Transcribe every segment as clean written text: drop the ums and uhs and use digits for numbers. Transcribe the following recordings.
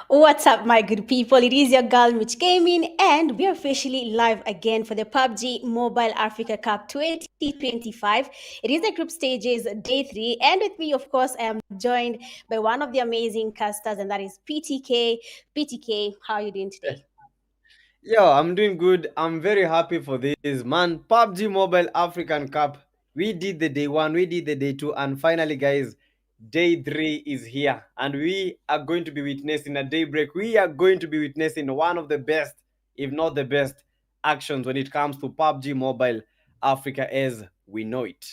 What's up, my good people? It is your girl Mitch Gaming, and we're officially live again for the PUBG Mobile Africa Cup 2025. It is the group stages day 3, and with me, of course, I am joined by one of the amazing casters, and that is PTK. PTK, how are you doing today? Yo, I'm doing good. I'm very happy for this, man. PUBG Mobile African Cup. We did the day 1, we did the day 2, and finally, guys, day 3 is here. And we are going to be witnessing a daybreak. We are going to be witnessing one of the best, if not the best, actions when it comes to PUBG Mobile Africa as we know it.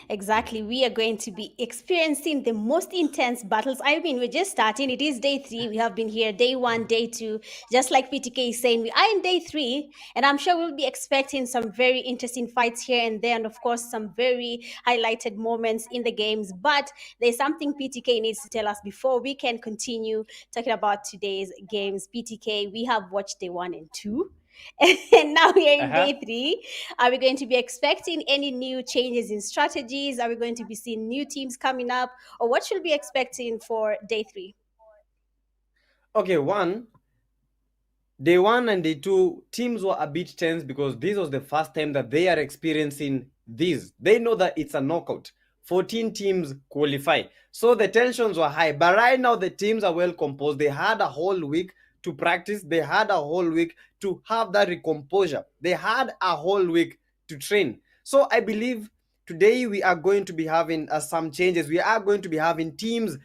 Exactly. We are going to be experiencing the most intense battles. I mean, we're just starting. It is day 3. We have been here day 1, day 2. Just like PTK is saying, we are in day 3. And I'm sure we'll be expecting some very interesting fights here and there. And of course, some very highlighted moments in the games. But there's something PTK needs to tell us before we can continue talking about today's games. PTK, we have watched day 1 and 2. And now we are in Uh-huh. day 3. Are we going to be expecting any new changes in strategies? Are we going to be seeing new teams coming up? Or what should we be expecting for day 3? Okay, day 1 and day 2, teams were a bit tense because this was the first time that they are experiencing this. They know that it's a knockout. 14 teams qualify. So the tensions were high. But right now, the teams are well composed. They had a whole week to practice, they had a whole week to have that recomposure, they had a whole week to train. So I believe today we are going to be having some changes. We are going to be having teams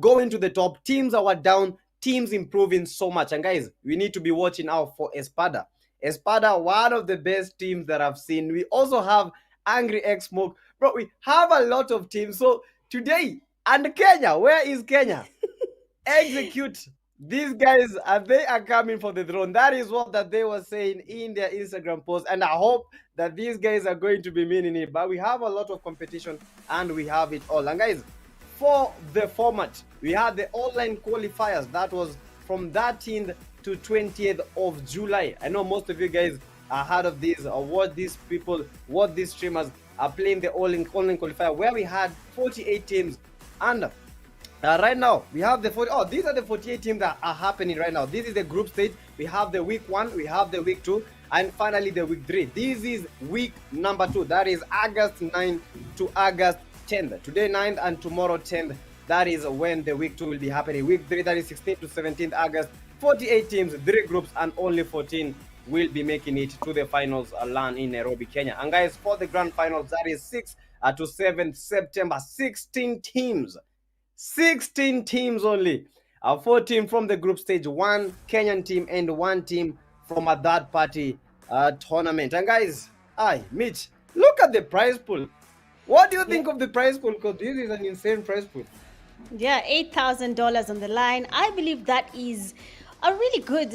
going to the top, teams that were down, teams improving so much. And guys, we need to be watching out for Espada. Espada, one of the best teams that I've seen. We also have Angry X Smoke. Bro, we have a lot of teams. So today, and Kenya, where is Kenya? Execute. These guys they are coming for the throne. That is what that they were saying in their Instagram post, and I hope that these guys are going to be meaning it. But we have a lot of competition, and we have it all. And guys, for the format, we had the online qualifiers. That was from 13th to 20th of July. I know most of you guys are heard of this, or what these people, what these streamers are playing the online qualifier, where we had 48 teams. And right now we have the 40. Oh, these are the 48 teams that are happening right now. This is the group stage. We have the week 1, we have the week 2, and finally the week 3. This is week number 2. That is August 9th to August 10th. Today 9th and tomorrow 10th. That is when the week 2 will be happening. Week 3, that is 16th to 17th August. 48 teams, 3 groups, and only 14 will be making it to the finals LAN in Nairobi, Kenya. And guys, for the grand finals, that is 6th to 7th September. 16 teams. 16 teams only. 4 teams from the group stage, 1 Kenyan team, and 1 team from a third party tournament. And guys, Mitch, look at the prize pool. What do you Yeah. think of the prize pool? Because this is an insane prize pool. Yeah, $8,000 on the line. I believe that is a really good,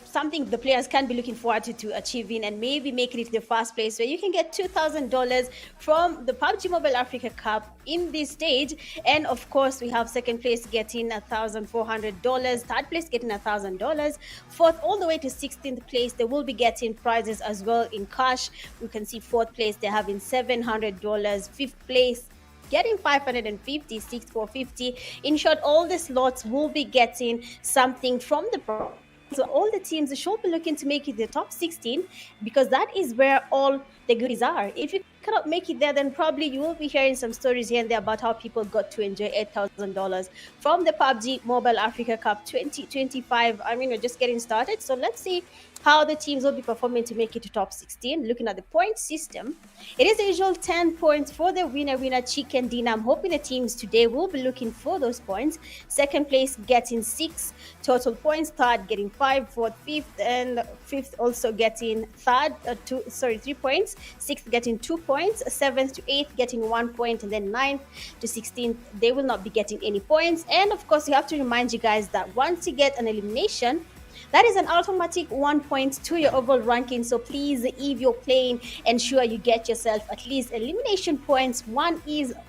something the players can be looking forward to achieving and maybe making it to the first place where you can get $2,000 from the PUBG Mobile Africa Cup in this stage. And of course, we have second place getting $1,400, third place getting $1,000, fourth all the way to 16th place. They will be getting prizes as well in cash. We can see fourth place, they're having $700, fifth place getting 550, sixth 450. In short, all the slots will be getting something from the prize. So all the teams should be looking to make it the top 16 because that is where all the goodies are. If you cannot make it there, then probably you will be hearing some stories here and there about how people got to enjoy $8,000 from the PUBG Mobile Africa Cup 2025. I mean, we're just getting started. So let's see how the teams will be performing to make it to top 16. Looking at the point system, it is the usual 10 points for the winner chicken dinner. I'm hoping the teams today will be looking for those points. Second place getting 6 total points, third getting 5, fourth, fifth, and fifth also getting 3 points, sixth getting 2 points, seventh to eighth getting 1 point, and then ninth to 16th they will not be getting any points. And of course, you have to remind you guys that once you get an elimination, that is an automatic 1 point to your overall ranking. So please, if you're playing, ensure you get yourself at least elimination points. 1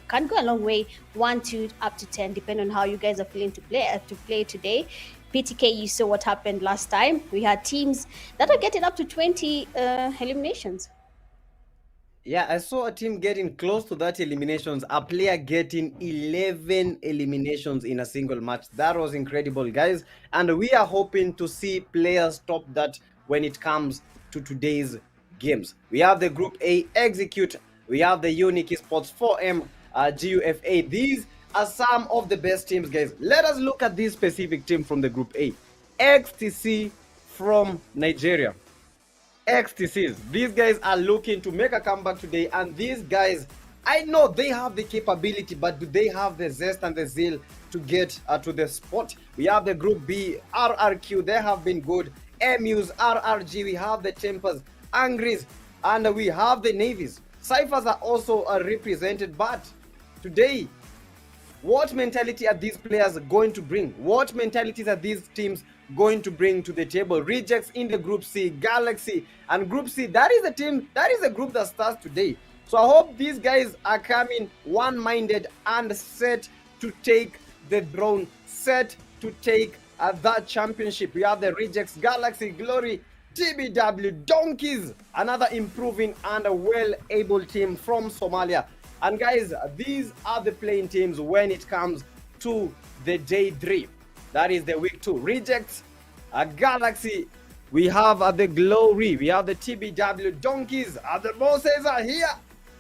can go a long way. 1, 2, up to 10, depending on how you guys are feeling to play today. PTK, you saw what happened last time. We had teams that are getting up to 20 eliminations. Yeah, I saw a team getting close to that eliminations. A player getting 11 eliminations in a single match. That was incredible, guys. And we are hoping to see players top that when it comes to today's games. We have the Group A Execute. We have the Unique Esports 4M GUFA. These are some of the best teams, guys. Let us look at this specific team from the Group A. XTC from Nigeria. XTCs. These guys are looking to make a comeback today, and these guys, I know they have the capability, but do they have the zest and the zeal to get to the spot? We have the Group B, RRQ, they have been good. MUs, RRG, we have the Tempers, Angries, and we have the Navies. Cyphers are also represented, but today, what mentality are these players going to bring? What mentalities are these teams going to bring to the table? Rejects in the Group C, Galaxy, and Group C. That is a team, that is a group that starts today. So I hope these guys are coming one-minded and set to take the throne, set to take that championship. We have the Rejects, Galaxy, Glory, TBW, Donkeys, another improving and a well-able team from Somalia. And guys, these are the playing teams when it comes to the day 3. That is the week 2. Rejects, Galaxy, we have the Glory, we have the TBW, Donkeys, the bosses are here.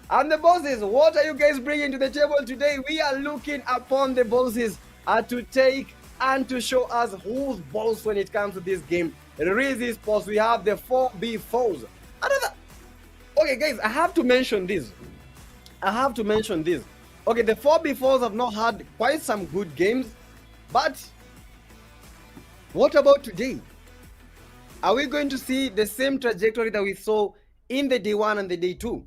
And the bosses, what are you guys bringing to the table today? We are looking upon the bosses to take and to show us who's boss when it comes to this game. Riz Esports, we have the 4B4s. Okay, guys, I have to mention this. Okay, the 4B4s have not had quite some good games, but what about today? Are we going to see the same trajectory that we saw in the day 1 and the day 2?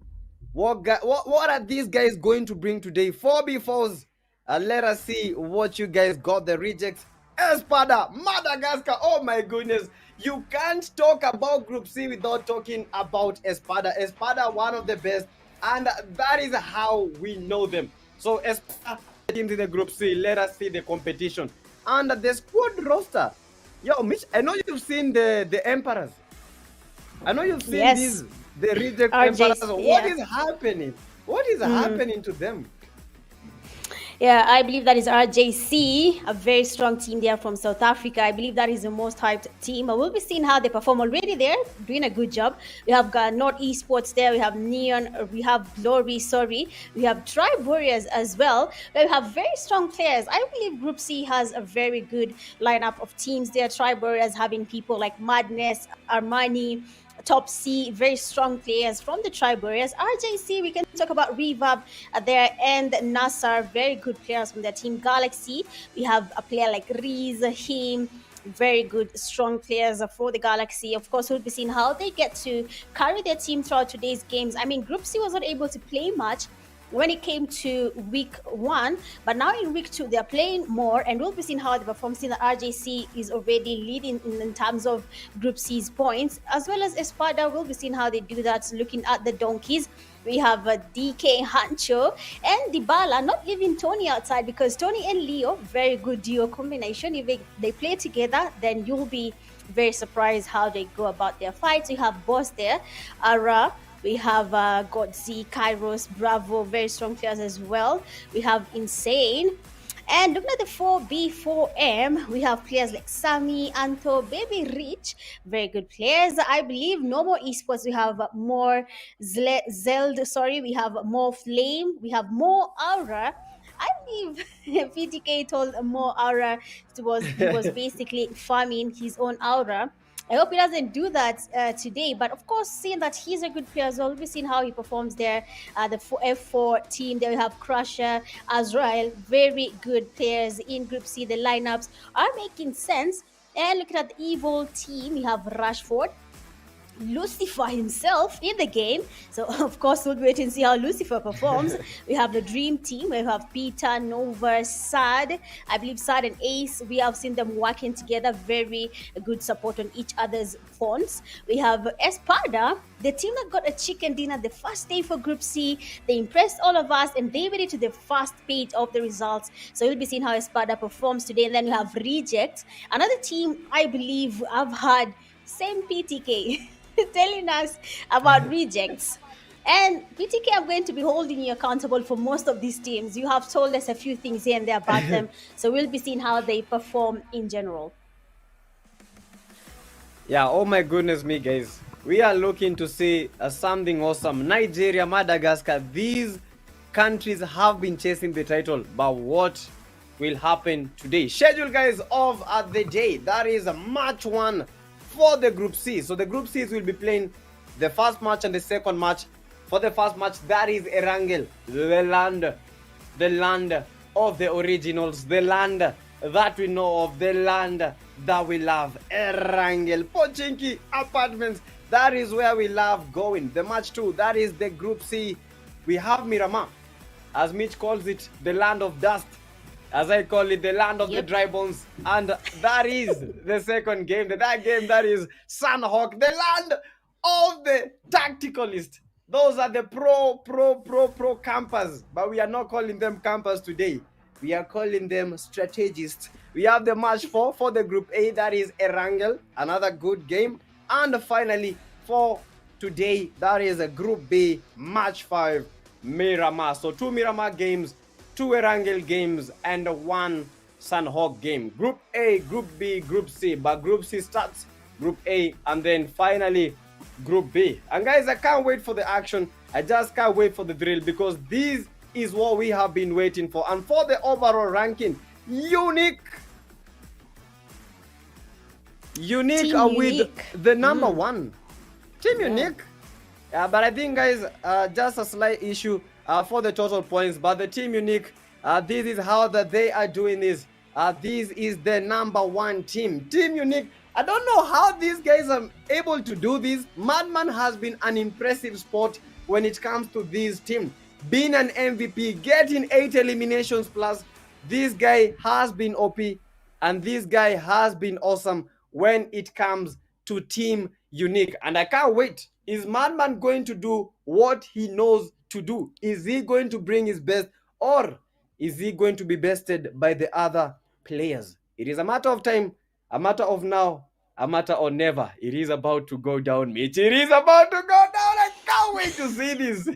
What are these guys going to bring today? 4B4s, let us see what you guys got. The Rejects, Espada, Madagascar. Oh my goodness. You can't talk about Group C without talking about Espada. Espada, one of the best. And that is how we know them. So Espada teams in the Group C. Let us see the competition. And the squad roster. Yo, Mitch, I know you've seen the Emperors. I know you've seen these, the Reject Emperors. What is happening? What is happening to them? Yeah, I believe that is RJC, a very strong team there from South Africa. I believe that is the most hyped team. We'll be seeing how they perform already there, doing a good job. We have North Esports there, we have Neon, we have Glory, we have Tribe Warriors as well. We have very strong players. I believe Group C has a very good lineup of teams there. Tribe Warriors having people like Madness, Armani, Top C, very strong players from the Tribe Warriors. RJC, we can talk about Reverb there, and Nassar, very good players from their team. Galaxy, we have a player like Riz, him, very good, strong players for the Galaxy. Of course, we'll be seeing how they get to carry their team throughout today's games. I mean, Group C was not able to play much when it came to week 1, but now in week 2 they're playing more, and we'll be seeing how they perform, seeing that RJC is already leading in terms of Group C's points, as well as Espada. We'll be seeing how they do that. Looking at the Donkeys, we have DK Hancho and Dybala, not leaving Tony outside, because Tony and Leo, very good duo combination. If they play together, then you'll be very surprised how they go about their fights. We have Boss there, Ara, we have Godzi, Kairos, Bravo, very strong players as well. We have Insane. And looking at the 4B4M, we have players like Sami, Anto, Baby Rich, very good players. I believe no more esports. We have more Zeld, we have more Flame, we have more Aura. I believe PTK told more Aura he was basically farming his own Aura. I hope he doesn't do that today. But of course, seeing that he's a good player as well, we'll be seeing how he performs there. The F4 team, there we have Crusher, Azrael, very good players in Group C. The lineups are making sense. And looking at the Evil team, we have Rashford, Lucifer himself in the game. So of course we'll wait and see how Lucifer performs. We have the Dream Team. We have Peter, Nova, Sad. I believe Sad and Ace, we have seen them working together. Very good support on each other's phones. We have Espada, the team that got a chicken dinner the first day for Group C. They impressed all of us, and they made it to the first page of the results. So we'll be seeing how Espada performs today. And then we have Reject, another team I believe I've had same PTK telling us about Rejects. And PTK, I'm going to be holding you accountable for most of these teams. You have told us a few things here and there about them, so we'll be seeing how they perform in general. Yeah, oh my goodness me, guys. We are looking to see something awesome. Nigeria, Madagascar, these countries have been chasing the title, but what will happen today? Schedule, guys, of the day. That is match 1 for the Group C. So the Group Cs will be playing the first match and the second match. For the first match, that is Erangel, the land of the originals, the land that we know of, the land that we love. Erangel, Pochinki Apartments, that is where we love going. The match 2, that is the Group C. We have Miramar, as Mitch calls it, the land of dust. As I call it, the land of the dry bones. And that is the second game. That game, that is Sanhok, the land of the tacticalist. Those are the pro campers. But we are not calling them campers today. We are calling them strategists. We have the match 4 for the Group A. That is Erangel, another good game. And finally, for today, that is a Group B, match 5, Miramar. So 2 Miramar games, 2 Erangel games, and 1 Sanhok game. Group A, Group B, Group C. But Group C starts Group A, and then finally Group B. And guys, I can't wait for the action. I just can't wait for the drill, because this is what we have been waiting for. And for the overall ranking, Unique are with the number 1. Team Unique. Yeah, but I think, guys, just a slight issue for the total points. But the Team Unique, this is how that they are doing this. This is the number 1 team. Team Unique, I don't know how these guys are able to do this. Madman has been an impressive sport when it comes to this team. Being an MVP, getting 8 eliminations plus, this guy has been OP, and this guy has been awesome when it comes to Team Unique. And I can't wait. Is Madman going to do what he knows to do? Is he going to bring his best, or is he going to be bested by the other players? It is a matter of time, a matter of now, a matter or never. It is about to go down, Mitch. It is about to go down. I can't wait to see this.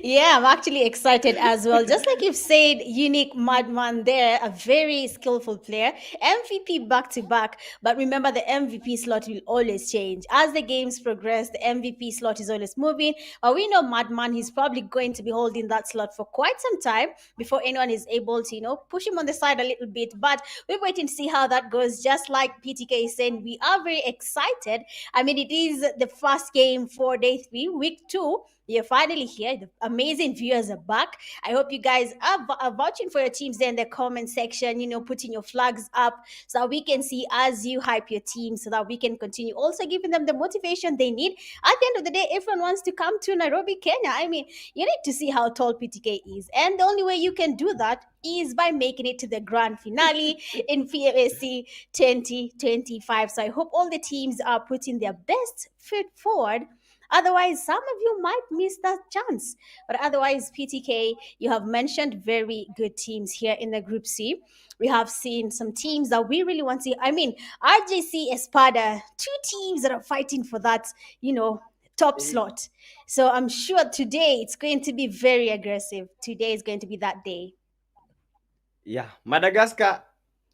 Yeah, I'm actually excited as well. Just like you've said, Unique Madman there, a very skillful player, MVP back to back. But remember, the MVP slot will always change. As the games progress, the MVP slot is always moving. But we know Madman, he's probably going to be holding that slot for quite some time before anyone is able to, push him on the side a little bit. But we're waiting to see how that goes. Just like PTK is saying, we are very excited. I mean, it is the first game for day 3, week 2. You're finally here. The amazing viewers are back. I hope you guys are vouching for your teams there in the comment section, putting your flags up so that we can see as you hype your team, so that we can continue also giving them the motivation they need. At the end of the day, everyone wants to come to Nairobi, Kenya. I mean, you need to see how tall PTK is. And the only way you can do that is by making it to the grand finale in PMSC 2025. So I hope all the teams are putting their best foot forward. Otherwise, some of you might miss that chance. But otherwise, PTK, you have mentioned very good teams here in the Group C. We have seen some teams that we really want to see. I mean, RJC, Espada, 2 teams that are fighting for that, top slot. So I'm sure today it's going to be very aggressive. Today is going to be that day. Yeah, Madagascar,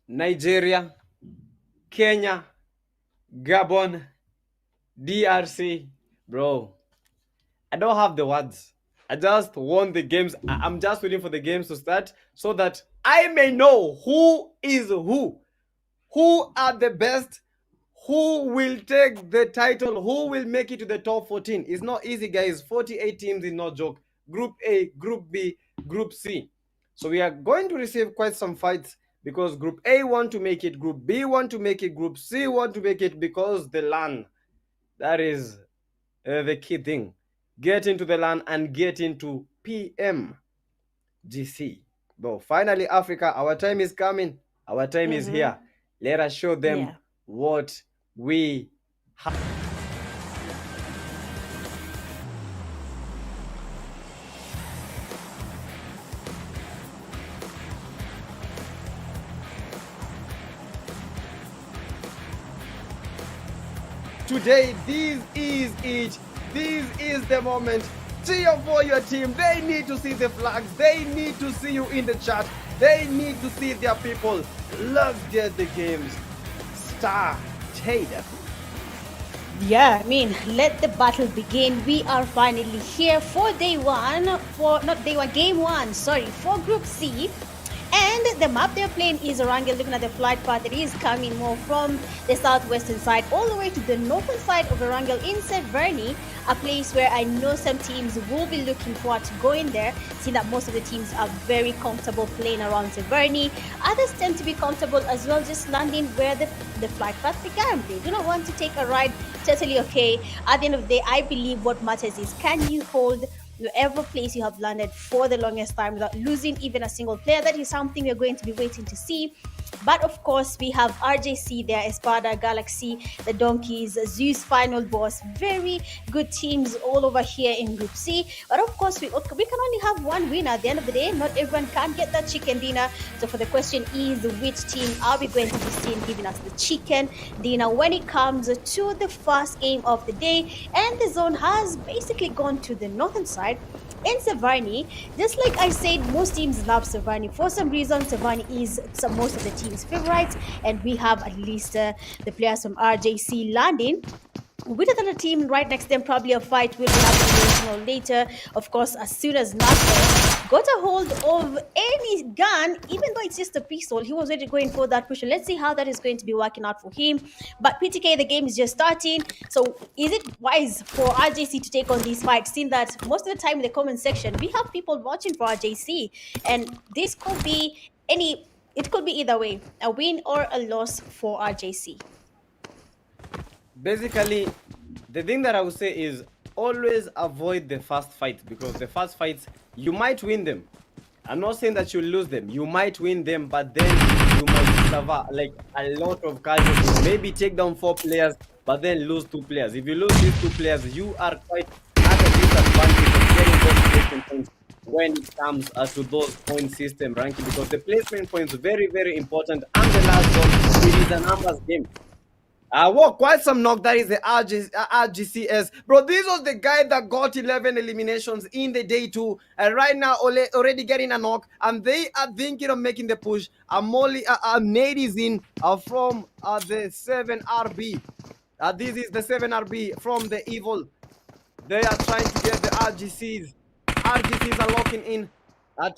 Nigeria, Kenya, Gabon, DRC. Bro, I don't have the words. I just want the games. I'm just waiting for the games to start so that I may know who is who are the best, who will take the title, who will make it to the top 14. It's not easy, guys. 48 teams is no joke. Group A, Group B, Group C. So we are going to receive quite some fights, because Group A want to make it, Group B want to make it, Group C want to make it, because the LAN, that is the key thing. Get into the LAN and get into PMGC. But finally, Africa, our time is coming. Our time is here. Let us show them what we have. Today, this is it. This is the moment. Cheer for your team. They need to see the flags. They need to see you in the chat. They need to see their people. Let's get the games started. Yeah, I mean, let the battle begin. We are finally here for game one, for Group C. And the map they're playing is Erangel. Looking at the flight path, it is coming more from the southwestern side all the way to the northern side of Erangel in Severny, a place where I know some teams will be looking forward to going there, seeing that most of the teams are very comfortable playing around Severny. Others tend to be comfortable as well just landing where the flight path began. They do not want to take a ride. Totally okay. At the end of the day, I believe what matters is, can you hold whatever place you have landed for the longest time without losing even a single player? That is something we're going to be waiting to see. But of course, we have RJC there, Espada, Galaxy, the Donkeys, Zeus Final Boss. Very good teams all over here in Group C. But of course, we can only have one winner at the end of the day. Not everyone can get that chicken dinner. So for the question is, which team are we going to be seeing giving us the chicken dinner when it comes to the first game of the day? And the zone has basically gone to the northern side. In Severny, just like I said, most teams love Severny. For some reason, Severny is most of the team's favorites, and we have at least the players from RJC landing. With another team right next to them, probably a fight will be happening later. Of course, as soon as Nasser got a hold of any gun, even though it's just a pistol, he was already going for that push. Let's see how that is going to be working out for him. But PTK, the game is just starting. So is it wise for RJC to take on these fights, seeing that most of the time in the comment section, we have people watching for RJC, and this could be it could be either way, a win or a loss for RJC. Basically, the thing that I would say is always avoid the fast fights, because the fast fights, you might win them. I'm not saying that you'll lose them. You might win them, but then you might suffer like a lot of casualties. Maybe take down 4 players, but then lose 2 players. If you lose these 2 players, you are quite at a disadvantage of getting those placement points when it comes to those point system ranking, because the placement points are very, very important. And the last one, it is a numbers game. Quite some knock. That is the RGCS. Bro, this was the guy that got 11 eliminations in the day 2. And right now, already getting a knock. And they are thinking of making the push. Nade is in from the 7RB. This is the 7RB from the Evil. They are trying to get the RGCs. RGCs are locking in.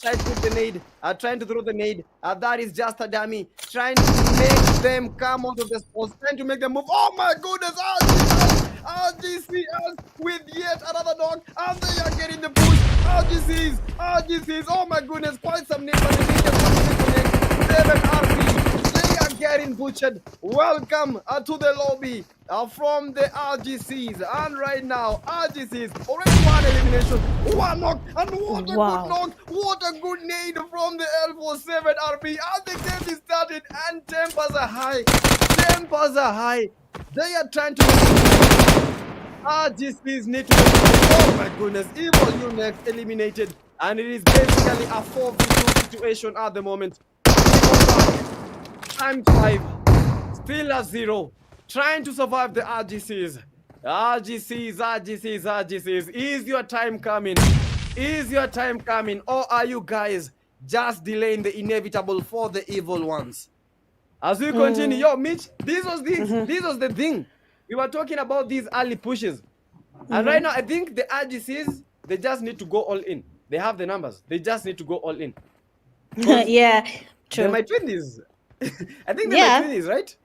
Trying to put the nade, trying to throw the nade. That is just a dummy. Trying to make them come out of the spots, trying to make them move. Oh my goodness! RGCs with yet another knock, and they are getting the push. RGCs. Oh my goodness, quite some names. 7RB. They are getting butchered. Welcome to the lobby from the RGCs. And right now, RGCs already 1 elimination, 1 knock, and what a good knock. What a good nade from the L47RB. And the game is started, and tempers are high. They are trying to... RGCs need to... Oh my goodness, Evil Unix eliminated. And it is basically a 4v2 situation at the moment. Time 5, still at 0, trying to survive the RGCs. RGCs. Is your time coming? Or are you guys just delaying the inevitable for the evil ones? As we continue, yo, Mitch, this was the thing. We were talking about these early pushes. And right now, I think the RGCs, they just need to go all in. They have the numbers. They just need to go all in. Yeah, true. They might win this. I think they might win this, right?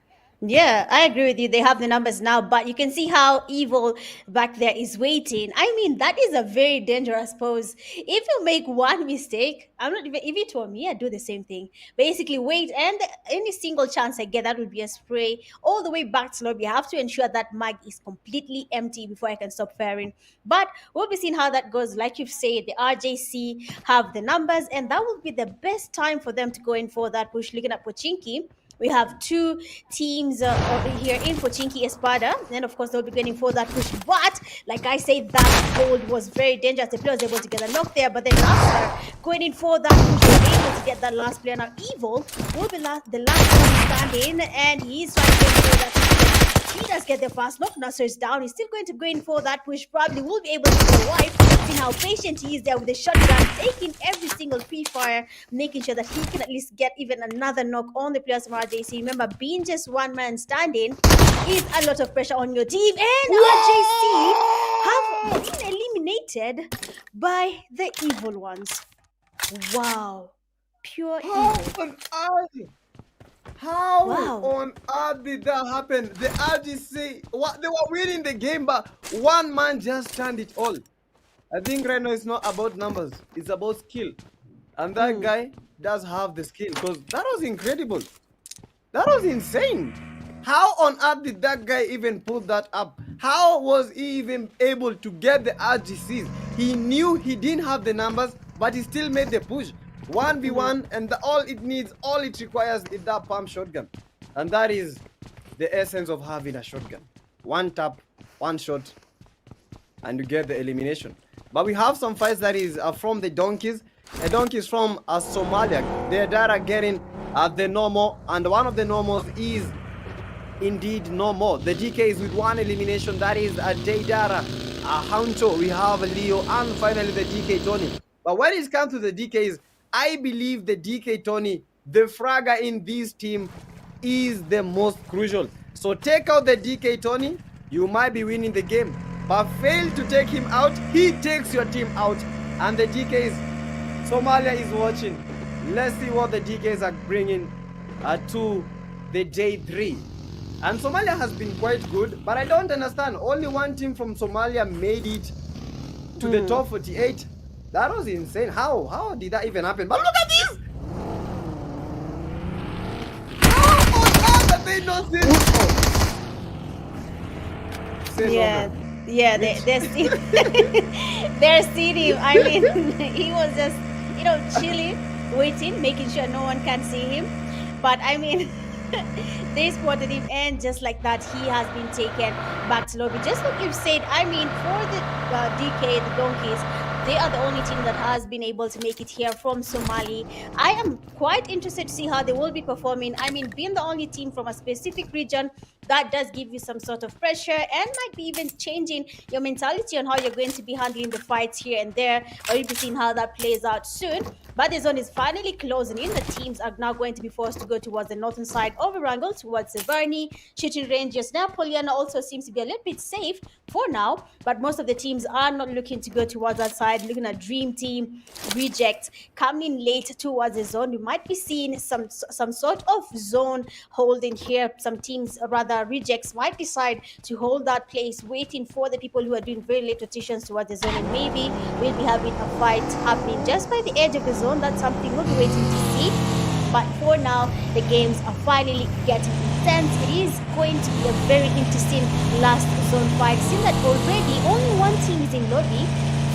Yeah, I agree with you. They have the numbers now, but you can see how Evil back there is waiting. I mean, that is a very dangerous pose. If you make one mistake, if it were me, I'd do the same thing. Basically, wait, and any single chance I get, that would be a spray all the way back to lobby. I have to ensure that mag is completely empty before I can stop firing. But we'll be seeing how that goes. Like you've said, the RJC have the numbers, and that will be the best time for them to go in for that push. Looking at Pochinki, we have 2 teams over here in Pochinki Espada. And of course, they'll be getting for that push. But like I said, that hold was very dangerous. The player was able to get a knock there. But then after going in for that push, they're able to get that last player. Now, Evil will be the last one standing. And he's trying to get for that. He does get the first knock. Nasser is down. He's still going to go in for that push. Probably will be able to get a wipe. See how patient he is there with the shotgun, taking every single pre-fire, making sure that he can at least get even another knock on the players from RJC. Remember, being just one man standing is a lot of pressure on your team. And RJC have been eliminated by the evil ones. Wow. Pure How evil. on earth? How Wow. on earth did that happen? The RGC, what, they were winning the game, but one man just turned it all. I think right now it's not about numbers, it's about skill. And that guy does have the skill, because that was incredible. That was insane. How on earth did that guy even put that up? How was he even able to get the RGCs? He knew he didn't have the numbers, but he still made the push. 1v1, and all it requires is that pump shotgun. And that is the essence of having a shotgun. One tap, one shot, and you get the elimination. But we have some fights that is from the donkeys. The donkeys from Somalia. Their data getting the normal, and one of the normals is indeed no more. The DK is with one elimination. That is a Daydara, a Huncho. We have Leo, and finally the DK Tony. But when it comes to the DKs, I believe the DK Tony, the fragger in this team, is the most crucial. So take out the DK Tony, you might be winning the game. But fail to take him out, he takes your team out. And the DKs, Somalia is watching. Let's see what the DKs are bringing to the day 3. And Somalia has been quite good, but I don't understand. Only one team from Somalia made it to the top 48. That was insane. How did that even happen? But look at this! How on earth have they not seen this? Yeah, they're still they're seeing him. I mean, he was just, chilling, waiting, making sure no one can see him. But I mean, they spotted him, and just like that, he has been taken back to lobby. Just like you've said, I mean, for the DK, the donkeys, they are the only team that has been able to make it here from Somali. I am quite interested to see how they will be performing. I mean, being the only team from a specific region, that does give you some sort of pressure and might be even changing your mentality on how you're going to be handling the fights here and there. Or you'll be seeing how that plays out soon. But the zone is finally closing in. The teams are now going to be forced to go towards the northern side of Erangel, towards Severny. Shooting range just now. Poliana also seems to be a little bit safe for now, but most of the teams are not looking to go towards that side. Looking at Dream Team, Reject coming late towards the zone. We might be seeing some sort of zone holding here. Some teams, rather Rejects, might decide to hold that place, waiting for the people who are doing very late rotations towards the zone, and maybe we'll be having a fight happening just by the edge of the zone. That's something we'll be waiting to see. But for now, the games are finally getting intense. It is going to be a very interesting last zone fight. Seeing that already only one team is in lobby,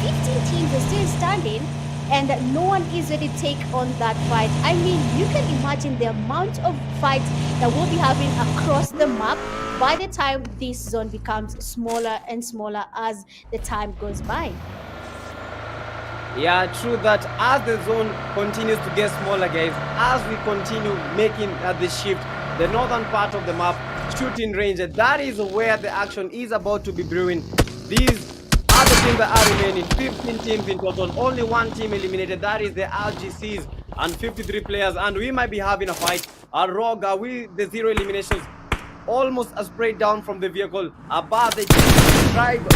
15 teams are still standing, and no one is ready to take on that fight. I mean, you can imagine the amount of fights that we'll be having across the map by the time this zone becomes smaller and smaller as the time goes by. Yeah, true that. As the zone continues to get smaller, guys, as we continue making the shift, the northern part of the map, shooting range, that is where the action is about to be brewing. These are the teams that are remaining, 15 teams in total, only one team eliminated, that is the RGCs, and 53 players, and we might be having a fight. A Rogue with the 0 eliminations, almost a spray down from the vehicle, above the drive.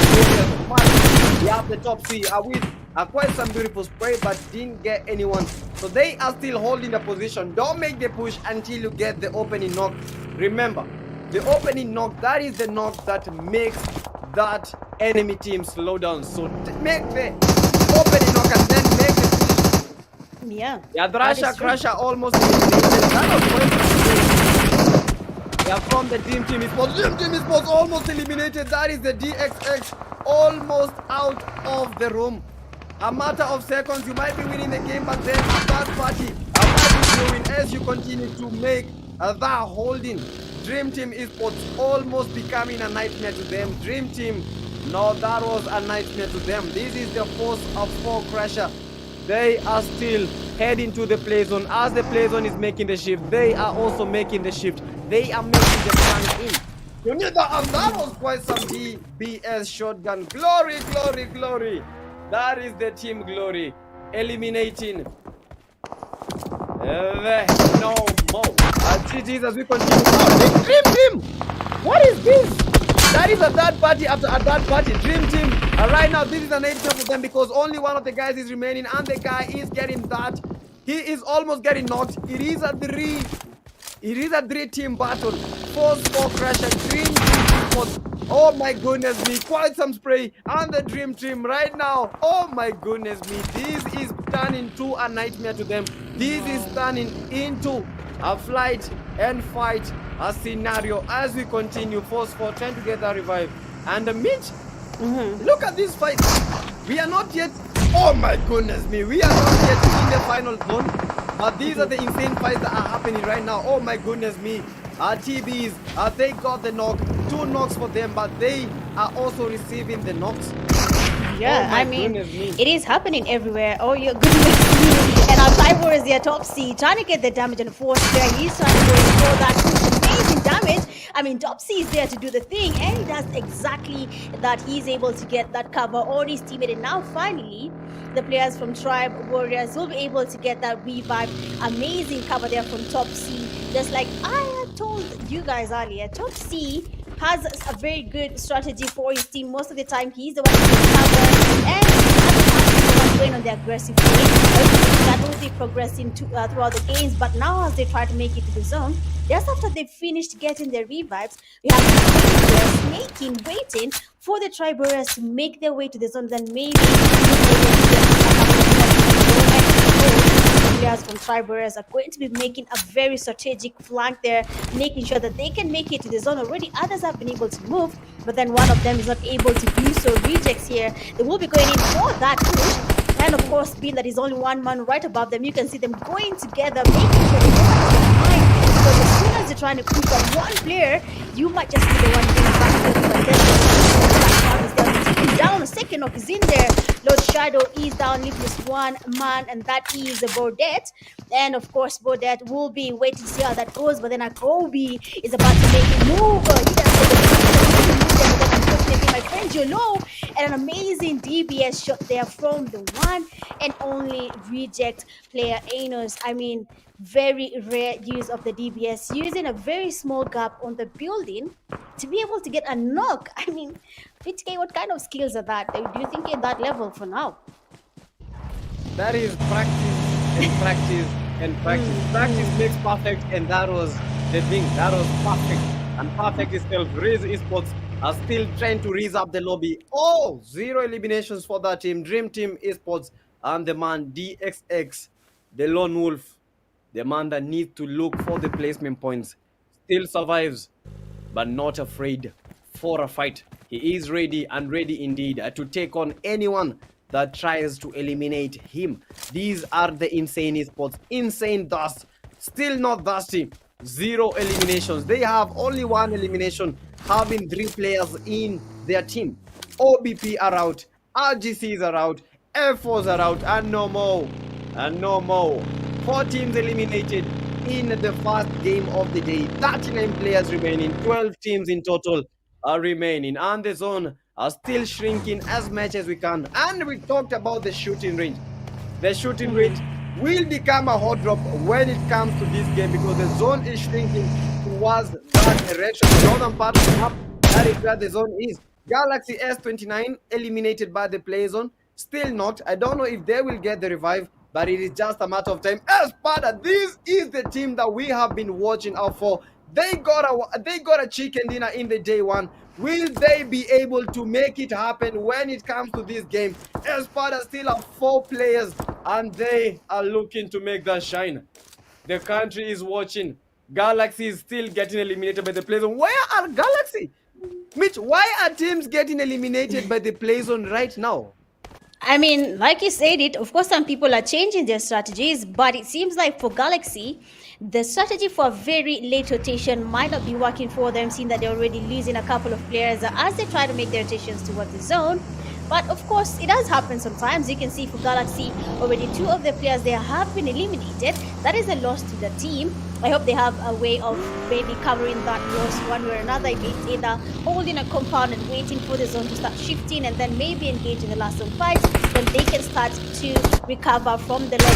We have the top C with quite some beautiful spray, but didn't get anyone. So they are still holding the position. Don't make the push until you get the opening knock. Remember, the opening knock, that is the knock that makes that enemy team slow down. So make the opening knock and then make the push. Yeah, Thrasher Crusher almost eliminated. That was yeah, from the Dream Team eSports. Dream Team eSports almost eliminated. That is the DXX almost out of the room. A matter of seconds, you might be winning the game, but then a third party might be doing as you continue to make that holding. Dream Team eSports almost becoming a nightmare to them. Dream Team, no, that was a nightmare to them. This is the force of 4 Crusher. They are still heading to the play zone. As the play zone is making the shift, they are also making the shift. They are making the plan in. You need that, and that was quite some DBS shotgun. Glory, glory, glory. That is the team glory. Eliminating no more. GG's as we continue. Oh, they dream team. What is this? That is a third party after a third party. Dream team. Right now, this is an 8 for them because only one of the guys is remaining, and the guy is getting that. He is almost getting knocked. It is a 3-team battle. Force for Crusher. Dream team. Oh my goodness me. Quite some spray. And the dream team right now. Oh my goodness me. This is turning to a nightmare to them. This is turning into a flight and fight a scenario as we continue. Force for trying to get that revive. And Mitch, look at this fight. We are not yet. Oh my goodness me. We are not yet in the final zone. But these are the insane fights that are happening right now. Oh my goodness me. TBs, they got the knock. 2 knocks for them, but they are also receiving the knocks. Yeah, I mean, it is happening everywhere. Oh, your goodness me. And our Cyber is their top C, trying to get the damage on the force there. He's trying to go for that amazing damage. I mean, top C is there to do the thing, and he does exactly that. He's able to get that cover on his teammate, and now finally, the players from Tribe Warriors will be able to get that revive. Amazing cover there from top C. Just like I had told you guys earlier, top C has a very good strategy for his team. Most of the time, he's the one who cover, and going on the aggressive play. That will be progressing throughout the games. But now, as they try to make it to the zone, just after they finished getting their revives, we have the waiting for the Tribe Warriors to make their way to the zone. Then maybe players from Tribe Warriors are going to be making a very strategic flank there, making sure that they can make it to the zone. Already others have been able to move, but then one of them is not able to do so. Rejects here. They will be going in for that push. And of course, being that is only one man right above them, you can see them going together, making sure they don't mind. Because as soon as you're trying to push that one player, you might just be the one getting back to it. But then taking down. A second knock is in there. Lord Shadow is down, leaving just one man, and that is Bodette. And of course, Bodette will be waiting to see how that goes. But then Akobi is about to make a move. My friend Jolo, and an amazing DBS shot there from the one and only reject player Anos. I mean, very rare use of the DBS, using a very small gap on the building to be able to get a knock. I mean, PTK, what kind of skills are that? Do you think at that level for now? That is practice and practice and practice. Practice makes perfect, and that was the thing. That was perfect. And perfect itself. Riz Esports are still trying to raise up the lobby. Oh, 0 eliminations for that team. Dream Team Esports and the man DXX, the lone wolf, the man that needs to look for the placement points, still survives, but not afraid for a fight. He is ready, and ready indeed, to take on anyone that tries to eliminate him. These are the insane Esports. Insane dust. Still not dusty. 0 eliminations. They have only 1 elimination, having 3 players in their team. OBP are out, RGCs are out, F4s are out, and no more. And no more. 4 teams eliminated in the first game of the day. 39 players remaining, 12 teams in total are remaining, and the zone are still shrinking as much as we can. And we talked about the shooting range. The shooting range will become a hot drop when it comes to this game, because the zone is shrinking towards that direction. The northern part of the map, that is where the zone is. Galaxy S29 eliminated by the play zone. Still not. I don't know if they will get the revive, but it is just a matter of time. Espada, this is the team that we have been watching out for. They got a chicken dinner in the day one. Will they be able to make it happen when it comes to this game? Espada still have 4 players, and they are looking to make that shine. The country is watching. Galaxy is still getting eliminated by the play zone. Where are Galaxy? Mitch, why are teams getting eliminated by the play zone right now? I mean, like you said it, of course, some people are changing their strategies, but it seems like for Galaxy, the strategy for a very late rotation might not be working for them, seeing that they're already losing a couple of players as they try to make their rotations towards the zone. But of course, it does happen sometimes. You can see for Galaxy, already 2 of their players there have been eliminated. That is a loss to the team. I hope they have a way of maybe covering that loss one way or another. If it's either holding a compound and waiting for the zone to start shifting and then maybe engage in the last zone fight, then they can start to recover from the loss.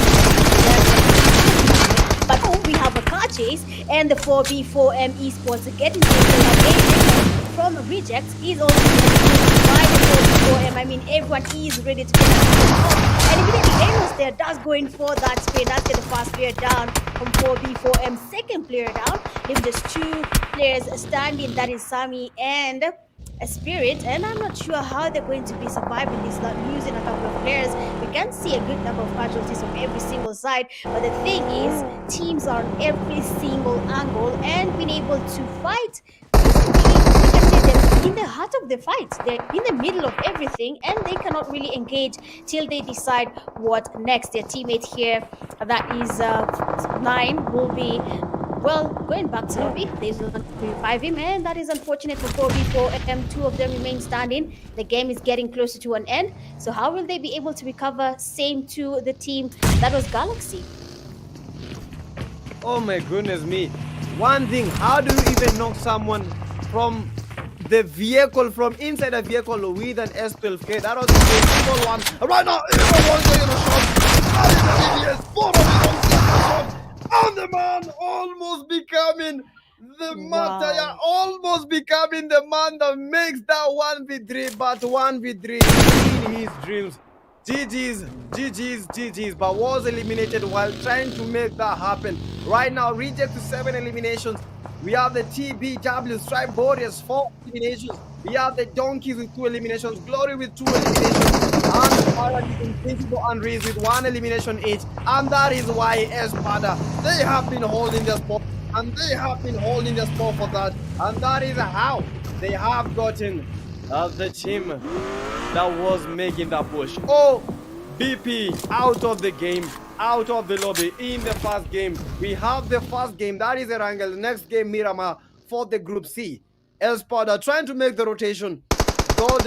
But we have a car chase and the 4v4M eSports getting from Rejects is also by the 4v4M. I mean, everyone is ready to get and immediately Amos there does go in for that spray. Does get the first player down from 4v4M. Second player down. If there's 2 players standing, that is Sami and a Spirit, and I'm not sure how they're going to be surviving this, not losing a couple of players. We can see a good number of casualties from every single side, but the thing is, teams are on every single angle and being able to fight. They're in the heart of the fight. They're in the middle of everything, and they cannot really engage till they decide what next. Their teammate here, that is 9, will be going back to lobby. They will revive him, and that is unfortunate for 4v4M. 2 of them remain standing. The game is getting closer to an end. So how will they be able to recover? Same to the team that was Galaxy. Oh my goodness me. One thing, how do you even knock someone from the vehicle, from inside a vehicle with an S12K? That was the single one. Right now, everyone's taking a shot. And the man almost becoming the Mataya, almost becoming the man that makes that 1v3, but 1v3 in his dreams. GG's, but was eliminated while trying to make that happen. Right now, Reject to 7 eliminations. We have the TBW Stripe Warriors 4 eliminations. We have the Donkeys with 2 eliminations, Glory with 2 eliminations, and Paradise, Invincible and Reese with 1 elimination each. And that is why Espada, they have been holding the spot, and they have been holding the spot for that. And that is how they have gotten the team that was making that push. Oh, BP out of the game, out of the lobby in the first game. We have the first game, that is Erangel. The next game, Miramar for the Group C. Espada trying to make the rotation. God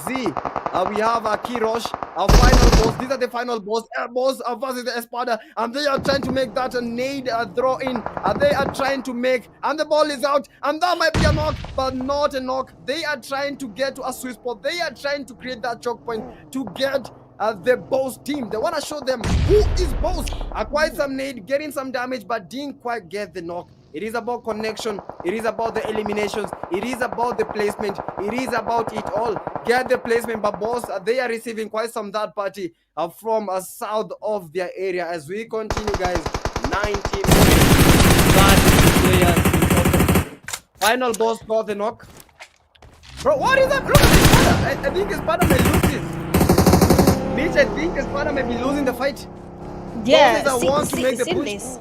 Z. We have a Kirosh, a final boss. These are the final boss. Boss versus the Espada, and they are trying to make that a nade throw in. They are trying to make, and the ball is out, and that might be a knock, but not a knock. They are trying to get to a sweet spot. They are trying to create that choke point to get the boss team. They want to show them who is boss. Acquired some nade, getting some damage, but didn't quite get the knock. It is about connection. It is about the eliminations. It is about the placement. It is about it all. Get the placement, but boss, they are receiving quite some third party from south of their area. As we continue, guys, 19 players. Final boss got the knock. Bro, what is that? Look at this Espada. I think Espada may lose this. Mitch, I think Espada may be losing the fight. Yeah, want to make the push. This.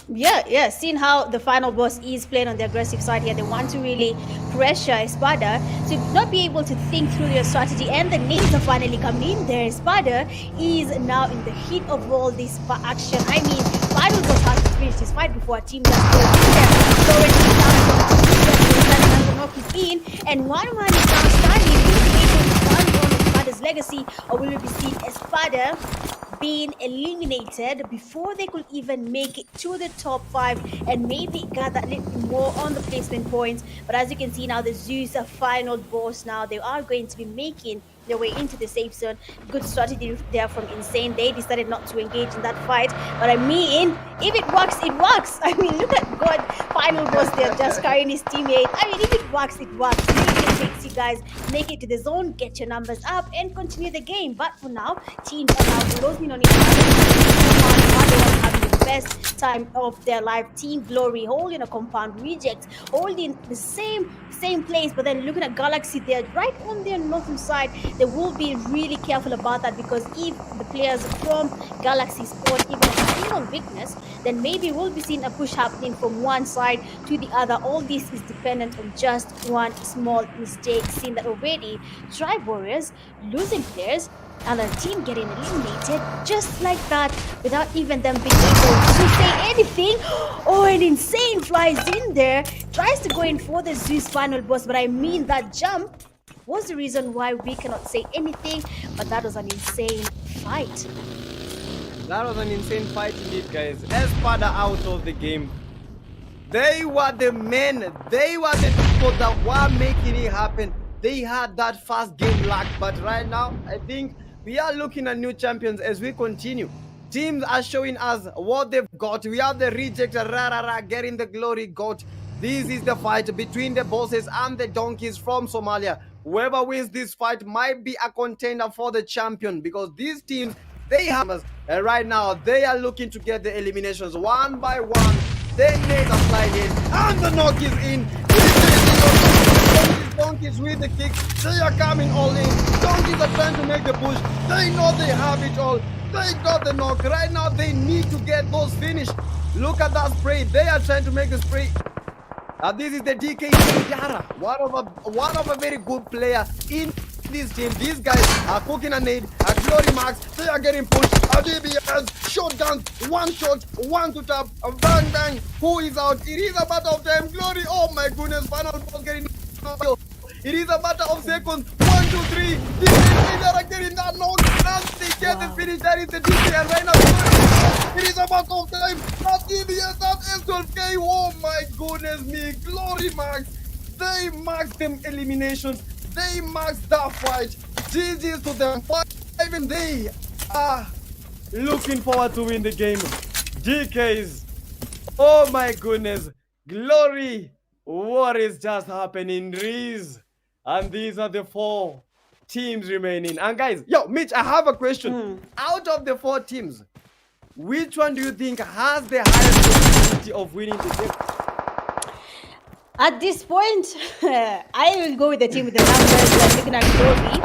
Yeah, seeing how the final boss is playing on the aggressive side here, they want to really pressure Espada to not be able to think through their strategy, and the names are finally coming in there. Espada is now in the heat of all this action. I mean, final boss has to finish this fight before a team just goes in there. So the knock is in, and one man is now standing. Will be able to stand on Espada's legacy, or will we be seeing Espada being eliminated before they could even make it to the top 5 and maybe got that little more on the placement points? But as you can see now, the Zeus are final boss now. They are going to be making their way into the safe zone. Good strategy there from Insane. They decided not to engage in that fight, but I mean, if it works, it works. I mean, look at God, final boss there just carrying his teammate. I mean, if it works, it works. You guys make it to the zone, get your numbers up, and continue the game. But for now, teams are now closing on each other. Having the best time of their life. Team Glory holding a compound, Reject holding the same place, but then looking at Galaxy there right on their northern side. They will be really careful about that, because if the players from Galaxy spot even a single weakness, then maybe we'll be seeing a push happening from one side to the other. All this is dependent on just one small mistake. Seen that already. Tribe Warriors losing players and their team getting eliminated just like that without even them being able to say anything. Oh, and Insane flies in there, tries to go in for the Zeus final boss, but I mean that jump was the reason why we cannot say anything, but that was an insane fight. That was an insane fight indeed, guys. Espada out of the game. They were the men. They were the people that were making it happen. They had that first game luck, but right now, I think we are looking at new champions as we continue. Teams are showing us what they've got. We have the reject, getting the glory got. This is the fight between the bosses and the donkeys from Somalia. Whoever wins this fight might be a contender for the champion, because these teams, they have us. And right now, they are looking to get the eliminations one by one. They made a slide in, and the knock is in. Donkeys with the kick. They are coming all in. Donkeys are trying to make the push. They know they have it all. They got the knock. Right now, they need to get those finished. Look at that spray. They are trying to make the spray. This is the DK Yara, one of a very good player in this team. These guys are cooking a nade, a glory max. They are getting pushed. A DBS, shotguns, one shot, one to tap, a bang bang. Who is out? It is a matter of time. Glory, oh my goodness, final ball getting. It is a matter of seconds. 1, 2, 3. They are getting that knock. And they get the finish. That is the DK. And right now, it is a matter of time. That DBS, that S12K. Oh my goodness me. Glory max. They maxed them eliminations. They maxed that fight. GG's to them. 5 and they are looking forward to win the game. DKs. Oh my goodness. Glory. What is just happening, Reese? And these are the 4 teams remaining. And guys, yo, Mitch, I have a question. Out of the 4 teams, which one do you think has the highest probability of winning the game? At this point, I will go with the team with the numbers. Looking at Glory,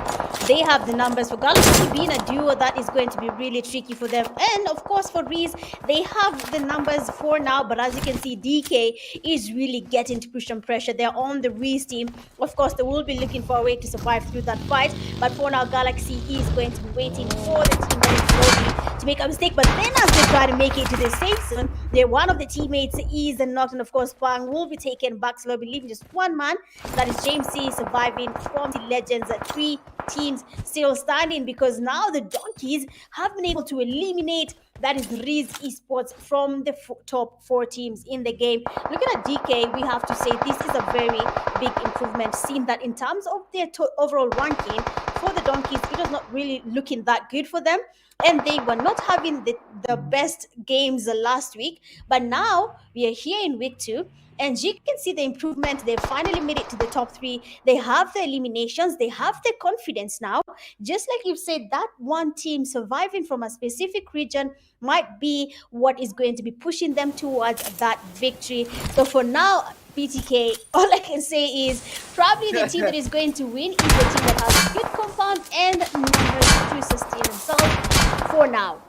they have the numbers. For Galaxy being a duo, that is going to be really tricky for them. And of course, for Reese, they have the numbers for now. But as you can see, DK is really getting to push some pressure. They're on the Reese team. Of course, they will be looking for a way to survive through that fight. But for now, Galaxy is going to be waiting for the team that is Glory to make a mistake. But then as they try to make it to the safe zone, one of the teammates is knocked. And of course, Pang will be taken back. So they'll be leaving just one man. That is James C surviving from the Legends. 3 teams still standing, because now the donkeys have been able to eliminate, that is Reese eSports, from the top 4 teams in the game. Looking at DK, we have to say this is a very big improvement, seeing that in terms of their overall ranking for the donkeys, it was not really looking that good for them. And they were not having the best games last week. But now we are here in week 2. And you can see the improvement. They finally made it to the top 3. They have the eliminations. They have the confidence now. Just like you said, that one team surviving from a specific region might be what is going to be pushing them towards that victory. So for now, PTK, all I can say is probably the team that is going to win is the team that has good compound and numbers to sustain themselves for now.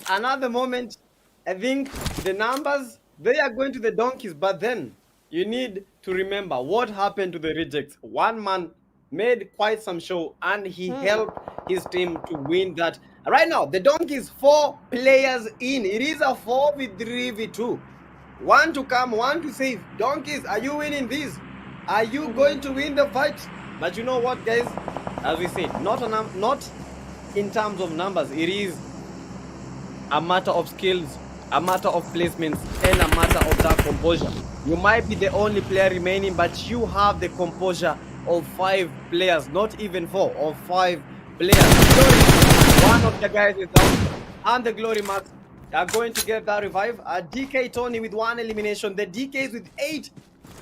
Another moment, I think the numbers, they are going to the donkeys, but then you need to remember what happened to the rejects. One man made quite some show, and he helped his team to win that. Right now, the donkeys 4 players in. It is a 4v3v2. 1 to come, 1 to save. Donkeys, are you winning this? Are you going to win the fight? But you know what, guys? As we said, not in terms of numbers. It is a matter of skills, a matter of placements, and a matter of that composure. You might be the only player remaining, but you have the composure of 5 players, not even 4, of 5 players. One of the guys is down, and the Glory Max are going to get that revive. DK Tony with 1 elimination. The DKs with 8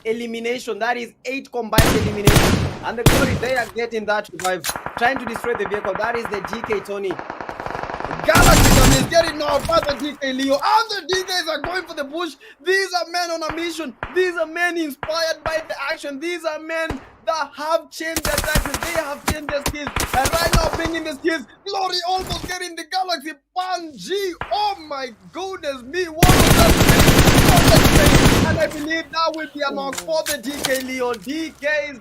elimination. That is 8 combined elimination. And the Glory, they are getting that revive, trying to destroy the vehicle. That is the DK Tony. Galaxy is getting knocked by the DK Leo, and the DKs are going for the push. These are men on a mission. These are men inspired by the action. These are men that have changed their tactics. They have changed their skills. And right now, bringing the skills, Glory almost getting the Galaxy. Pubg, oh my goodness me, what was that? And I believe that will be a knock for the DK Leo. DKs.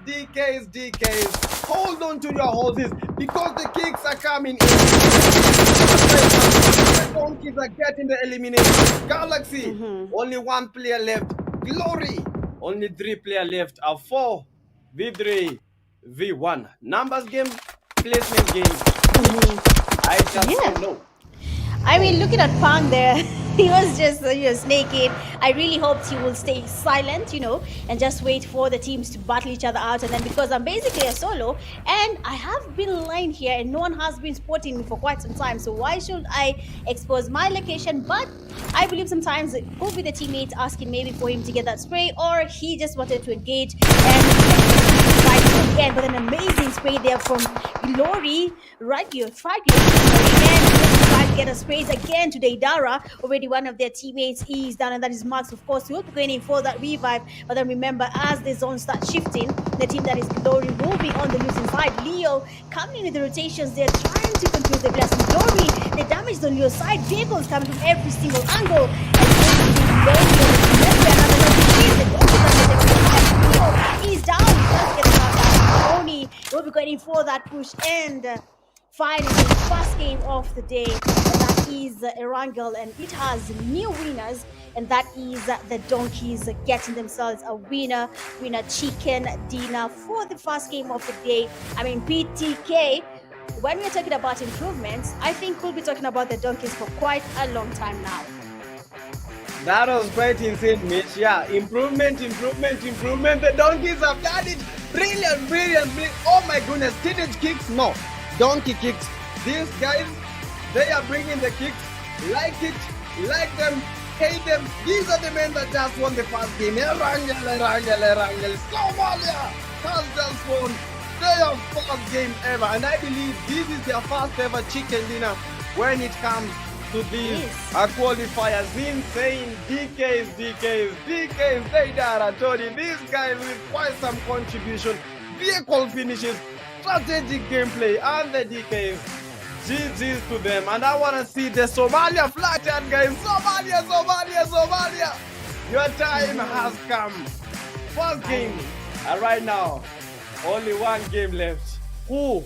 Hold on to your horses, because the kicks are coming in. The donkeys are getting the elimination. Galaxy, only 1 player left. Glory, only 3 players left. A 4v3 v1. Numbers game, placement game. I just don't know. I mean, looking at Pang there, he was just naked. I really hoped he will stay silent, and just wait for the teams to battle each other out. And then because I'm basically a solo and I have been lying here and no one has been spotting me for quite some time, so why should I expose my location? But I believe sometimes it could be the teammates asking maybe for him to get that spray, or he just wanted to engage and again. But an amazing spray there from Glory right here, and try to get a sprays again to Deidara. Already one of their teammates is down, and that is Max, of course, who will be going in for that revive. But then remember, as the zone starts shifting, the team that is Glory will be on the losing side. Leo coming in with the rotations, they're trying to control the blast. Glory, the damage on Leo's side, vehicles coming from every single angle. He's down. Tony will be going in for that push, and finally, first game of the day, that is Erangel, and it has new winners, and that is the Donkeys getting themselves a winner chicken dinner for the first game of the day. I mean, PTK, when we're talking about improvements, I think we'll be talking about the Donkeys for quite a long time now. That was quite insane, Mitch. Yeah, improvement. The Donkeys have done it. Brilliant. Oh my goodness, teenage kicks? No. Donkey kicks. These guys, they are bringing the kicks. Like it, like them, hate them. These are the men that just won the first game. Erangel. Somalia has just won their first game ever. And I believe this is their first ever chicken dinner when it comes to these qualifiers. Insane. DKs. Deidara, Tony. These guys with quite some contribution. Vehicle finishes. Strategic gameplay, and the DKs. GG's to them. And I want to see the Somalia flattened, guys. Somalia. Your time has come. First game. And right now, only one game left. Who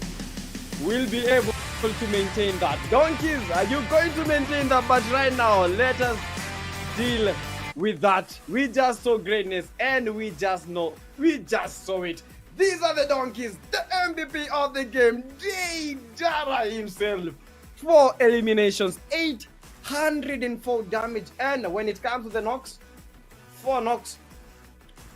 will be able to maintain that? Donkeys, are you going to maintain that? But right now, let us deal with that. We just saw greatness, and we just saw it. These are the Donkeys, the MVP of the game, Deidara himself. 4 eliminations, 804 damage, and when it comes to the knocks, 4 knocks,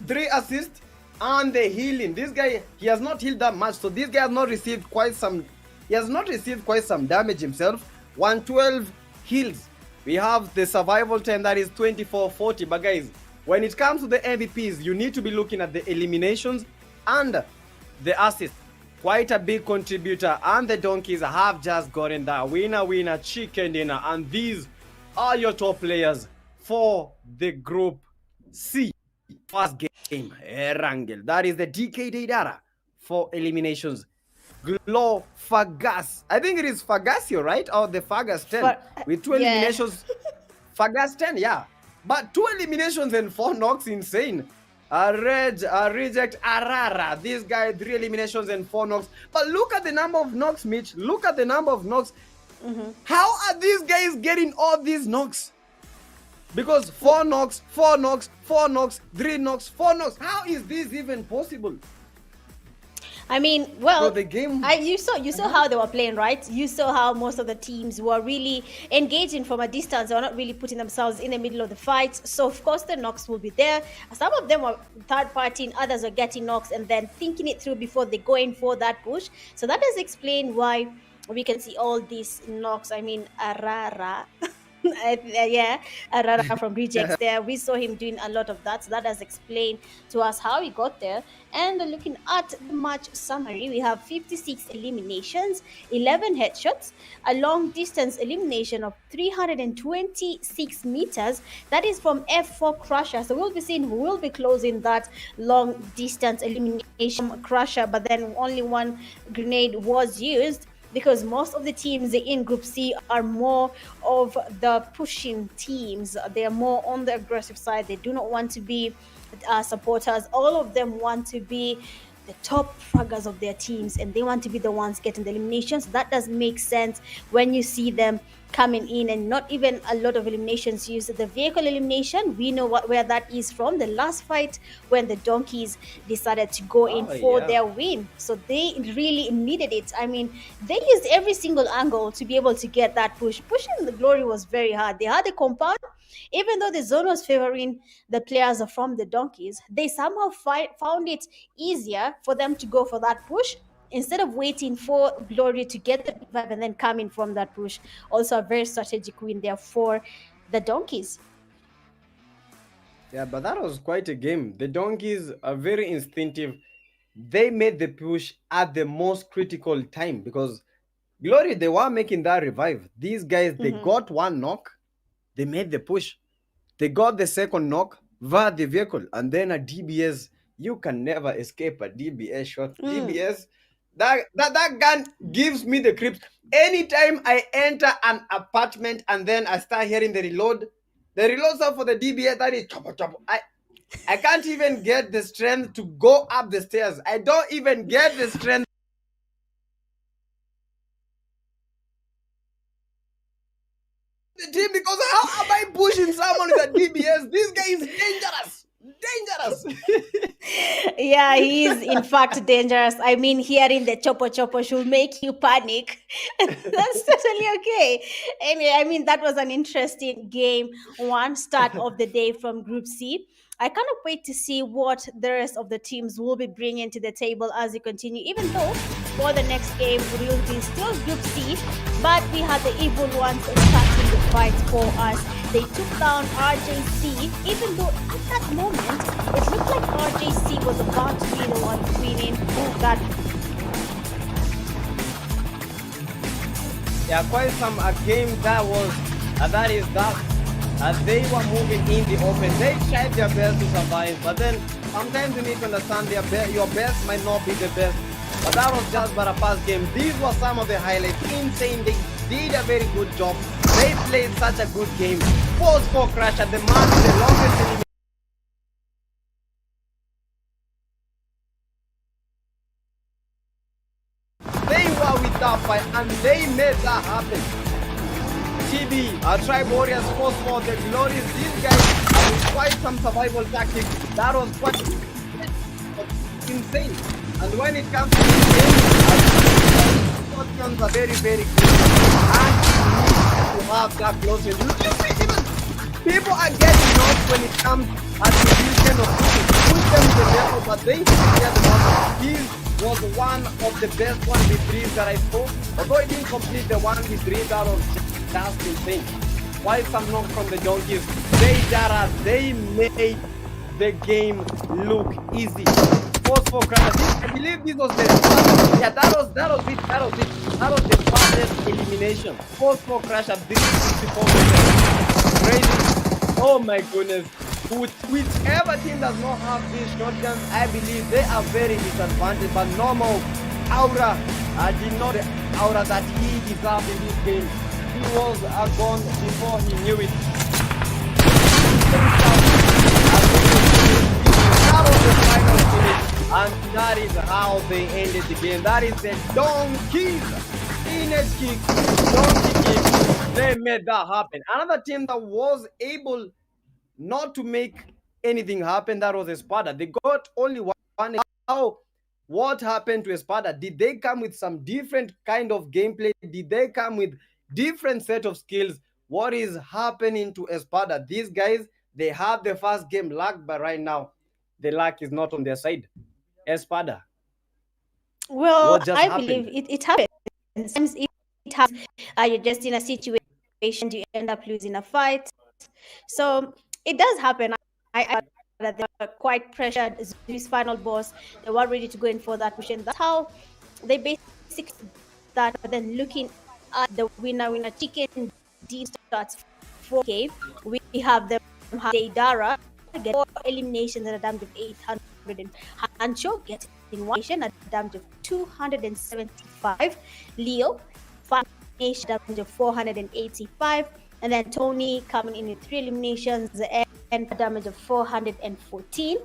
3 assists, and the healing. This guy, he has not healed that much, so this guy has not received quite some. He has not received quite some damage himself. 112 heals. We have the survival time that is 2440. But guys, when it comes to the MVPs, you need to be looking at the eliminations and the assist. Quite a big contributor, and the Donkeys have just gotten that winner chicken dinner, and these are your top players for the Group C. First game, Erangel. That is the DK Deidara. 4 eliminations. Glow Fagas. I think it is Fagasio, right? Or the Fagas 10. With 2 eliminations. Fagas 10, yeah. But 2 eliminations and 4 knocks, insane. Reject Arara. This guy, 3 eliminations and 4 knocks. But look at the number of knocks, Mitch. Look at the number of knocks. How are these guys getting all these knocks? Because 4 knocks, 3 knocks, 4 knocks. How is this even possible? I mean, well, the game. You saw how they were playing, right? You saw how most of the teams were really engaging from a distance. They were not really putting themselves in the middle of the fight. So, of course, the knocks will be there. Some of them were third party, and others are getting knocks and then thinking it through before they go in for that push. So that does explain why we can see all these knocks. I mean, Arara. Arara from rejects there. We saw him doing a lot of that, so that does explain to us how he got there. And looking at the match summary, we have 56 eliminations, 11 headshots, a long distance elimination of 326 meters. That is from F4 Crusher. So we'll be seeing who will be closing that long distance elimination Crusher, but then only 1 grenade was used, because most of the teams in Group C are more of the pushing teams. They are more on the aggressive side. They do not want to be supporters. All of them want to be the top fraggers of their teams, and they want to be the ones getting the eliminations. That does make sense when you see them coming in, and not even a lot of eliminations use the vehicle elimination. We know where that is from, the last fight when the donkeys decided to go in for their win. So they really needed it. I mean, they used every single angle to be able to get that push. Pushing the glory was very hard. They had a compound. Even though the zone was favoring the players from the donkeys, they somehow found it easier for them to go for that push instead of waiting for glory to get the revive and then coming from that push. Also, a very strategic win there for the donkeys. Yeah, but that was quite a game. The donkeys are very instinctive. They made the push at the most critical time because Glory, they were making that revive. These guys, they got one knock, they made the push. They got the second knock via the vehicle, and then a DBS. You can never escape a DBS shot. DBS, that gun gives me the creeps. Anytime I enter an apartment and then I start hearing the reload sound for the DBS, that is chopper chopper. I can't even get the strength to go up the stairs. I don't even get the strength. The team, because how am I pushing someone with a DBS? This guy is dangerous. Yeah, he is in fact dangerous. I mean, hearing the chopper should make you panic. That's totally okay. Anyway, I mean, that was an interesting game. One start of the day from Group C. I cannot wait to see what the rest of the teams will be bringing to the table as we continue. Even though for the next game we will be still Group C, but we had the evil ones starting the fight for us. They took down RJC, even though at that moment it looked like RJC was about to be the one winning that. Yeah, quite some a game that was they were moving in the open. They tried their best to survive, but then sometimes you need to understand your best might not be the best. But that was just but a past game. These were some of the highlights. Insane. They did a very good job. They played such a good game. Force for Crash at the match, the longest elimination. They were with that fight and they made that happen. TB, our Tribe Warriors force for the Glorious. These guys with quite some survival tactics. That was quite insane. And when it comes to the game, shotguns are very, very good. And you have that close in. People are getting lost when it comes at the vision of push them to the level, but they get the He was one of the best 1v3s that I saw. Although he didn't complete the 1v3, that was just insane. While Sanhok from the donkeys, they made the game look easy. Force for Crash. I believe this was the that was the fastest elimination. Force for Crash at 364%. Crazy. Oh my goodness. Whichever team does not have these shotguns, I believe they are very disadvantaged. But normal Aura did not the aura that he deserved in this game. He was gone before he knew it. That was the final finish. And that is how they ended the game. That is the donkeys. Teenage kick, donkey kick. They made that happen. Another team that was able not to make anything happen, that was Espada. They got only one. How? What happened to Espada? Did they come with some different kind of gameplay? Did they come with different set of skills? What is happening to Espada? These guys, they have the first game luck, but right now, the luck is not on their side. Espada. Well, I believe it happens. Sometimes it happens. You're just in a situation, you end up losing a fight. So it does happen. I that they were quite pressured. Zeus final boss, they were ready to go in for that push, and that's how they basically that. But then looking at the winner chicken D starts 4K. We have them Deidara get 4 eliminations at a damage of 800, and Hancho getting 1 elimination at a damage of 275. Leo 5 eliminations at a damage of 485. And then Tony coming in with 3 eliminations and a damage of 414.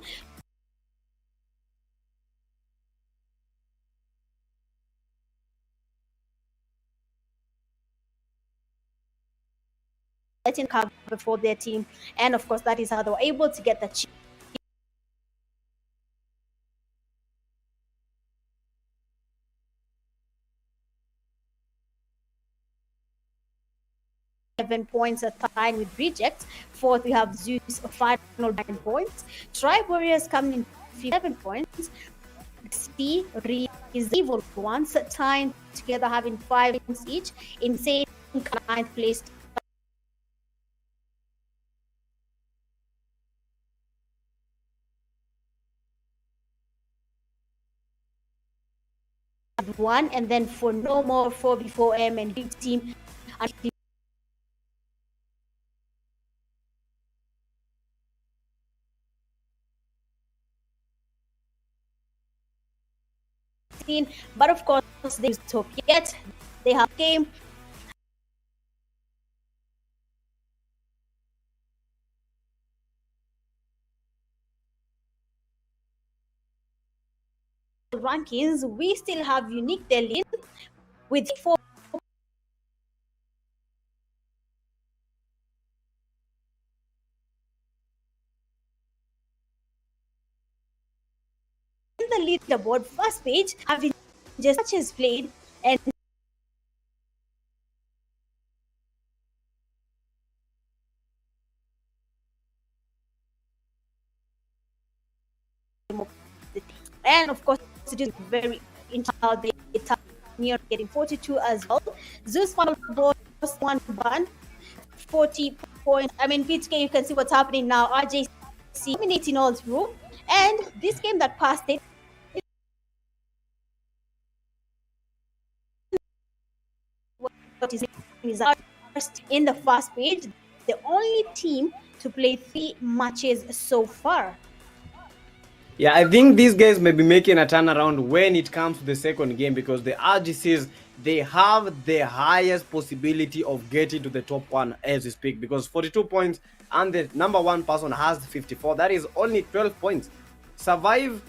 getting cover for their team. And of course, that is how they were able to get the 7 points are tied with rejects. Fourth, we have Zeus, final 9 points. Tribe Warriors coming in 11 points. C is evil ones tying together, having 5 points each. Insane 9th place. One, and then for no more 4v4M and big team. But of course, they took yet. They have game. Rankings, we still have Unique Delhi with 4 in the leaderboard first page, having just matches played and of course it is very interesting near getting 42 as well. Zeus final boss 1 band 40 points. I mean, PTK, you can see what's happening now. RJC dominating all through, and this game that passed it is in the first page, the only team to play 3 matches so far. Yeah, I think these guys may be making a turnaround when it comes to the second game, because the RGCs, they have the highest possibility of getting to the top 1 as we speak, because 42 points and the number 1 person has 54. That is only 12 points. Survive,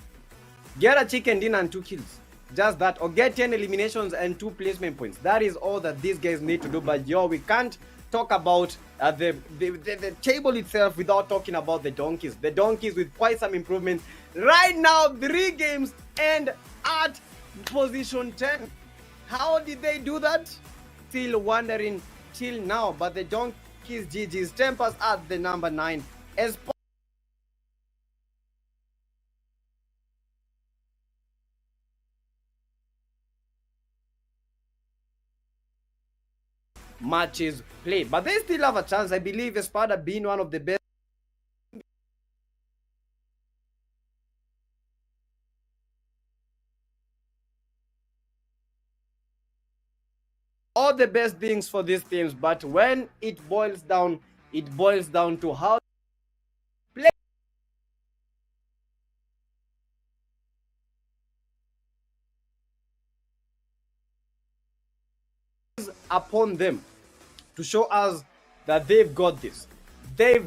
get a chicken dinner and 2 kills. Just that, or get 10 eliminations and 2 placement points. That is all that these guys need to do. But we can't talk about the table itself without talking about the donkeys. The donkeys with quite some improvements. Right now, 3 games and at position 10. How did they do that? Still wondering till now. But the donkeys GG's tempers at the number 9. As matches played, but they still have a chance. I believe Espada being one of the best. All the best things for these teams, but when it boils down to how play upon them to show us that they've got this. They've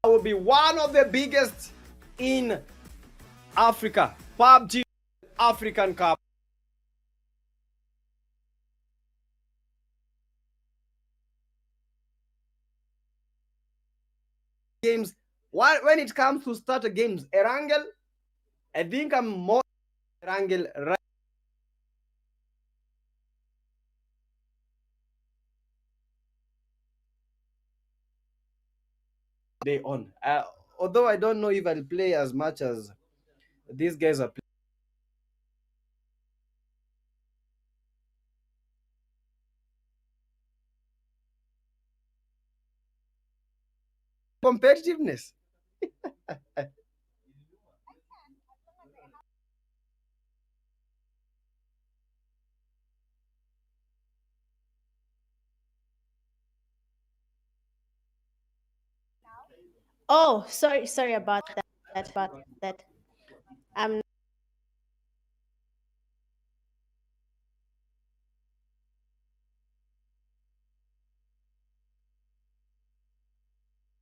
will be one of the biggest in Africa. Pubg African Cup. Games. When it comes to starter games, Erangel, I think I'm more Erangel right day on. Although I don't know if I'll play as much as these guys are playing. Competitiveness. Oh, sorry about that. I'm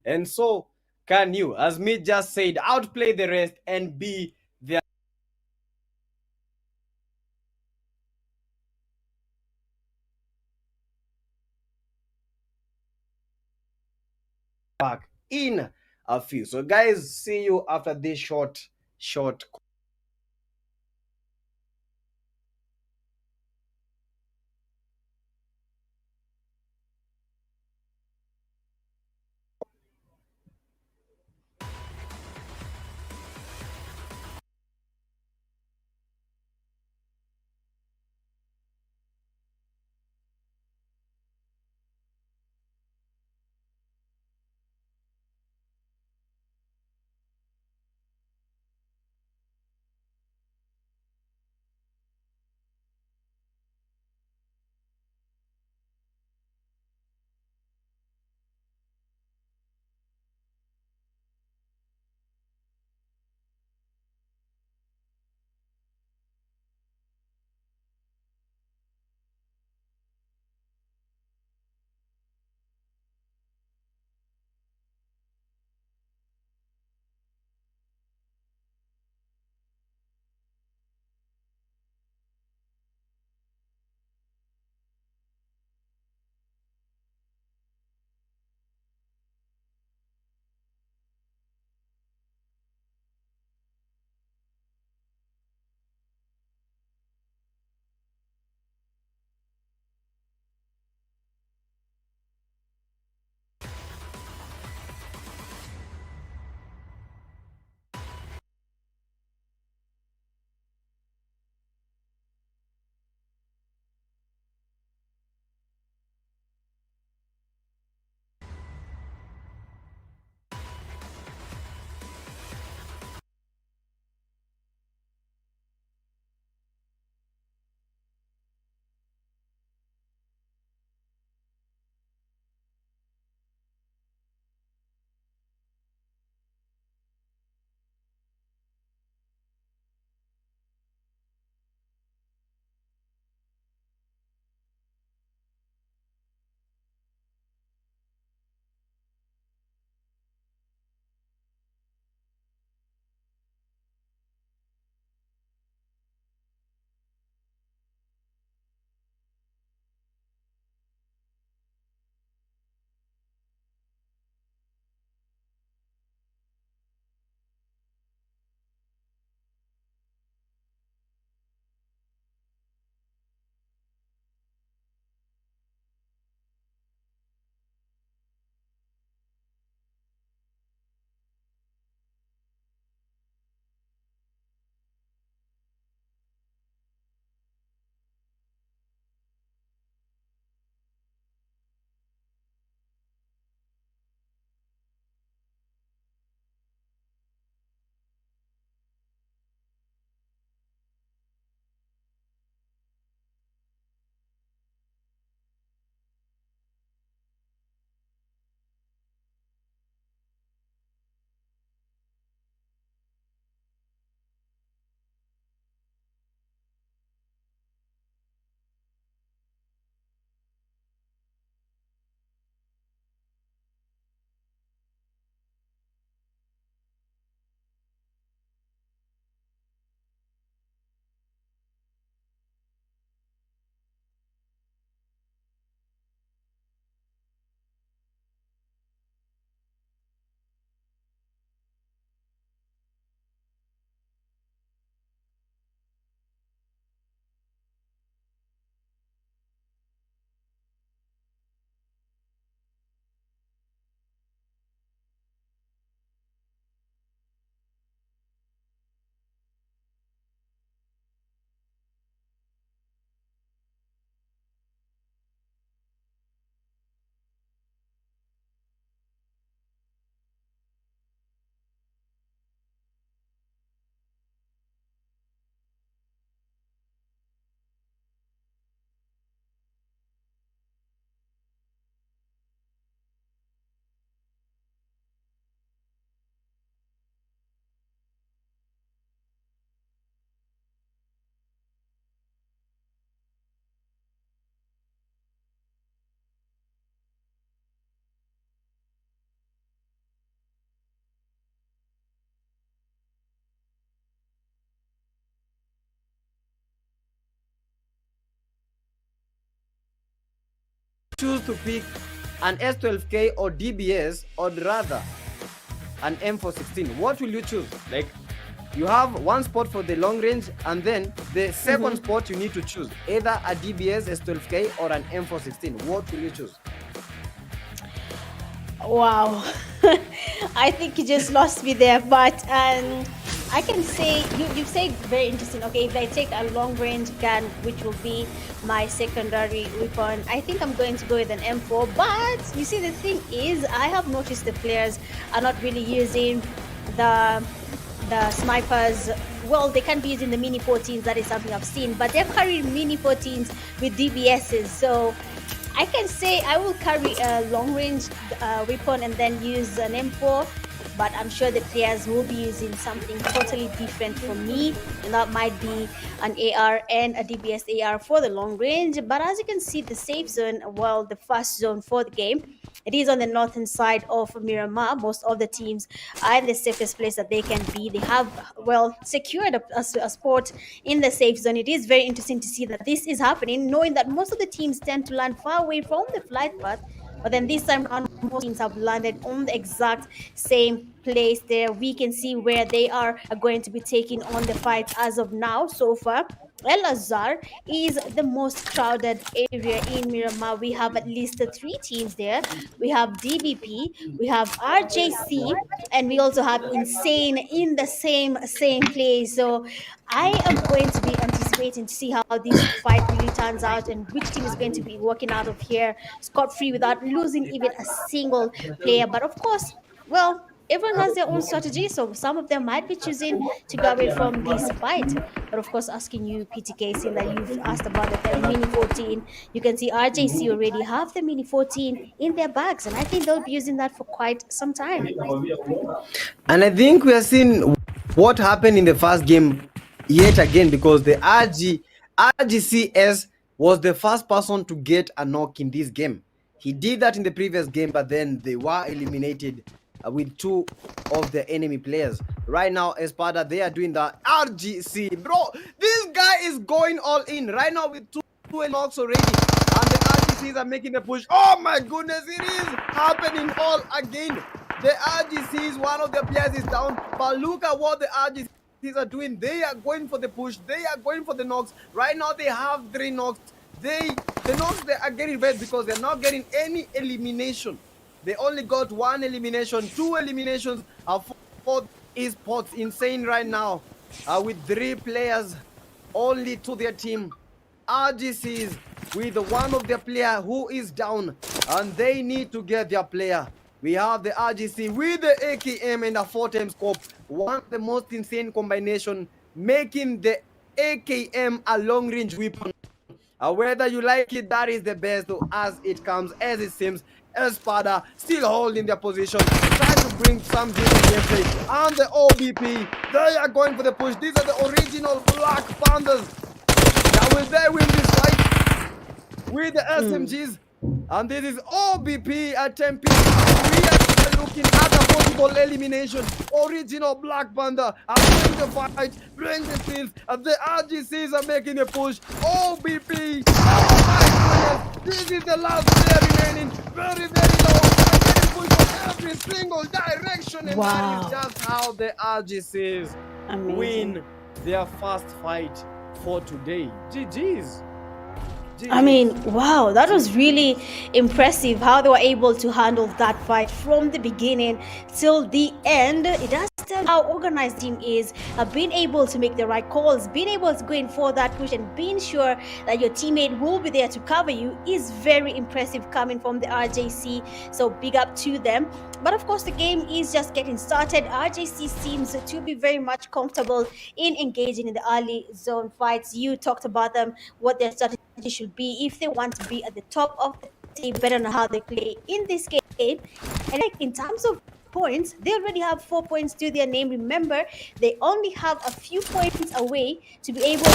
And so can you, as me just said, outplay the rest and be back in a few. So guys, see you after this short choose to pick an S12K or DBS, or rather an M416? What will you choose? Like, you have one spot for the long range, and then the second spot you need to choose either a DBS S12K or an M416. What will you choose? Wow. I think you just lost me there, but I can say you said very interesting. Okay, if I take a long range gun, which will be my secondary weapon, I think I'm going to go with an M4. But you see, the thing is, I have noticed the players are not really using the snipers. Well, they can be using the mini 14s. That is something I've seen, but they're carrying mini 14s with DBSs. So I can say I will carry a long range weapon and then use an M4, but I'm sure the players will be using something totally different from me, and that might be an AR and a DBS AR for the long range. But as you can see, the safe zone, well, the first zone for the game, it is on the northern side of Miramar. Most of the teams are in the safest place that they can be. They have, well, secured a spot in the safe zone. It is very interesting to see that this is happening, knowing that most of the teams tend to land far away from the flight path. But then this time around, most teams have landed on the exact same place there. We can see where they are going to be taking on the fight as of now. So far, El Azhar is the most crowded area in Miramar. We have at least three teams there. We have DBP, we have RJC, and we also have Insane in the same place. So I am going to be anticipating to see how this fight really turns out and which team is going to be walking out of here scot-free without losing even a single player. But of course, well, everyone has their own strategy, so some of them might be choosing to go away from this fight. But of course, asking you, PTK, seeing that you've asked about the Mini 14, you can see RJC already have the Mini 14 in their bags, and I think they'll be using that for quite some time. And I think we are seeing what happened in the first game yet again, because the RGCS was the first person to get a knock in this game. He did that in the previous game, but then they were eliminated with two of the enemy players. Right now, Espada, they are doing the RGC. Bro, this guy is going all in right now with two knocks already. And the RGCs are making the push. Oh my goodness, it is happening all again. The RGCs, one of the players is down, but look at what the RGCs are doing. They are going for the push. They are going for the knocks. Right now, they have 3 knocks. The knocks, they are getting red because they're not getting any elimination. They only got 1 elimination, 2 eliminations for eSports. Insane right now with 3 players only to their team. RGCs with one of their player who is down, and they need to get their player. We have the RGC with the AKM and a 4-time scope. One of the most insane combination, making the AKM a long-range weapon. Whether you like it, that is the best as it comes, as it seems. Espada still holding their position, trying to bring some different gameplay. And the OBP, they are going for the push. These are the original Black Panthers that will they win this fight with the SMGs. And this is OBP attempting. We are looking at a possible elimination. Original Black Panther are bring the fight, bring the kills, and the RGCs are making a push. OBP. Oh my goodness. This is the last player remaining. Very, very low. Getting pushed from every single direction. And that is just how the RGCs win their first fight for today. GG's. I mean, wow, that was really impressive how they were able to handle that fight from the beginning till the end. It does tell how organized team is, being able to make the right calls, being able to go in for that push, and being sure that your teammate will be there to cover you is very impressive coming from the RJC. So big up to them. But of course, the game is just getting started. RJC seems to be very much comfortable in engaging in the early zone fights. You talked about them, what their strategy should be if they want to be at the top of the table, better know how they play in this game. And like in terms of points. They already have 4 points to their name. Remember, they only have a few points away to be able to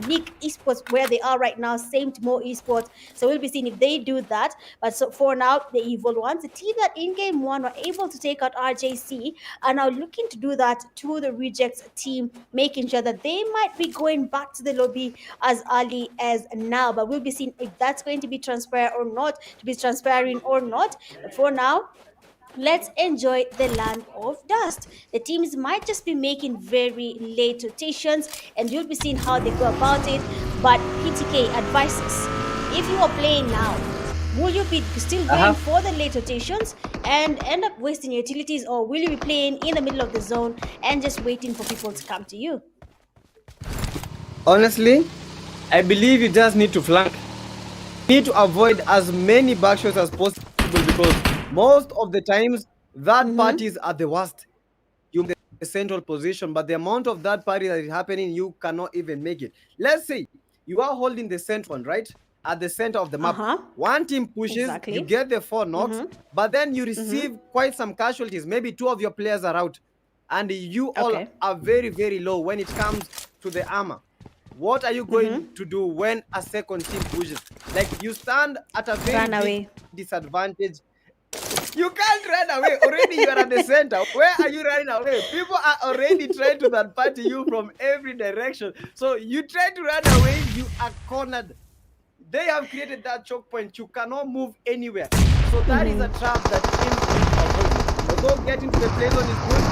unique esports where they are right now, same to more esports. So we'll be seeing if they do that. But so for now, the evil ones, the team that in game one were able to take out RJC, are now looking to do that to the rejects team, making sure that they might be going back to the lobby as early as now. But we'll be seeing if that's going to be transparent or not, to be transparent or not. But for now, let's enjoy the land of dust. The teams might just be making very late rotations, and you'll be seeing how they go about it. But PTK advises, if you are playing now, will you be still going for the late rotations and end up wasting your utilities, or will you be playing in the middle of the zone and just waiting for people to come to you? Honestly, I believe you just need to flank. You need to avoid as many backshots as possible, because most of the times third parties are the worst. You're in the central position, but the amount of third party that is happening, you cannot even make it. Let's say you are holding the center one, right? At the center of the map. One team pushes, you get the 4 knocks, but then you receive quite some casualties. Maybe 2 of your players are out, and you all are very, very low when it comes to the armor. What are you going to do when a second team pushes? Like, you stand at a very big disadvantage. You can't run away. Already you are at the center. Where are you running away? People are already trying to third party you from every direction. So you try to run away, you are cornered. They have created that choke point. You cannot move anywhere. So that is a trap that teams avoid. Although getting to the play zone is good,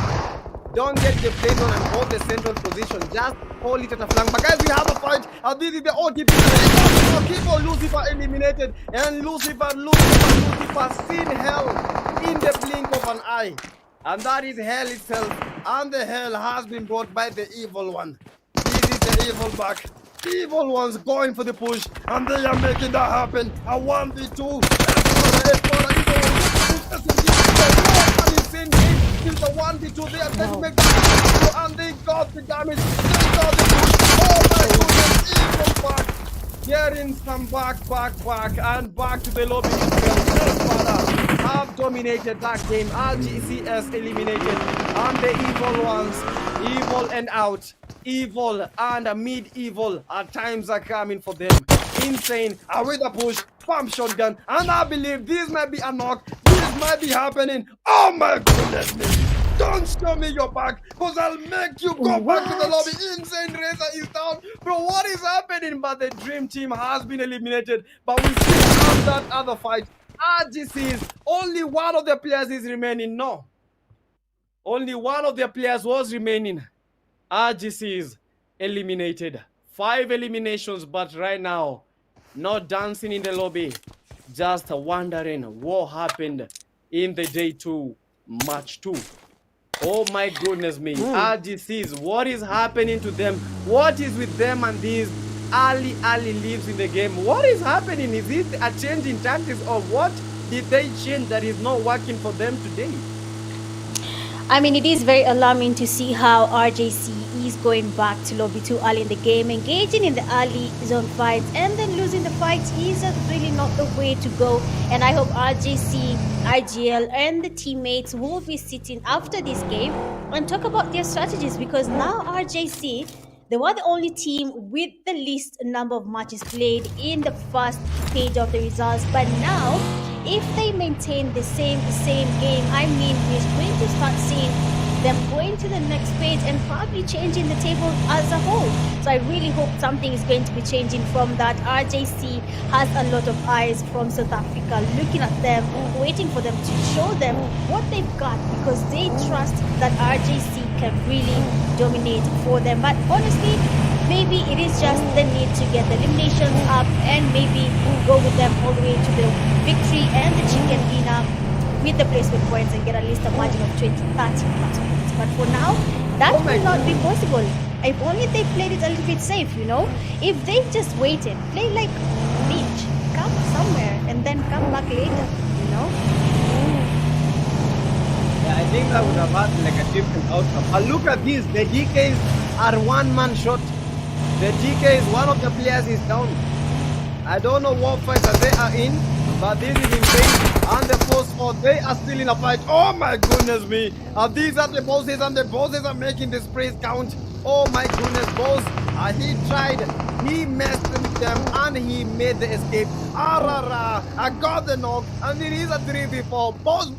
don't get the play zone and hold the central position. Just hold it at a flank. But guys, we have a fight. And this is the OTP. Keep on Lucifer eliminated. And Lucifer seen hell in the blink of an eye. And that is hell itself. And the hell has been brought by the evil one. This is the evil back. The evil one's going for the push. And they are making that happen. A 1v2. It's a 1v2, they are trying to make that, and they got the damage, they got the push. Oh my goodness, evil back, getting some back, and back to the lobby. Have dominated that game. RGCS eliminated, and the evil ones, evil and out, evil and mid-evil, at times are coming for them. Insane, with a push, pump shotgun, and I believe this might be a knock. This might be happening. Oh my goodness me. Don't show me your back, because I'll make you go back to the lobby. Insane Razor is down. Bro, what is happening? But the dream team has been eliminated. But we still have that other fight. RGC's, only one of the players is remaining. No. Only one of the players was remaining. RGC's eliminated. 5 eliminations, but right now, not dancing in the lobby. Just wondering what happened in the day 2, match 2. Oh my goodness me. RGCs, what is happening to them? What is with them and these early leaves in the game? What is happening? Is it a change in tactics, or what did they change that is not working for them today? I mean, it is very alarming to see how RJC is going back to lobby too early in the game, engaging in the early zone fights, and then losing the fights is really not the way to go. And I hope RJC, IGL, and the teammates will be sitting after this game and talk about their strategies, because now RJC, they were the only team with the least number of matches played in the first page of the results. But now, if they maintain the same game, I mean, we're going to start seeing them going to the next page and probably changing the table as a whole. So I really hope something is going to be changing from that. RJC has a lot of eyes from South Africa looking at them, waiting for them to show them what they've got, because they trust that RJC can really dominate for them. But honestly, maybe it is just the need to get the eliminations up and maybe go with them all the way to the victory and the chicken dinner with the placement points and get at least a margin of 20, 30 plus points. But for now, that will not be possible. If only they played it a little bit safe, you know. If they just waited, play like beach, come somewhere and then come back later, you know. Yeah, I think that would have had like a different outcome. But look at this, the DKs are one-man shot. The DKs, one of the players is down. I don't know what fight that they are in, but this is insane. And the first four, they are still in a fight. Oh my goodness me. These are the bosses, and the bosses are making the sprays count. Oh my goodness, boss. He tried, he messed with them, and he made the escape. I got the knock, and it is a 3v4. Boss.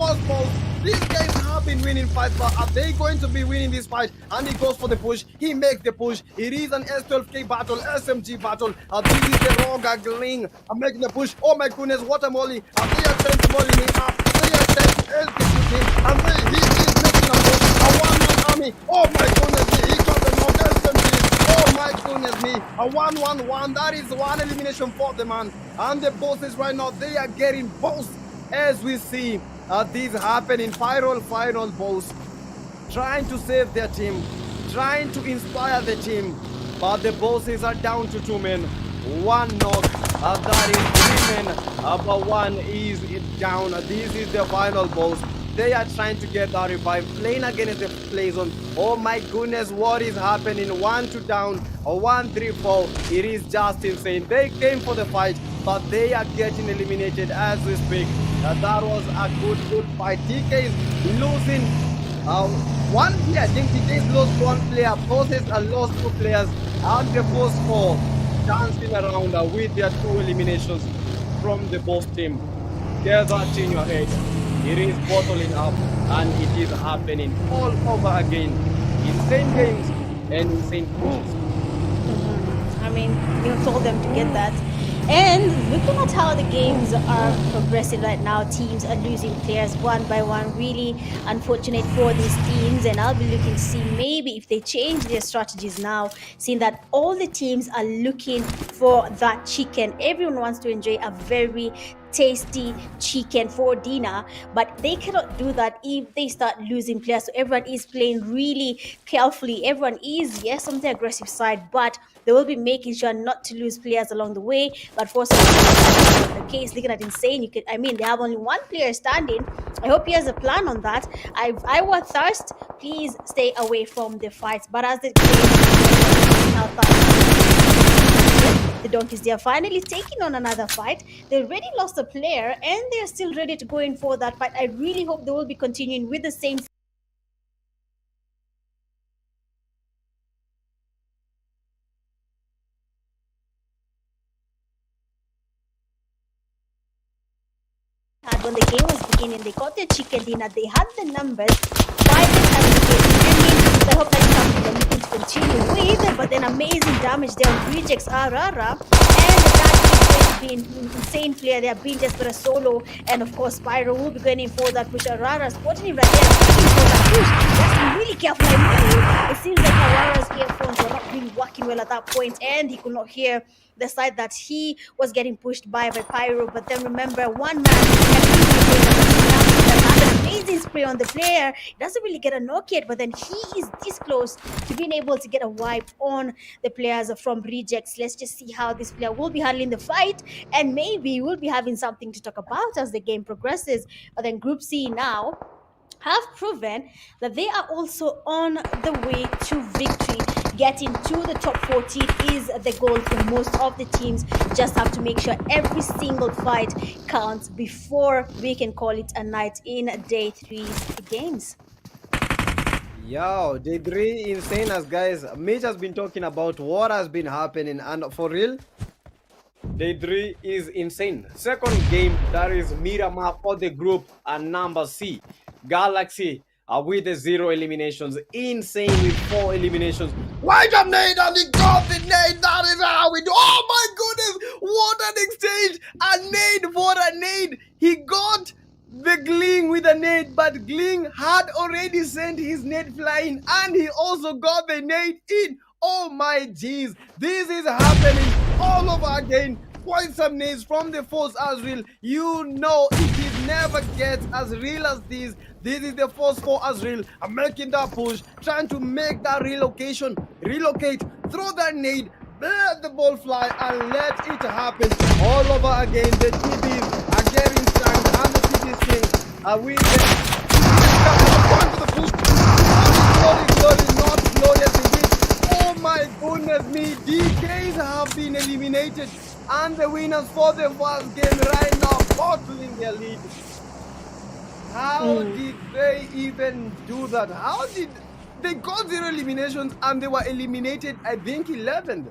These guys have been winning fights, but are they going to be winning this fight? And he goes for the push. He makes the push. It is an S12K battle, SMG battle. This is the Roga Gling. I'm making the push. Oh my goodness, what a molly. They are trying to molly me up. They are trying to execute him. And he is making a push. A one-man army. Oh my goodness, he got the knock. SMG. Oh my goodness me. A 1-1-1. That is one elimination for the man. And the bosses right now, they are getting boss as we see. This happen in final boss, trying to save their team, trying to inspire the team, but the bosses are down to 2 men. 1 knock, that is 3 men, but 1 is down. This is the final boss. They are trying to get that revive, playing against the play zone. Oh my goodness, what is happening? 1 2 down, 1 3 4. It is just insane. They came for the fight, but they are getting eliminated as we speak. That was a good fight. TK is losing 1 player. I think TK has lost 1 player. Bosses are lost 2 players. And the first 4 dancing around with their 2 eliminations from the boss team. Get that in your head. It is bottling up, and it is happening all over again. Insane games and insane pushes. I mean, you told them to get that. And looking at how the games are progressing right now, teams are losing players one by one. Really unfortunate for these teams. And I'll be looking to see maybe if they change their strategies now, seeing that all the teams are looking for that chicken. Everyone wants to enjoy a very tasty chicken for dinner, but they cannot do that if they start losing players. So everyone is playing really carefully. Everyone is, yes, on the aggressive side, but they will be making sure not to lose players along the way. But for some the case, looking at insane, they have only 1 player standing. I hope he has a plan on that. If I were Thirst, please stay away from the fights. But as the Donkeys, they are finally taking on another fight. They already lost a player, and they are still ready to go in for that fight. I really hope they will be continuing with the same when the game was beginning. They got their chicken dinner. They had the numbers. Why I hope that's something they're looking to continue with. But then amazing damage there on rejects Arara, and that is going to be an insane player. They have been just for a solo, and of course Spyro will be going in for that push. Arara spotting him right there, for that push. Just be really careful. It seems like Arara's earphones were not really working well at that point, and he could not hear the side that he was getting pushed by Pyro. But then remember, 1 man an amazing spray on the player. He doesn't really get a knock yet, but then he is this close to being able to get a wipe on the players from rejects. Let's just see how this player will be handling the fight, and maybe we'll be having something to talk about as the game progresses. But then Group C now have proven that they are also on the way to victory. Getting to the top 14 is the goal for most of the teams. Just have to make sure every single fight counts before we can call it a night in day 3's games. Yo, day 3 insane as guys. Mitch has been talking about what has been happening, and for real, day 3 is insane. Second game, that is Miramar for the group and number C. Galaxy with the 0 eliminations. Insane with 4 eliminations. Wait a nade, and he got the nade. That is how we do. Oh my goodness, what an exchange. A nade for a nade. He got the Gling with a nade, but Gling had already sent his nade flying, and he also got the nade in. Oh my jeez, this is happening all over again. Quite some nades from the force as real. You know it never gets as real as this. This is the force for Azrael. I'm making that push, trying to make that relocate, throw that nade, let the ball fly, and let it happen all over again. The TDs are getting strong, and the TDs thing are with not glorious indeed. Oh my goodness me, DKs have been eliminated, And the winners for the first game right now, bottling their lead. How did they even do that? How did they got 0 eliminations and they were eliminated, I think, 11th?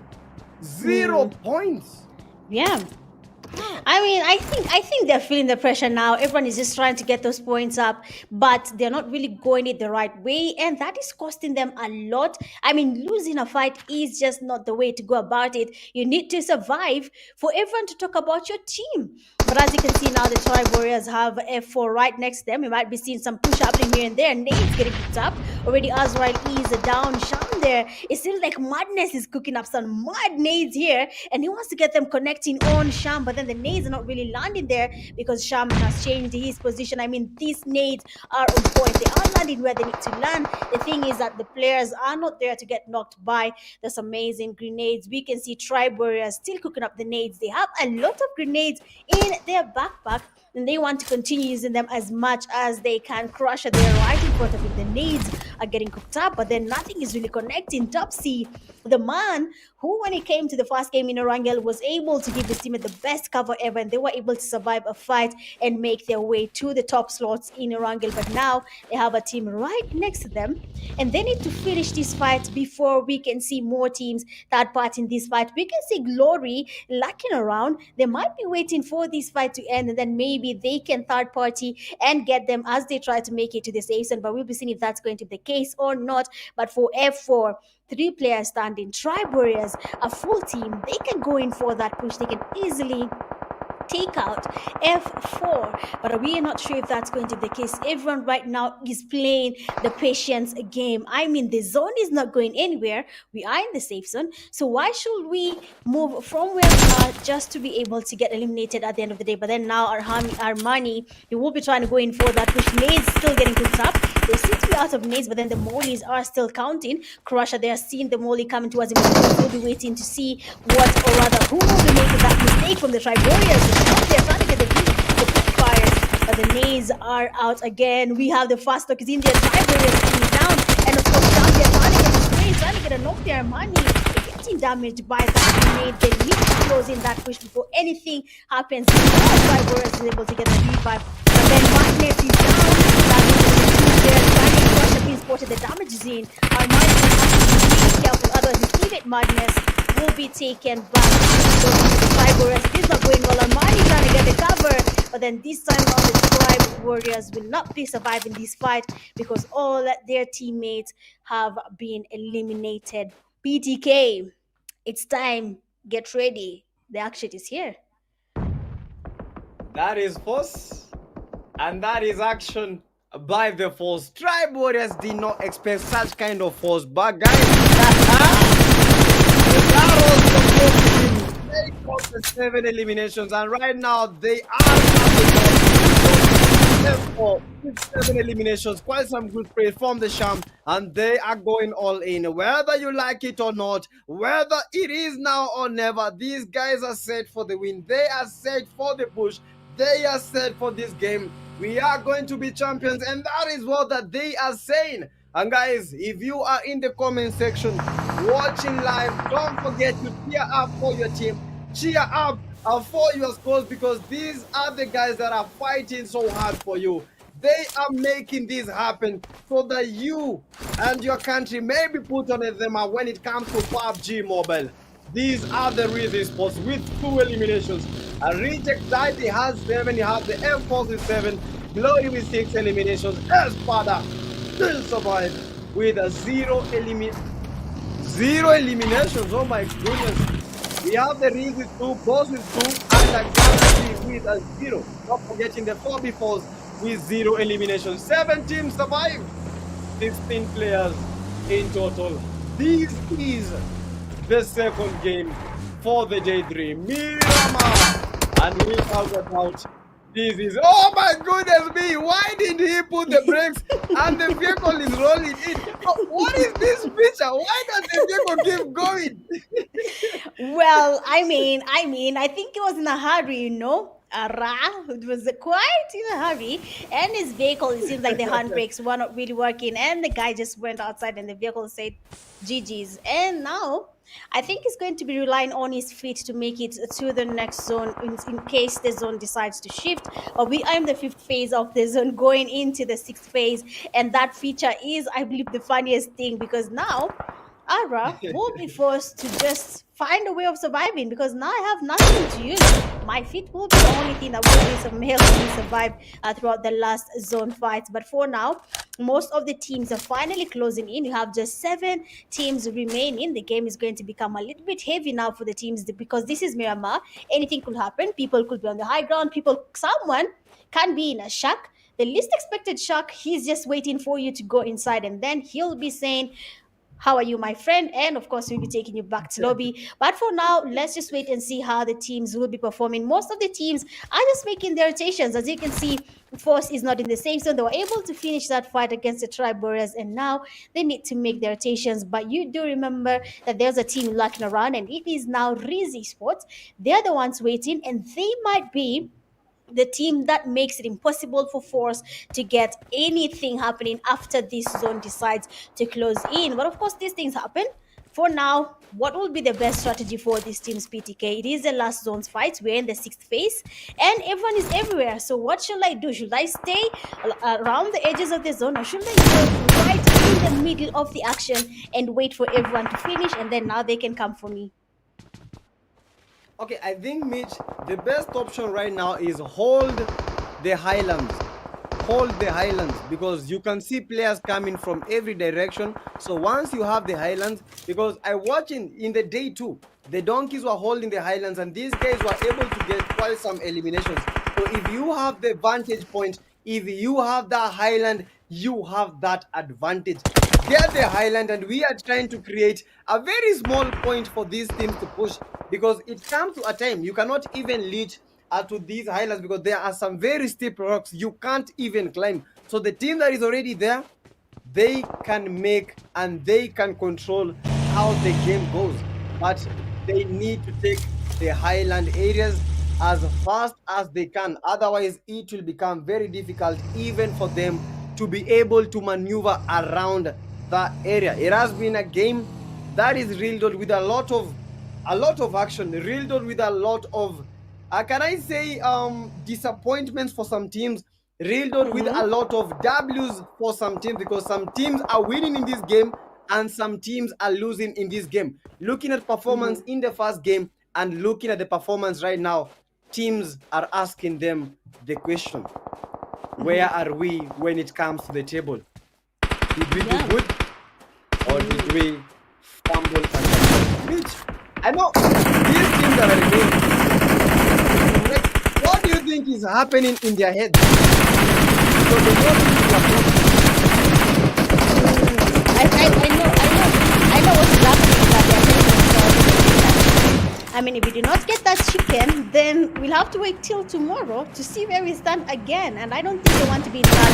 0 points. Yeah. I mean, I think they're feeling the pressure now. Everyone is just trying to get those points up, but they're not really going it the right way, and that is costing them a lot. I mean, losing a fight is just not the way to go about it. You need to survive for everyone to talk about your team. But as you can see now, the Tribe Warriors have F4 right next to them. You might be seeing some push happening here and there. Nate's getting picked up. Already Azrael is down. Sham there. It seems like Madness is cooking up some mad nades here, and he wants to get them connecting on Sham, but then the nades are not really landing there because Sham has changed his position. I mean, these nades are on point. They are landing where they need to land. The thing is that the players are not there to get knocked by those amazing grenades. We can see Tribe Warriors still cooking up the nades. They have a lot of grenades in their backpack, and they want to continue using them as much as they can. Crusher there right in front of it. The nades are getting cooked up, but then nothing is really connecting. Topsy, the man who, when it came to the first game in Erangel, was able to give his team the best cover ever, and they were able to survive a fight and make their way to the top slots in Erangel. But now they have a team right next to them, and they need to finish this fight before we can see more teams that part in this fight. We can see Glory lacking around. They might be waiting for this fight to end, and then maybe they can third party and get them as they try to make it to the safe zone. But we'll be seeing if that's going to be the case or not. But for F4, 3 players standing, Tribe Warriors, a full team, they can go in for that push. They can easily take out F4, but we are not sure if that's going to be the case. Everyone right now is playing the patience game. I mean, the zone is not going anywhere. We are in the safe zone, so why should we move from where we are just to be able to get eliminated at the end of the day? But then now our money, we will be trying to go in for that push. Nades still getting picked up. They seem to be out of nades, but then the mollies are still counting. Crusher, they are seeing the molly coming towards him. We'll be waiting to see what, or rather, who will be making that mistake from the Tribe Warriors. They're trying to get the fires, but the nades are out again. We have the fast knock is in there. Tribe Warriors coming down, and of course, down there trying to get the spray, trying to get a knock there. Money getting damaged by that grenade. They need to close in that push before anything happens. Tribe Warriors is able to get the revive, but then Madness is down. That is there. Crusher being spotted. The damage is in. Our Money has to be really careful, otherwise his teammate Madness will be taken back. So the Tribe Warriors, it is not going well. Armani trying to get the cover, but then this time around the Tribe Warriors will not be surviving this fight because all their teammates have been eliminated. PTK, it's time. Get ready. The action is here. That is force, and that is action by the force. Tribe Warriors did not expect such kind of force, but guys, that was supposed to be very close to 7 eliminations, and right now they are therefore with 7 eliminations. Quite some good play from the Sham, and they are going all in. Whether you like it or not, whether it is now or never, these guys are set for the win. They are set for the push. They are set for this game. We are going to be champions, and that is what that they are saying. And guys, if you are in the comment section watching live, don't forget to cheer up for your team, cheer up for your scores, because these are the guys that are fighting so hard for you. They are making this happen so that you and your country may be put on them when it comes to PUBG Mobile. These are the real esports with 2 eliminations. A Reject Daddy has 7, you have the Air Force with 7, Glory with 6 eliminations, Espada still survive with a 0 eliminations. Oh my goodness. We have the Reese with 2, Boss with 2, and a Galaxy with a 0. Not forgetting the 4v4s with 0 eliminations. 7 teams survive, 16 players in total. This is the second game for the day 3. Miramar, and without a doubt, this is, oh my goodness me, why did he put the brakes and the vehicle is rolling in? What is this picture? Why does the vehicle keep going? Well, I mean, I think he was in a hurry, you know. It was quite in a hurry, and his vehicle, it seems like the handbrakes were not really working, and the guy just went outside and the vehicle said GG's. And now I think he's going to be relying on his feet to make it to the next zone in case the zone decides to shift. We are in the fifth phase of the zone going into the sixth phase. And that feature is, I believe, the funniest thing because now Ara will be forced to just find a way of surviving because now I have nothing to use. My feet will be the only thing that will be helping me survive throughout the last zone fights. But for now, most of the teams are finally closing in. You have just 7 teams remaining. The game is going to become a little bit heavy now for the teams because this is Miramar. Anything could happen. People could be on the high ground. Someone can be in a shack. The least expected shack, he's just waiting for you to go inside, and then he'll be saying, how are you, my friend? And of course, we'll be taking you back to lobby. But for now, let's just wait and see how the teams will be performing. Most of the teams are just making their rotations. As you can see, Force is not in the same zone. They were able to finish that fight against the Tribe Warriors, and now they need to make their rotations. But you do remember that there's a team lurking around, and it is now Riz eSports. They're the ones waiting, and they might be the team that makes it impossible for Force to get anything happening after this zone decides to close in. But of course, these things happen. For now, what will be the best strategy for this team's PTK? It is the last zones fight. We're in the sixth phase, and everyone is everywhere. So what should I do? Should I stay around the edges of the zone, or should I go right in the middle of the action and wait for everyone to finish, and then now they can come for me? Okay, I think, Mitch, the best option right now is hold the highlands. Hold the highlands because you can see players coming from every direction. So once you have the highlands, because I watch in the day 2, the donkeys were holding the highlands and these guys were able to get quite some eliminations. So if you have the vantage point, if you have the highland, you have that advantage. Get the highland, and we are trying to create a very small point for these teams to push because it comes to a time you cannot even reach to these highlands because there are some very steep rocks you can't even climb. So the team that is already there, they can make and they can control how the game goes, but they need to take the highland areas as fast as they can. Otherwise, it will become very difficult even for them to be able to maneuver around that area. It has been a game that is riddled with a lot of action, riddled with a lot of can I say disappointments for some teams, riddled with a lot of W's for some teams because some teams are winning in this game and some teams are losing in this game. Looking at performance in the first game and looking at the performance right now, teams are asking them the question, where are we when it comes to the table? Did we do good or did we fumble? Which I know these teams are remaining. Like, what do you think is happening in their heads? Because they don't think they are I know what's happening, that they're telling themselves. I mean, if we do not get that chicken, then we'll have to wait till tomorrow to see where we stand again. And I don't think they want to be in that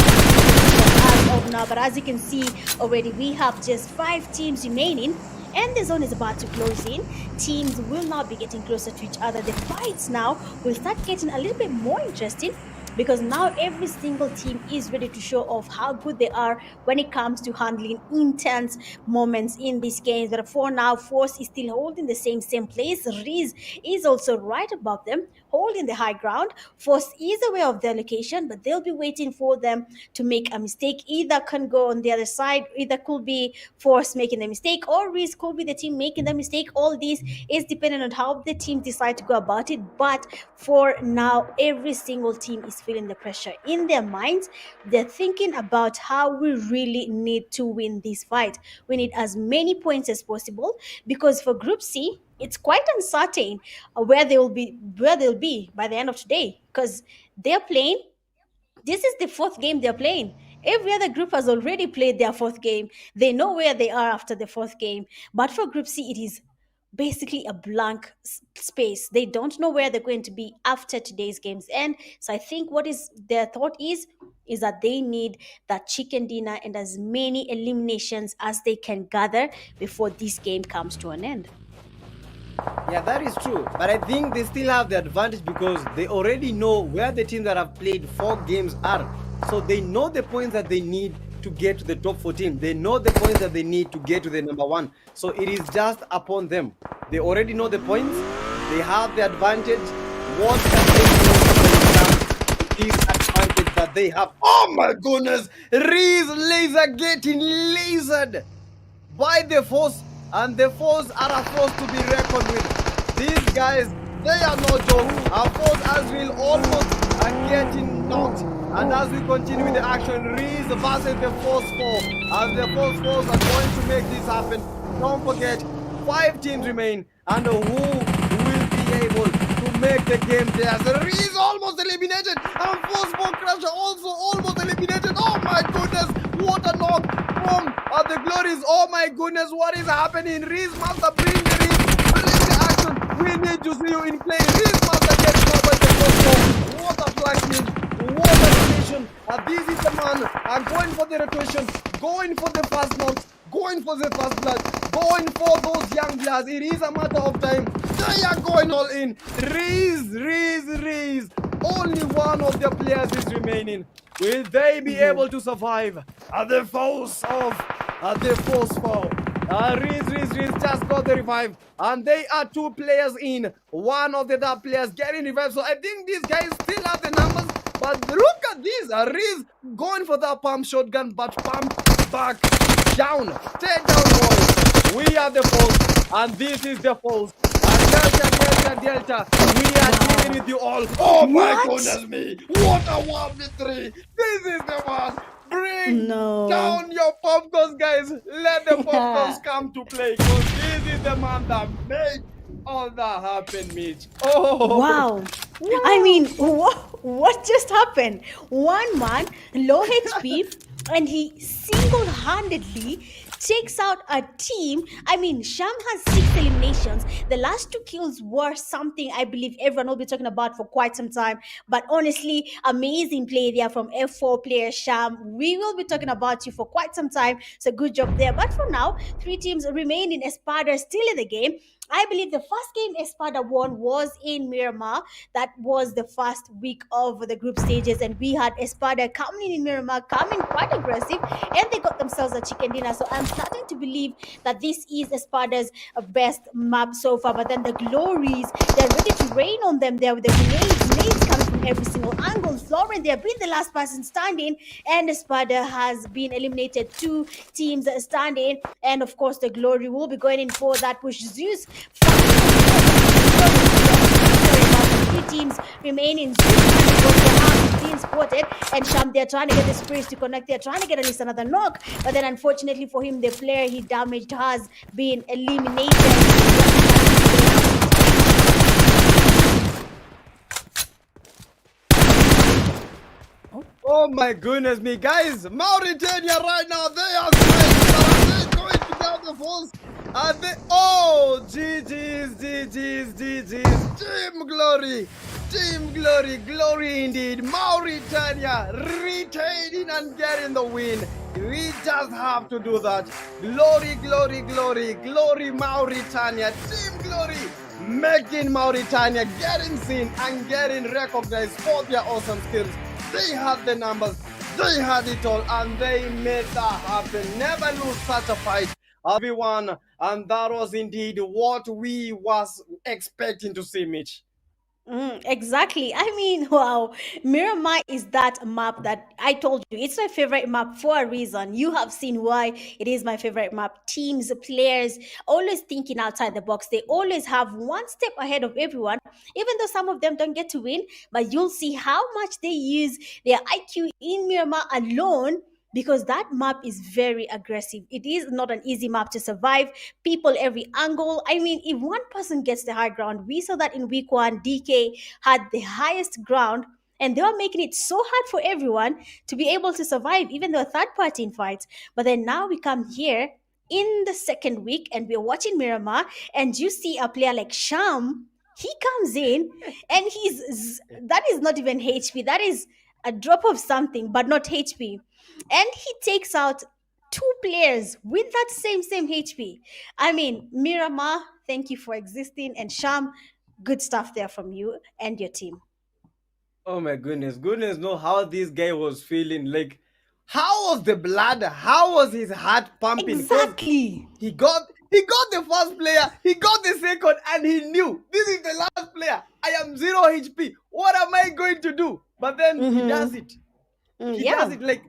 as of now. But as you can see already, we have just 5 teams remaining. And the zone is about to close in. Teams will now be getting closer to each other. The fights now will start getting a little bit more interesting because now every single team is ready to show off how good they are when it comes to handling intense moments in these games. But for now, Force is still holding the same place. Riz is also right above them, holding the high ground. Force is aware of their location, but they'll be waiting for them to make a mistake. Either can go on the other side, either could be Force making the mistake, or Riz could be the team making the mistake. All this is dependent on how the team decide to go about it. But for now, every single team is feeling the pressure in their minds. They're thinking about how we really need to win this fight. We need as many points as possible because for Group C, it's quite uncertain where they'll be by the end of today because they're playing. This is the 4th game they're playing. Every other group has already played their 4th game. They know where they are after the 4th game. But for Group C, it is basically a blank space. They don't know where they're going to be after today's games end. So I think what is their thought is that they need that chicken dinner and as many eliminations as they can gather before this game comes to an end. Yeah, that is true. But I think they still have the advantage because they already know where the teams that have played 4 games are. So they know the points that they need to get to the top 14. They know the points that they need to get to the number 1. So it is just upon them. They already know the points. They have the advantage. What can they do when it comes to this advantage that they have? Oh my goodness! Reese Laser getting lasered by the force, and the force are a force to be reckoned with. These guys, they are no joke. Our force as will almost are getting knocked. And as we continue with the action, Reese versus the Force 4. As the Force 4s are going to make this happen. Don't forget, 5 teams remain. And who will be able to make the game theirs? Reese almost eliminated. And Force 4 Crusher also almost eliminated. Oh my goodness. What a knock from the Glories. Oh my goodness. What is happening? Reese must have bring the Reese. Bring the action. We need to see you in play. Reese must have get covered the Force 4. What a flash. What a rotation. This is the man. Going for the rotation. Going for the fast knocks. Going for the fast blood. Going for those young players. It is a matter of time. They are going all in. Reese. Only one of the players is remaining. Will they be able to survive at the force of the force foul? Reese just got the revive, and they are 2 players in. One of the other players getting revived. So I think these guys still have the numbers. But look at this. Reese going for that pump shotgun, but pump back down. Stay down, boys. We are the Falls, and this is the Falls. And Delta. We are dealing with you all. Oh my goodness me. What a 1v3. This is the one. Bring down your popcorns, guys. Let the popcorns come to play. Because this is the man that made all that happen, Mitch. Oh, wow. I mean, what just happened? One man, low HP, and he single-handedly takes out a team. I mean, Sham has 6 eliminations. The last 2 kills were something I believe everyone will be talking about for quite some time. But honestly, amazing play there from F4 player Sham. We will be talking about you for quite some time. So good job there. But for now, 3 teams remain in Espada still in the game. I believe the first game Espada won was in Miramar. That was the first week of the group stages, and we had Espada coming in Miramar, coming quite aggressive, and they got themselves a chicken dinner. So I'm starting to believe that this is Espada's best map so far. But then the Glories, they're ready to rain on them there with the grenades coming from every single angle. Florent, they're being the last person standing, and Espada has been eliminated. 2 teams standing, and of course the Glory will be going in for that push. Zeus 3 teams remain in Zeus team spotted, and Sham, they're trying to get the sprays to connect. They're trying to get at least another knock, but then unfortunately for him, the player he damaged has been eliminated. Oh my goodness me, guys! Mauritania right now, they are great. They're going to down the falls. And they, GG's. Glory indeed. Mauritania retaining and getting the win. We just have to do that. Glory, Mauritania. Team Glory making Mauritania getting seen and getting recognized for their awesome skills. They had the numbers, they had it all, and they made that happen. Never lose such a fight. Everyone, and that was indeed what we was expecting to see, Mitch. Exactly. I mean, wow. Miramar is that map that I told you. It's my favorite map for a reason. You have seen why it is my favorite map. Teams, players, always thinking outside the box. They always have one step ahead of everyone, even though some of them don't get to win. But you'll see how much they use their IQ in Miramar alone, because that map is very aggressive. It is not an easy map to survive. People every angle. I mean, if one person gets the high ground, we saw that in week 1, DK had the highest ground, and they were making it so hard for everyone to be able to survive, even though a third party in fights. But then now we come here in the second week, and we're watching Miramar, and you see a player like Sham. He comes in, and that is not even HP. That is a drop of something, but not HP, and he takes out 2 players with that same HP. I mean, Miramar, thank you for existing, and Sham, good stuff there from you and your team. Oh my goodness know how this guy was feeling. Like, How was the blood? How was his heart pumping? Because Exactly. he got the first player, he got the second, and he knew this is the last player. I am 0 HP. What am I going to do? But then he does Mm-hmm. it. He does Yeah. it. Like,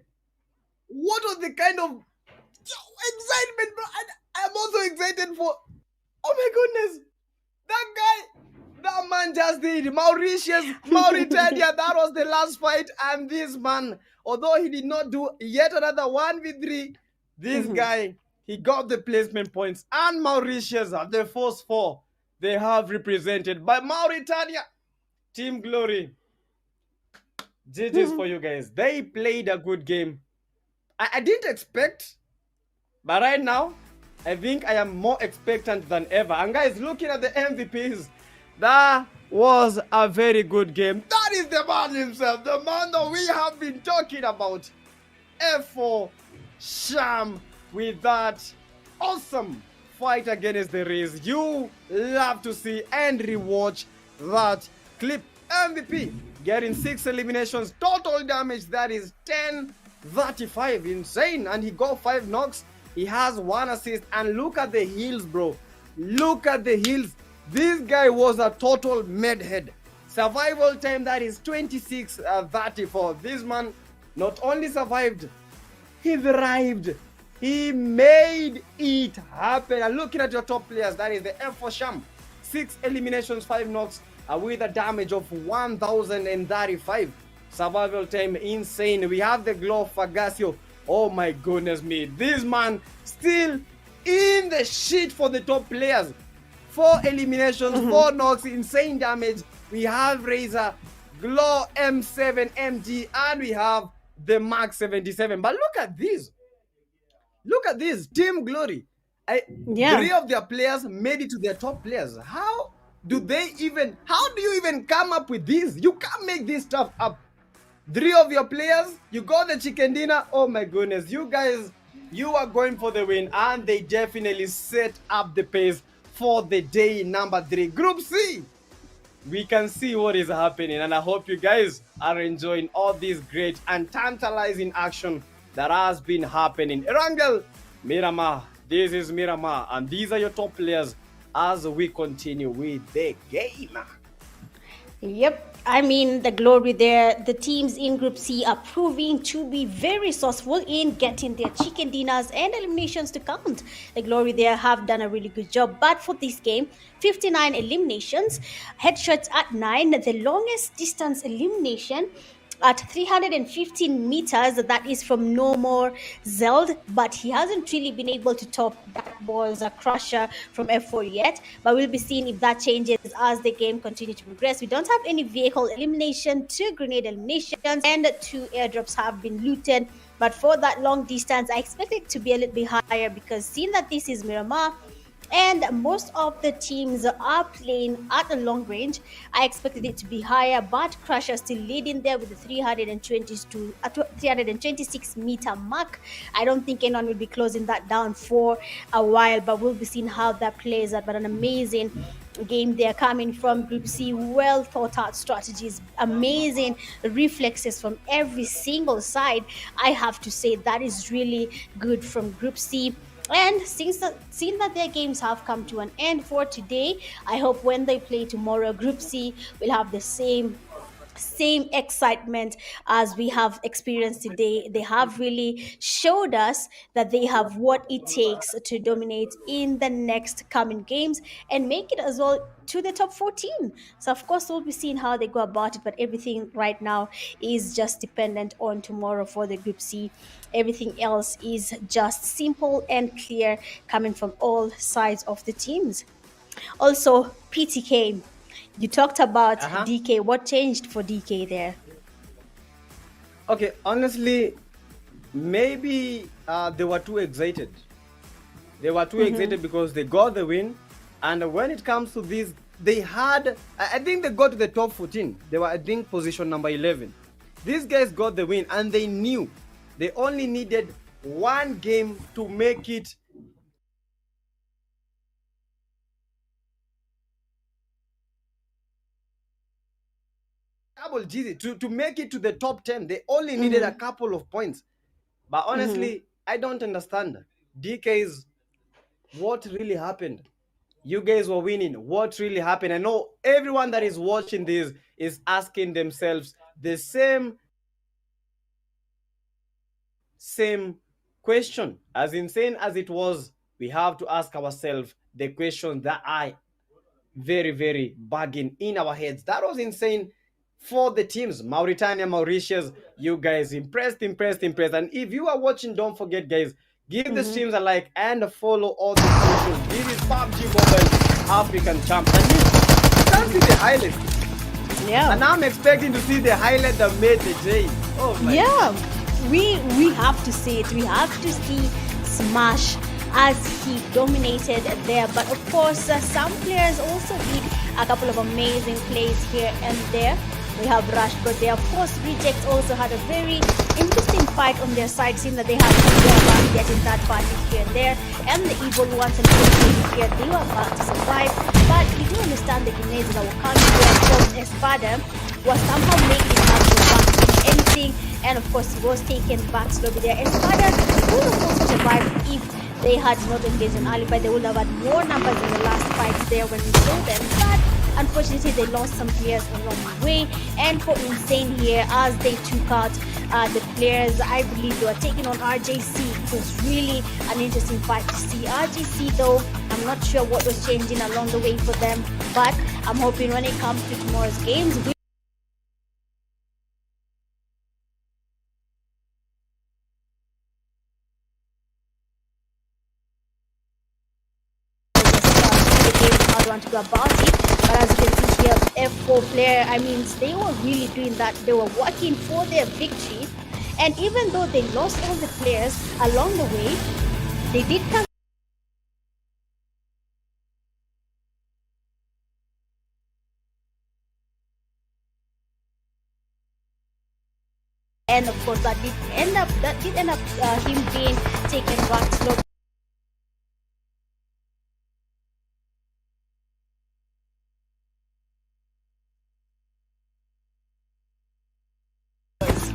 what was the kind of excitement, bro? And I'm also excited for. Oh my goodness, that guy, that man just did Mauritania. That was the last fight, and this man, although he did not do yet another 1v3, this Mhm. guy, he got the placement points, and Mauritius are the first four. They have represented by Mauritania. Team Glory. GG's for you guys. They played a good game. I didn't expect, but right now, I think I am more expectant than ever. And guys, looking at the MVPs, that was a very good game. That is the man himself, the man that we have been talking about. F4 Sham with that awesome fight against the Riz. You love to see and rewatch that clip. MVP getting 6 eliminations, total damage that is 1035, insane, and he got 5 knocks. He has 1 assist, and look at the heals, bro. Look at the heals. This guy was a total medhead. Survival time that is 26-34. This man not only survived, he thrived. He made it happen. And looking at your top players, that is the F4 Sham. 6 eliminations, 5 knocks, with a damage of 1035. Survival time insane. We have the Glow Fagasio. Oh my goodness me. This man still in the shit for the top players. 4 eliminations, 4 knocks, insane damage. We have Razor, Glow M7 MG, and we have the Mark 77. But look at this. Look at this. Team Glory. Yeah. 3 of their players made it to their top players. How do you even come up with this? You can't make this stuff up. 3 of your players, you got the chicken dinner. Oh my goodness. You guys, you are going for the win, and they definitely set up the pace for the day number 3. Group C. We can see what is happening, and I hope you guys are enjoying all this great and tantalizing action that has been happening. Erangel, Miramar, this is Miramar, and these are your top players as we continue with the game. Yep. I mean, the glory there. The teams in Group C are proving to be very resourceful in getting their chicken dinners and eliminations to count. The glory there have done a really good job. But for this game, 59 eliminations, headshots at 9, the longest distance elimination at 315 meters, that is from No More Zeld, but he hasn't really been able to top that was a crusher from F4 yet. But we'll be seeing if that changes as the game continues to progress. We don't have any vehicle elimination, 2 grenade eliminations, and 2 airdrops have been looted. But for that long distance, I expect it to be a little bit higher, because seeing that this is Miramar, and most of the teams are playing at a long range, I expected it to be higher, but Crusher still leading there with the 326 meter mark. I don't think anyone will be closing that down for a while, but we'll be seeing how that plays out. But an amazing game there coming from Group C. Well thought out strategies, amazing reflexes from every single side. I have to say that is really good from Group C. And seeing that their games have come to an end for today, I hope when they play tomorrow, Group C will have the same excitement as we have experienced today. They have really showed us that they have what it takes to dominate in the next coming games and make it as well to the top 14. So of course we'll be seeing how they go about it, but everything right now is just dependent on tomorrow for the Group C. Everything else is just simple and clear, coming from all sides of the teams. Also, PTK, you talked about DK. What changed for DK there? Okay, honestly, maybe they were too excited. They were too excited because they got the win. And when it comes to this, they had, I think they got to the top 14. They were, I think, position number 11. These guys got the win, and they knew they only needed 1 game to make it. Double GZ to make it to the top 10. They only needed a couple of points. But Mm-hmm. honestly, I don't understand. DK's, what really happened? You guys were winning. What really happened? I know everyone that is watching this is asking themselves the same question. As insane as it was, we have to ask ourselves the question that I very, very bugging in our heads. That was insane for the teams. Mauritania, Mauritius, you guys impressed, impressed, impressed. And if you are watching, don't forget, guys, give the Mm-hmm. streams a like and follow all the socials. This is Pubg Mobile African Champ. And you can see the highlights. Yeah. And I'm expecting to see the highlight that made the J. Oh my Yeah, we have to see it. We have to see Smash as he dominated there. But of course, some players also did a couple of amazing plays here and there. We have Rashford there. Of course, Rejects also had a very interesting fight on their side, seeing that they had to go about getting that party here and there. And the evil ones and here, they were about to survive. But we do understand the grenades in our country from Espada was somehow making it hard to back anything, and of course he was taken back slowly there. Espada would have also survived if they had not engaged in Alibi. They would have had more numbers in the last fights there when we saw them, but unfortunately they lost some players along the way. And for Insane here, as they took out the players, I believe they were taking on RJC. It was really an interesting fight to see. RJC though, I'm not sure what was changing along the way for them, but I'm hoping when it comes to tomorrow's games, want to go about it. But as you can see here, F4 player, I mean, they were really doing that. They were working for their victory. And even though they lost all the players along the way, they did come. And of course, that did end up him being taken back slow.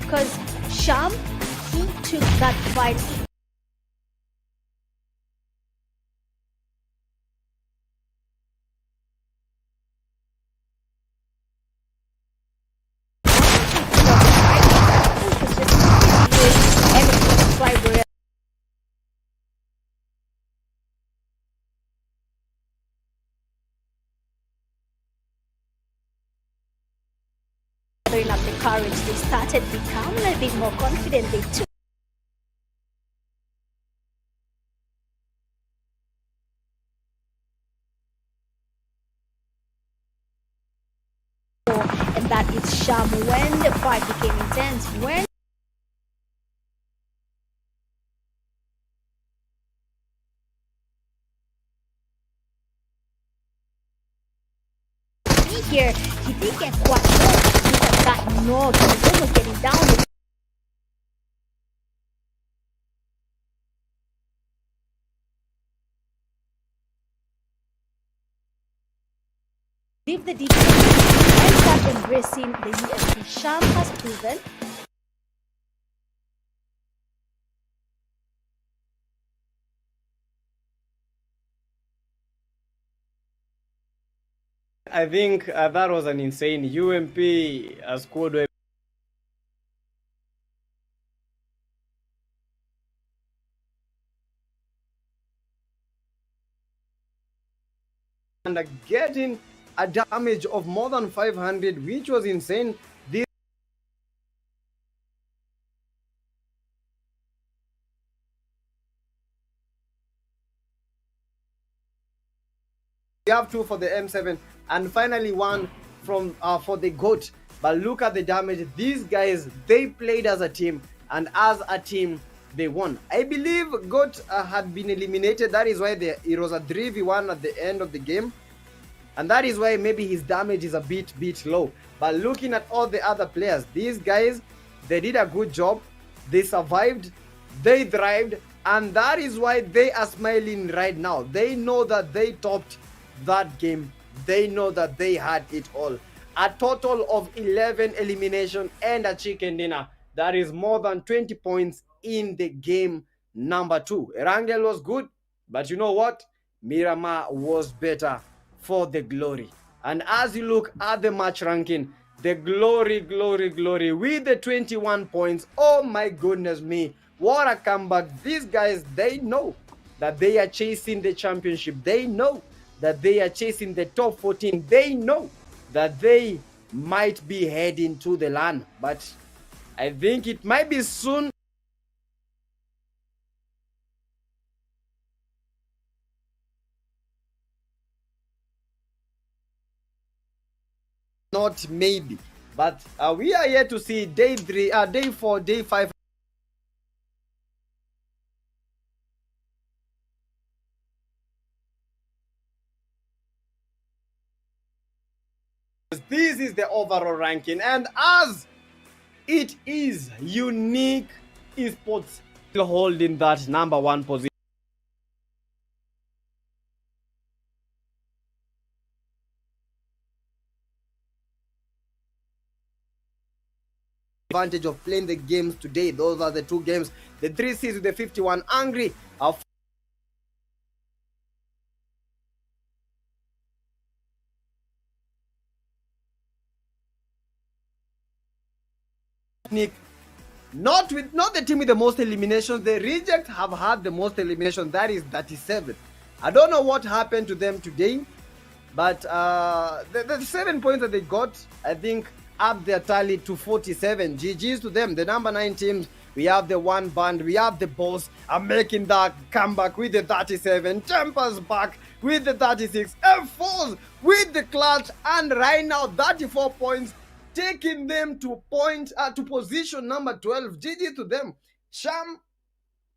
Because Sham, he took that fight. Up the courage, they started becoming a bit more confident. They took and that is Sham. When the fight became intense, when here he did get quite low. Look at that knock, he was almost getting down. Leave the details and start embracing the USP. Sham has proven I think that was an insane UMP squad where and getting a damage of more than 500, which was insane. This we have two for the M7 and finally one from for the GOAT. But look at the damage. These guys, they played as a team, and as a team they won. I believe GOAT had been eliminated. That is why it was a 3v1 at the end of the game, and that is why maybe his damage is a bit low. But looking at all the other players, these guys, they did a good job. They survived, they thrived, and that is why they are smiling right now. They know that they topped that game. They know that they had it all. A total of 11 elimination and a chicken dinner. That is more than 20 points in the game number 2. Erangel was good, but you know what? Miramar was better for the Glory. And as you look at the match ranking, the Glory with the 21 points. Oh my goodness me. What a comeback. These guys, they know that they are chasing the championship. They know that they are chasing the top 14. They know that they might be heading to the LAN. But I think it might be soon. Not maybe. But we are yet to see day 3, day 4, day 5. This is the overall ranking, and as it is unique esports still holding that number 1 position. Advantage of playing the games today. Those are the 2 games. The 3 Cs with the 51 angry are not the team with the most eliminations. The Reject have had the most eliminations, that is 37. I don't know what happened to them today, but the 7 points that they got, I think, up their tally to 47. GG's to them. The number 9 teams, we have the one band, we have the boss, are making that comeback with the 37. Tempers back with the 36. F4s with the clutch, and right now 34 points, taking them to position number 12. GG to them. Sham,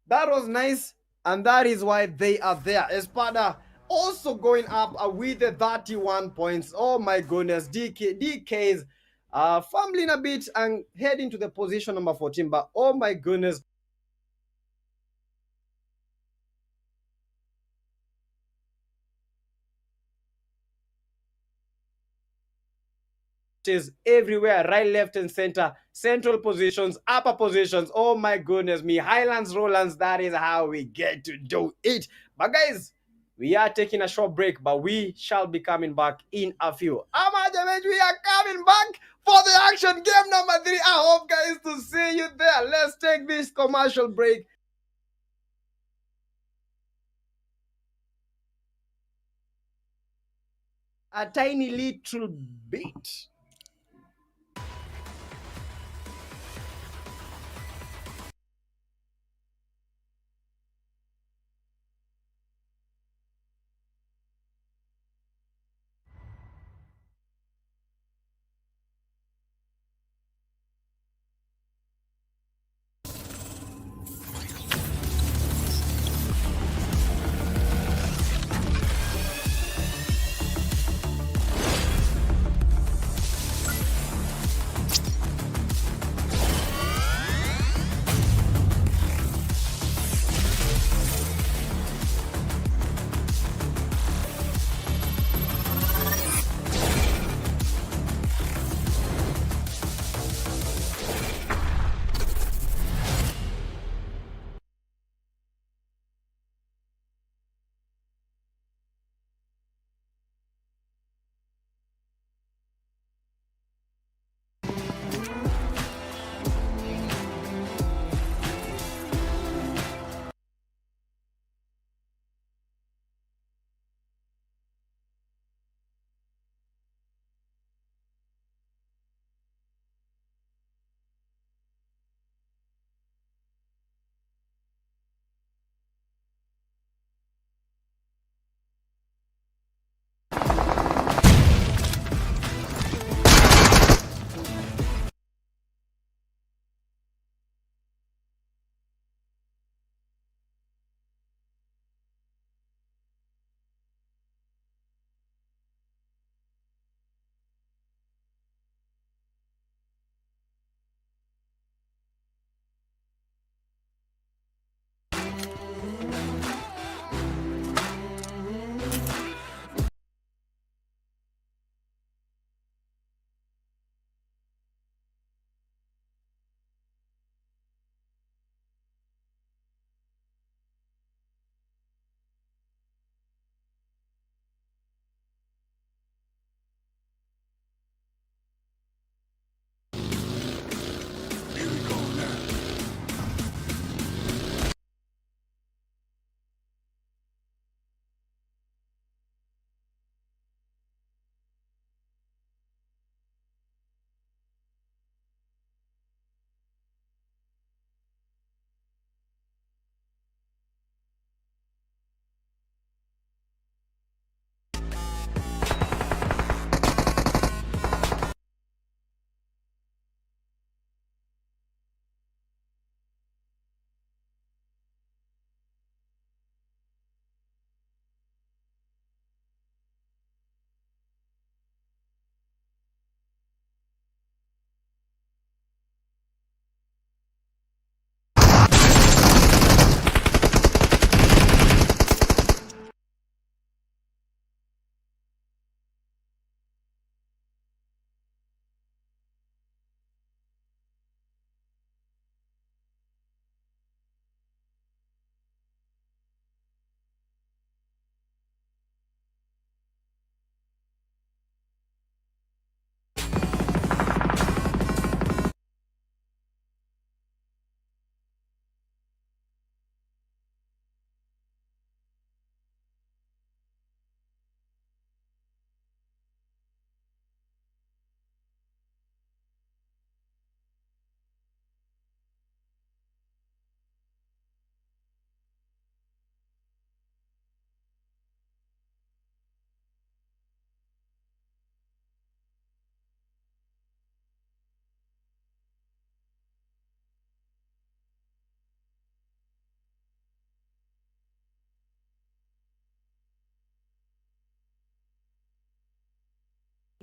that was nice, and that is why they are there. Espada also going up with the 31 points. Oh my goodness. DK's fumbling a bit and heading to the position number 14, but oh my goodness. Is everywhere, right, left, and center, central positions, upper positions. Oh my goodness me. Highlands, Rolands, that is how we get to do it. But guys, we are taking a short break, but we shall be coming back in a few. We are coming back for the action. Game number 3. I hope, guys, to see you there. Let's take this commercial break. A tiny little bit.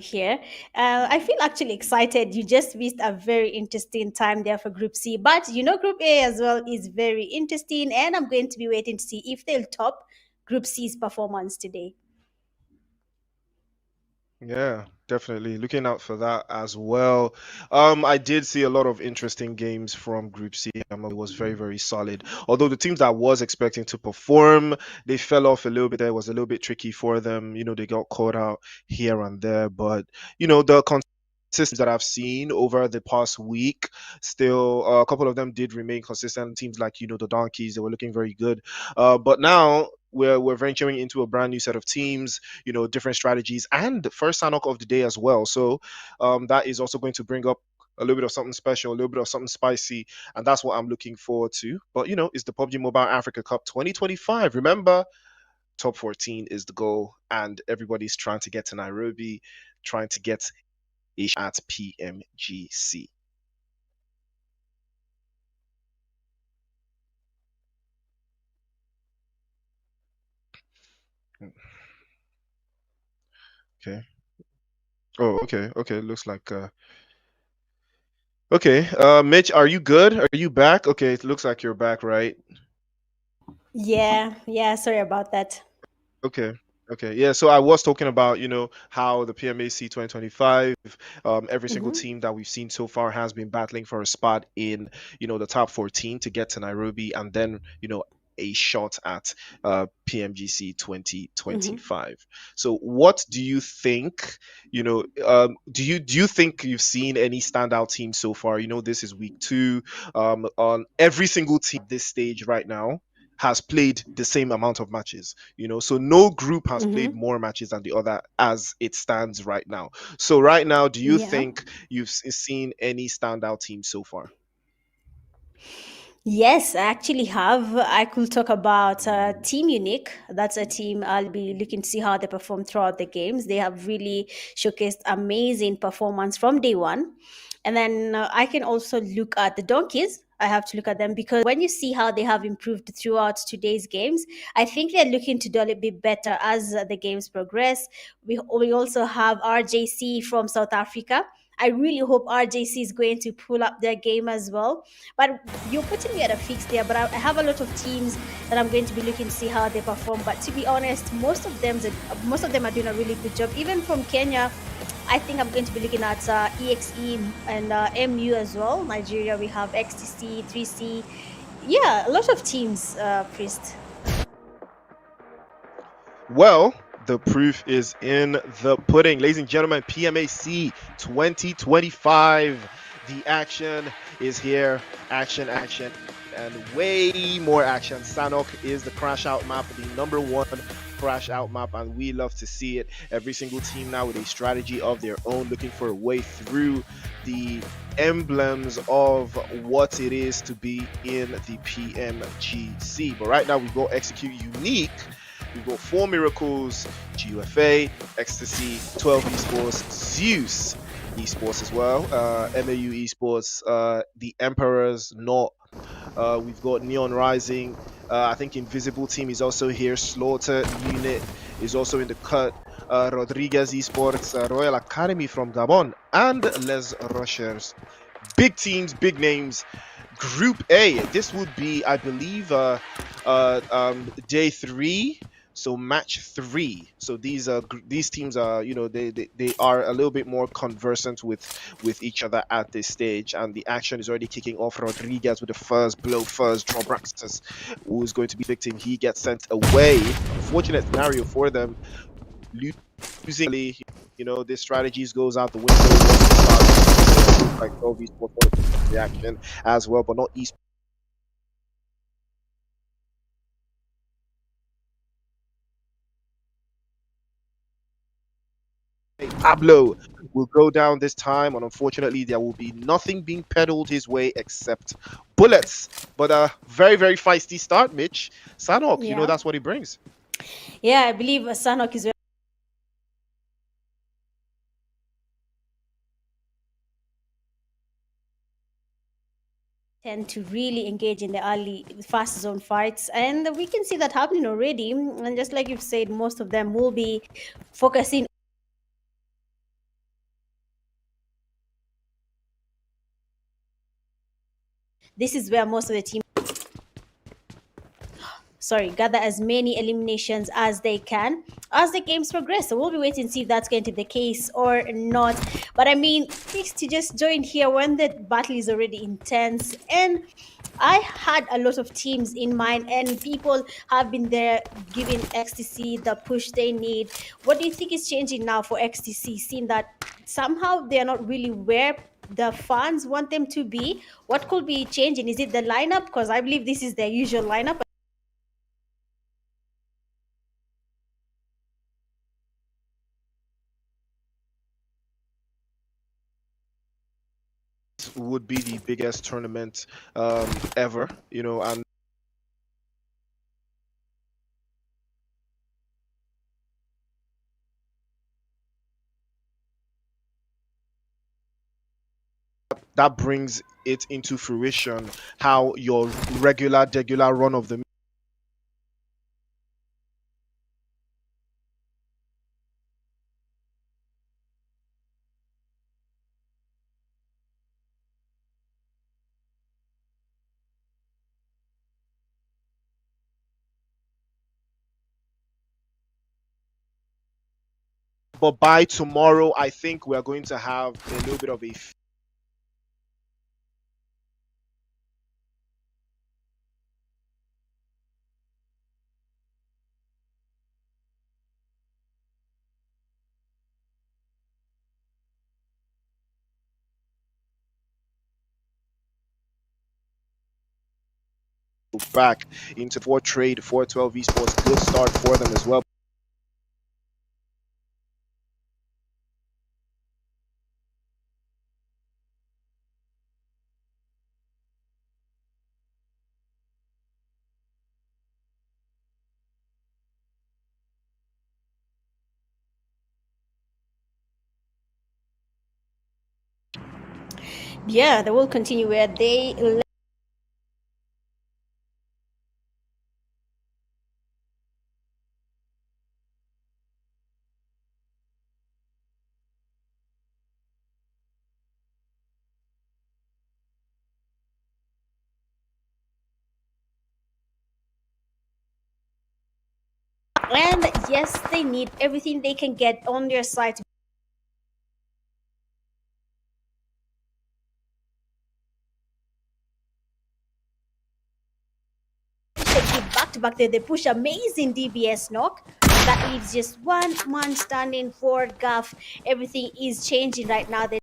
here. I feel actually excited. You just missed a very interesting time there for Group C. But Group A as well is very interesting, and I'm going to be waiting to see if they'll top Group C's performance today. Yeah, definitely. Looking out for that as well. I did see a lot of interesting games from Group C. It was very, very solid. Although the teams that I was expecting to perform, they fell off a little bit there. It was a little bit tricky for them. They got caught out here and there. But, the consistency that I've seen over the past week, still, a couple of them did remain consistent. Teams like, the Donkeys, they were looking very good. But now we're venturing into a brand new set of teams, different strategies, and the first Sanhok of the day as well. So that is also going to bring up a little bit of something special, a little bit of something spicy, and that's what I'm looking forward to. But it's the Pubg Mobile Africa Cup 2025. Remember, top 14 is the goal, and everybody's trying to get to Nairobi, trying to get a shot at PMGC. Okay. Oh, okay. Okay. Looks like okay. Mitch, are you good? Are you back? Okay, it looks like you're back, right? Yeah, yeah. Sorry about that. Okay. Okay. Yeah. So I was talking about, how the PMAC 2025, every single Hmm. team that we've seen so far has been battling for a spot in, the top 14 to get to Nairobi, and then, a shot at PMGC Hmm. 2025. So what do you think, do you think you've seen any standout teams so far? This is week 2. On every single team at this stage right now has played the same amount of matches, so no group has played Hmm. more matches than the other as it stands right now. So right now, do you Yeah. think you've seen any standout teams so far? Yes, I actually have. I could talk about Team Unique. That's a team I'll be looking to see how they perform throughout the games. They have really showcased amazing performance from day one. And then I can also look at the Donkeys. I have to look at them because when you see how they have improved throughout today's games, I think they're looking to do a little bit better as the games progress. We also have RJC from South Africa. I really hope RJC is going to pull up their game as well. But you're putting me at a fix there. But I have a lot of teams that I'm going to be looking to see how they perform. But to be honest, most of them are doing a really good job. Even from Kenya, I think I'm going to be looking at EXE and MU as well. Nigeria, we have XTC, 3C. Yeah, a lot of teams, Priest. Well, the proof is in the pudding. Ladies and gentlemen, PMAC 2025. The action is here. Action, action, and way more action. Sanhok is the crash out map, the number one crash out map, and we love to see it. Every single team now with a strategy of their own, looking for a way through the emblems of what it is to be in the PMGC. But right now, we go execute unique. We've got 4 Miracles, GUFA, Ecstasy, 12 Esports, Zeus Esports as well, MAU Esports, the Emperors, not. We've got Neon Rising. I think Invisible Team is also here. Slaughter Unit is also in the cut. Rodriguez Esports, Royal Academy from Gabon, and Les Rushers. Big teams, big names. Group A. This would be, I believe, day 3. So match 3. So these teams are, they are a little bit more conversant with each other at this stage, and the action is already kicking off. Rodriguez with the first blow, first draw. Braxis, who's going to be victim, he gets sent away. Unfortunate scenario for them, losing. This strategies goes out the window once they start. Like Ovi Sports want to take reaction as well, but not esports. Pablo will go down this time, and unfortunately, there will be nothing being peddled his way except bullets. But a very, very feisty start, Mitch. Sanhok, Yeah. that's what he brings. Yeah, I believe Sanhok is tend to really engage in the early fast zone fights, and we can see that happening already. And just like you've said, most of them will be focusing this is where most of the team gather as many eliminations as they can as the games progress. So we'll be waiting to see if that's going to be the case or not. But I mean, please to just join here when the battle is already intense. And I had a lot of teams in mind, and people have been there giving XTC the push they need. What do you think is changing now for XTC, seeing that somehow they are not really where the fans want them to be? What could be changing? Is it the lineup? Because I believe this is their usual lineup. Would be the biggest tournament ever, you know, and that brings it into fruition how your regular run of the but by tomorrow I think we're going to have a little bit of a back into 4Trade 412 esports. Good start for them as well. Yeah, they will continue where they. And yes, they need everything they can get on their side to keep back to back there. They push amazing DBS knock. That leaves just one man standing for GUF. Everything is changing right now. The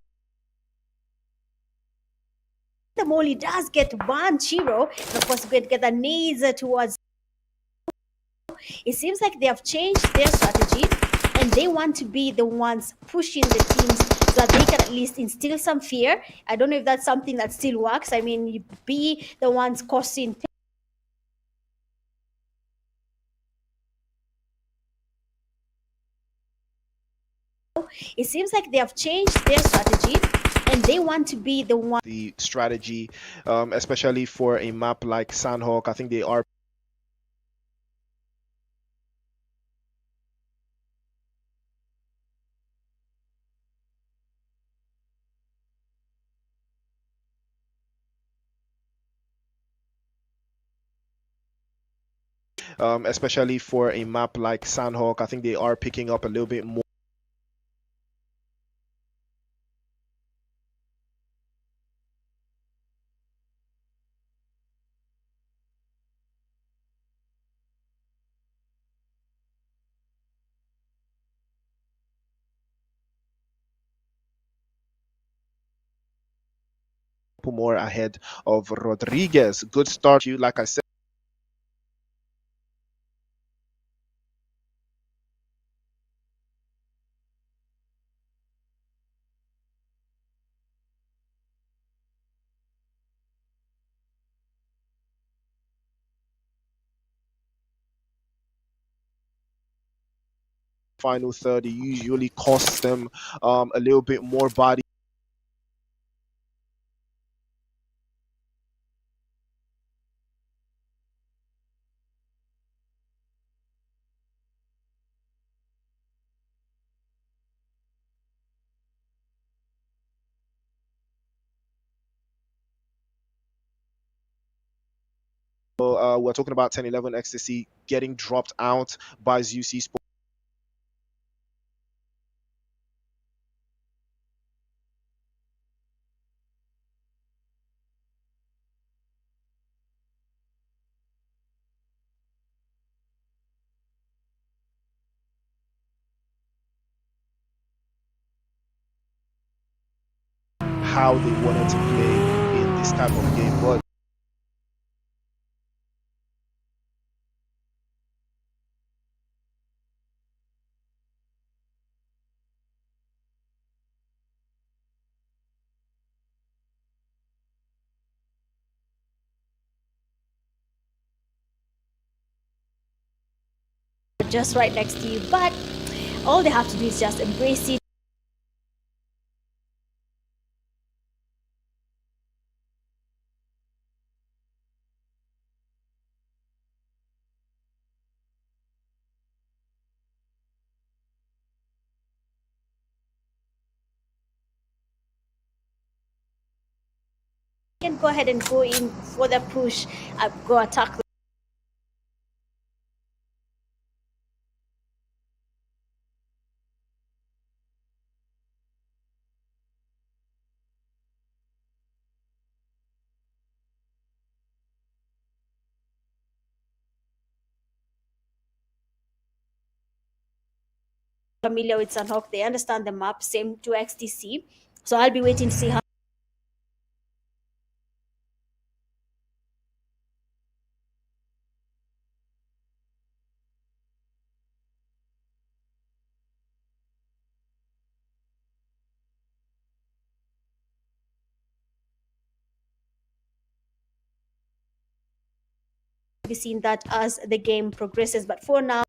Molly does get one Chiro, and of course, going to get the nades towards. It seems like they have changed their strategy and they want to be the ones pushing the teams so that they can at least instill some fear. I don't know if that's something that still works. I mean, you be the ones causing. It seems like they have changed their strategy and they want to be the one. The strategy, especially for a map like Sanhok, I think they are especially for a map like Sanhok, I think they are picking up a little bit more. More ahead of Rodriguez. Good start, you like I said. Final 30 usually costs them a little bit more body. We're talking about 10-11 Ecstasy getting dropped out by Zeus eSports. How they wanted to play in this type of game, but just right next to you, but all they have to do is just embrace it. You can go ahead and go in for the push, go attack. Familiar with Sanhok, they understand the map, same to XTC. So I'll be waiting to see how. Be seen that as the game progresses, but for now,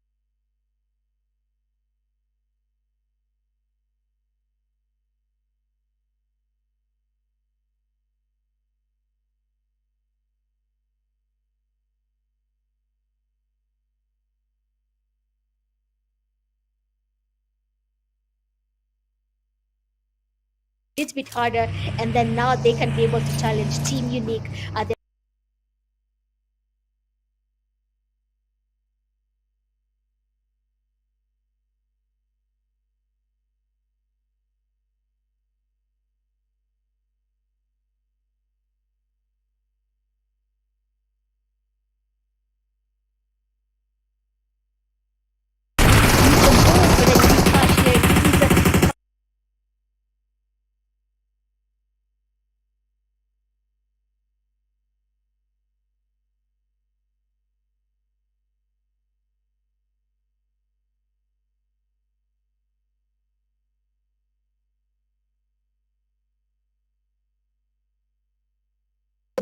it's a bit harder, and then now they can be able to challenge Team Unique.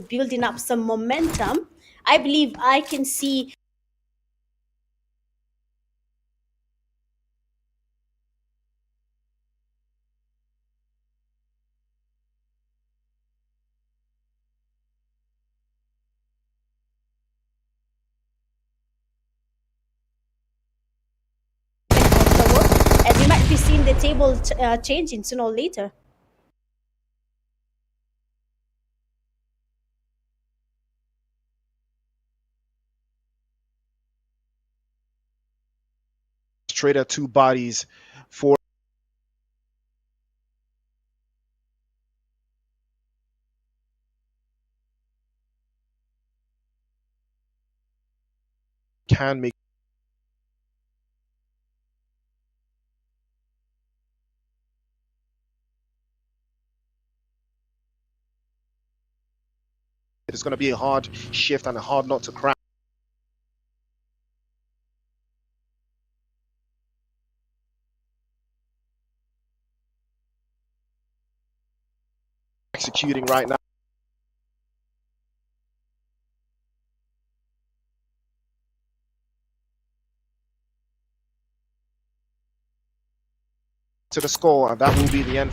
Building up some momentum. I believe I can see the work, and we might be seeing the table changing sooner or later. trader two bodies for can make it's going to be a hard shift and a hard nut to crack. Executing right now. To the score, and that will be the end.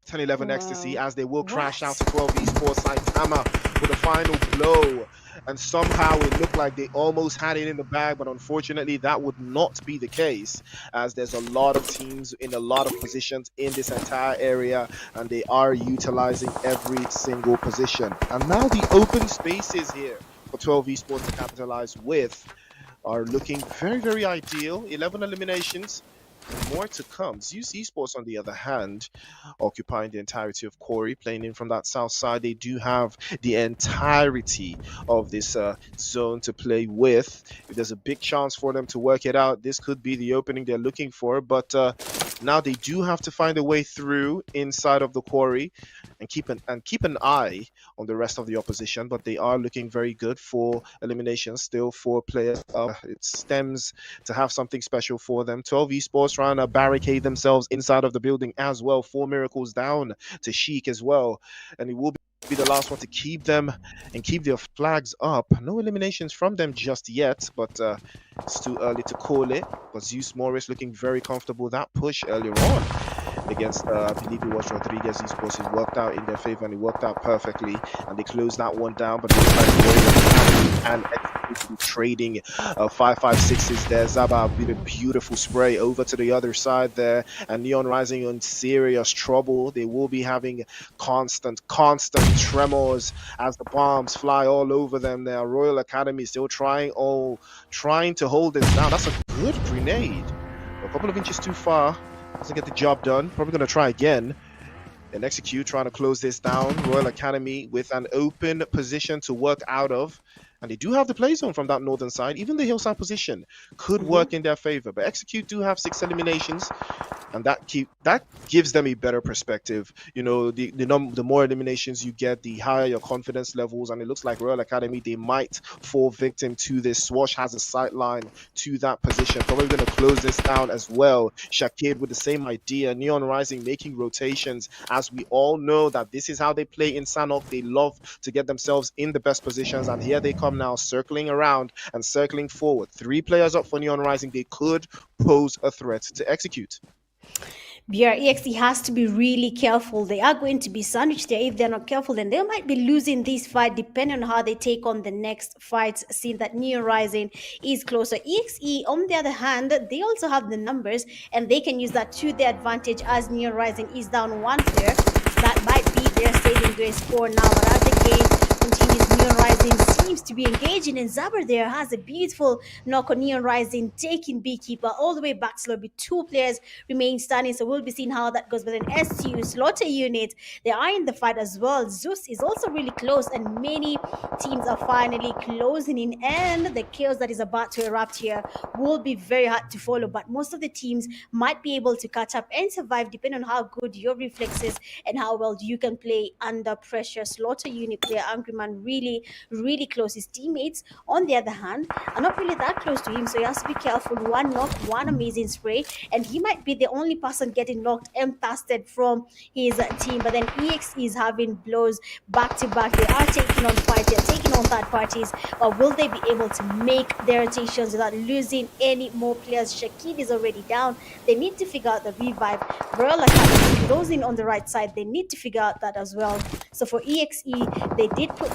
10-11 ecstasy, Wow. as they will crash out to What? 12 esports Saitama with a final blow. And somehow it looked like they almost had it in the bag, but unfortunately that would not be the case, as there's a lot of teams in a lot of positions in this entire area, and they are utilizing every single position. And now the open spaces here for 12 esports to capitalize with are looking very, very ideal. 11 eliminations and more to come. Zeus Esports, on the other hand, occupying the entirety of Corey, playing in from that south side. They do have the entirety of this zone to play with. If there's a big chance for them to work it out, this could be the opening they're looking for. But now they do have to find a way through inside of the quarry and keep an eye on the rest of the opposition. But they are looking very good for elimination still for players. It stems to have something special for them. 12 esports trying to barricade themselves inside of the building as well. 4 miracles down to Sheik as well, and it will be the last one to keep them and keep their flags up. No eliminations from them just yet, but it's too early to call it. But Zeus Moris looking very comfortable. That push earlier on against, I believe it was Rodriguez Esports, it worked out in their favor and it worked out perfectly. And they closed that one down, but they tried to worry and execute trading 5.56s there. Zaba with a beautiful spray over to the other side there, and Neon Rising in serious trouble. They will be having constant tremors as the bombs fly all over them. Their Royal Academy still trying to hold this down. That's a good grenade. A couple of inches too far. Doesn't get the job done. Probably going to try again and execute, trying to close this down. Royal Academy with an open position to work out of. And they do have the play zone from that northern side. Even the hillside position could work in their favor. But Execute do have 6 eliminations, and that gives them a better perspective. You know, the more eliminations you get, the higher your confidence levels. And it looks like Royal Academy, they might fall victim to this. Swash has a sight line to that position. Probably going to close this down as well. Shakir with the same idea. Neon Rising making rotations. As we all know that this is how they play in Sanhok. They love to get themselves in the best positions. And here they come now, circling around and circling forward. 3 players up for Neon Rising. They could pose a threat to Execute. BREXE has to be really careful. They are going to be sandwiched there. If they're not careful, then they might be losing this fight depending on how they take on the next fights, seeing that Neon Rising is closer. EXE, on the other hand, they also have the numbers and they can use that to their advantage, as Neon Rising is down 1 player. That might be their saving grace for now. But as the game continues, Neon Rising seems to be engaging, and Zaber there has a beautiful knock on Neon Rising, taking Beekeeper all the way back to lobby. 2 players remain standing, so we'll be seeing how that goes. But then SU, Slaughter Unit, they are in the fight as well. Zeus is also really close, and many teams are finally closing in, and the chaos that is about to erupt here will be very hard to follow. But most of the teams might be able to catch up and survive depending on how good your reflexes and how well you can play under pressure. Slaughter Unit player Angry Man really close. His teammates, on the other hand, are not really that close to him, so he has to be careful. 1 knock, 1 amazing spray, and he might be the only person getting knocked and casted from his team. But then EX is having blows back to back. They are taking on fights, they're taking on third parties, but will they be able to make their rotations without losing any more players? Shakid is already down. They need to figure out the revive. Royal Academy closing on the right side. They need to figure out that as well. So for EXE, they did put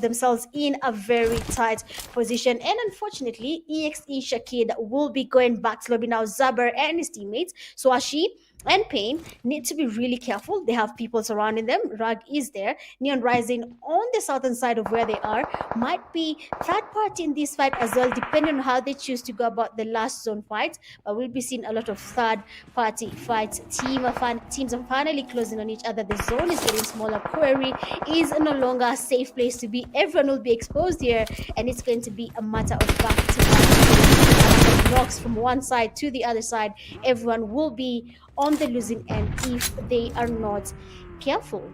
themselves in a very tight position, and unfortunately EXE Shakid will be going back to lobby now. Zaber and his teammates Swashi and Pain need to be really careful. They have people surrounding them. Rag is there. Neon Rising on the southern side of where they are might be third party in this fight as well, depending on how they choose to go about the last zone fight. But we'll be seeing a lot of third party fights. Teams are finally closing on each other. The zone is getting smaller. Quarry is no longer a safe place to be. Everyone will be exposed here, and it's going to be a matter of back-to-back knocks from one side to the other side. Everyone will be on the losing end if they are not careful.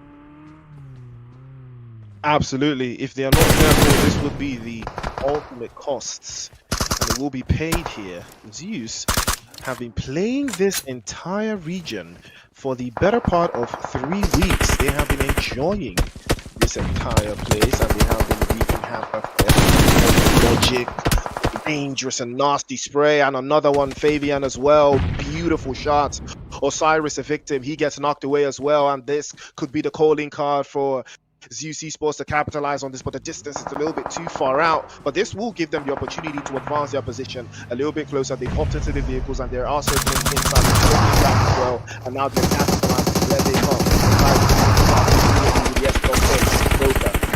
Absolutely. If they are not careful, this would be the ultimate costs, and it will be paid here. Zeus have been playing this entire region for the better part of 3 weeks. They have been enjoying this entire place, and they have been reaping havoc. Logic, dangerous and nasty spray, and another one, Fabian as well. Beautiful shots Osiris a victim. He gets knocked away as well, and this could be the calling card for Zeus Esports to capitalize on this, but the distance is a little bit too far out. But this will give them the opportunity to advance their position a little bit closer. They've hopped into the vehicles, and they're also inside the back as well. And now they're capitalizing where they come. Yes,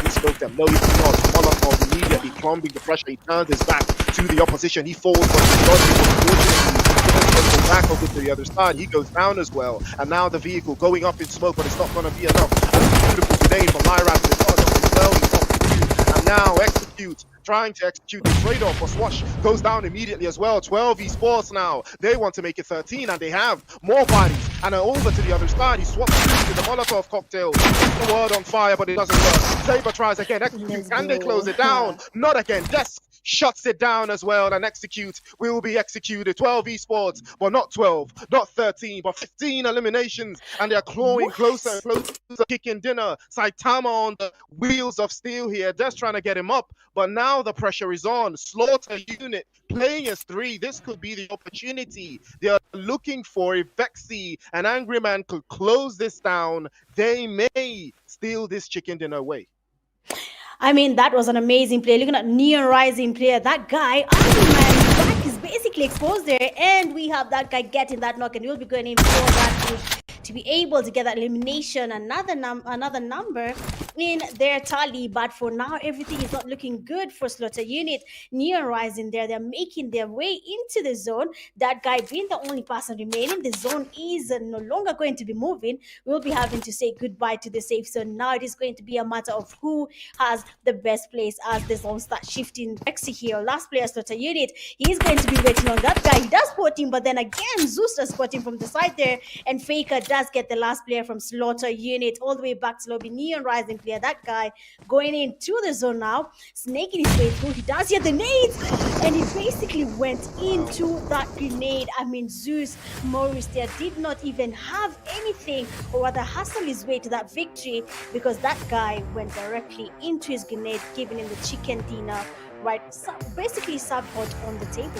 he spoke them. No, he did not. Molotov immediately plumbing the pressure. He turned his back to the opposition. He falls, but he's not able to back over to the other side. He goes down as well. And now the vehicle going up in smoke, but it's not going to be enough. And it's a beautiful grenade from Lyra to the as well. He's off the view. And now execute. Trying to execute the trade-off, but Swash goes down immediately as well. 12 esports now. They want to make it 13, and they have more bodies. And over to the other side. He swaps to the Molotov cocktail. Keeps the world on fire, but it doesn't work. Saber tries again. Execute. Can they close it down? Not again. Desk shuts it down as well, and execute will be executed. 12 esports, but not 12, not 13, but 15 eliminations, and they're clawing closer and closer, kicking dinner. Saitama on the wheels of steel here, just trying to get him up, but now the pressure is on. Slaughter unit playing as 3. This could be the opportunity they are looking for. If Vexy and Angry Man could close this down, they may steal this chicken dinner away. I mean, that was an amazing play. Looking at Neon Rising player, that guy, Iron Man's back is basically exposed there, and we have that guy getting that knock, and we'll be going in for that push to be able to get that elimination, another number in their tally. But for now, everything is not looking good for Slaughter Unit. Neon Rising there, they're making their way into the zone. That guy being the only person remaining, the zone is no longer going to be moving. We'll be having to say goodbye to the safe zone. Now it is going to be a matter of who has the best place as the zone starts shifting. Rexy here, last player, Slaughter Unit, he's going to be waiting on that guy. He does spot him, but then again, Zeus does spot him from the side there, and Faker does get the last player from Slaughter Unit all the way back to lobby. Neon Rising player, that guy going into the zone now, snaking his way through. He does hear the nades, and he basically went into that grenade. I mean, Zeus Moris there did not even have anything, or rather hustle his way to that victory, because that guy went directly into his grenade, giving him the chicken dinner, right? Basically served hot on the table.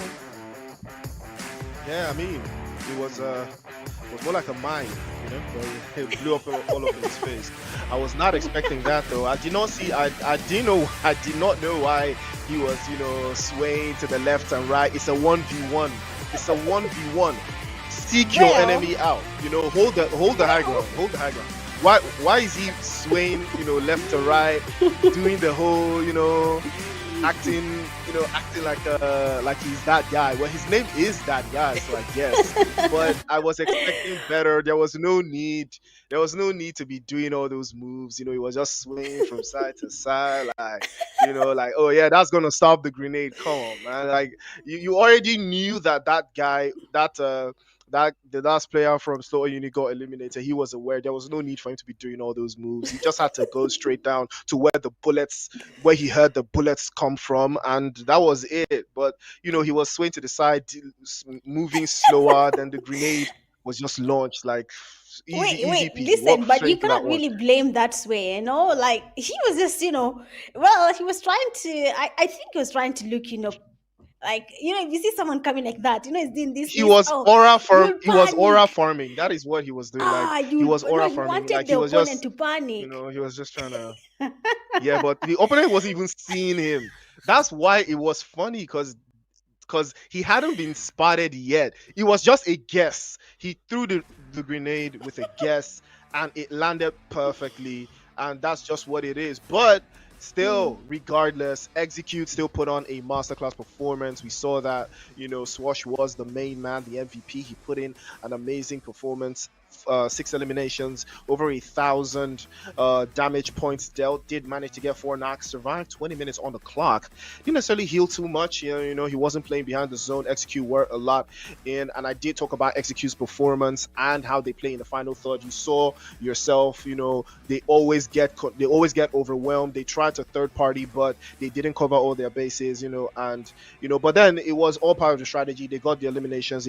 Yeah, I mean, it was more like a mine, you know, where it blew up all over his face. I was not expecting that though. I did not know why he was, you know, swaying to the left and right. It's a 1v1. It's a 1v1. Seek your enemy out. You know, hold the high ground. Hold the high ground. Why is he swaying, you know, left to right, doing the whole, you know, acting like he's that guy? Well, his name is that guy, so I guess. But I was expecting better. There was no need to be doing all those moves. You know, he was just swinging from side to side, like, you know, like, oh yeah, that's gonna stop the grenade. Come on, man. Like you already knew that guy, the last player from Slaughter Unit got eliminated. He was aware there was no need for him to be doing all those moves. He just had to go straight down to where he heard the bullets come from, and that was it. But you know, he was swaying to the side, moving slower than the grenade was just launched. Like easy peasy. Listen, but you cannot really blame that sway, you know. Like he was just, you know, well, he was trying to. I think he was trying to look, you know, like, you know, if you see someone coming like that, you know, he's doing this. He was aura farming. That is what he was doing. He was aura farming. Like he was just to panic. You know, he was just trying to. Yeah, but the opponent wasn't even seeing him. That's why it was funny, because he hadn't been spotted yet. It was just a guess. He threw the grenade with a guess, and it landed perfectly, and that's just what it is. But still, regardless, Execute still put on a masterclass performance. We saw that, you know, Swash was the main man, the MVP. He put in an amazing performance. 6 eliminations, over 1,000 damage points dealt. Did manage to get 4 knocks, survived 20 minutes on the clock. Didn't necessarily heal too much. You know, he wasn't playing behind the zone. Execute worked a lot in, and I did talk about Execute's performance and how they play in the final third. You saw yourself, you know, they always get overwhelmed. They tried to third party, but they didn't cover all their bases, you know, and you know, but then it was all part of the strategy. They got the eliminations.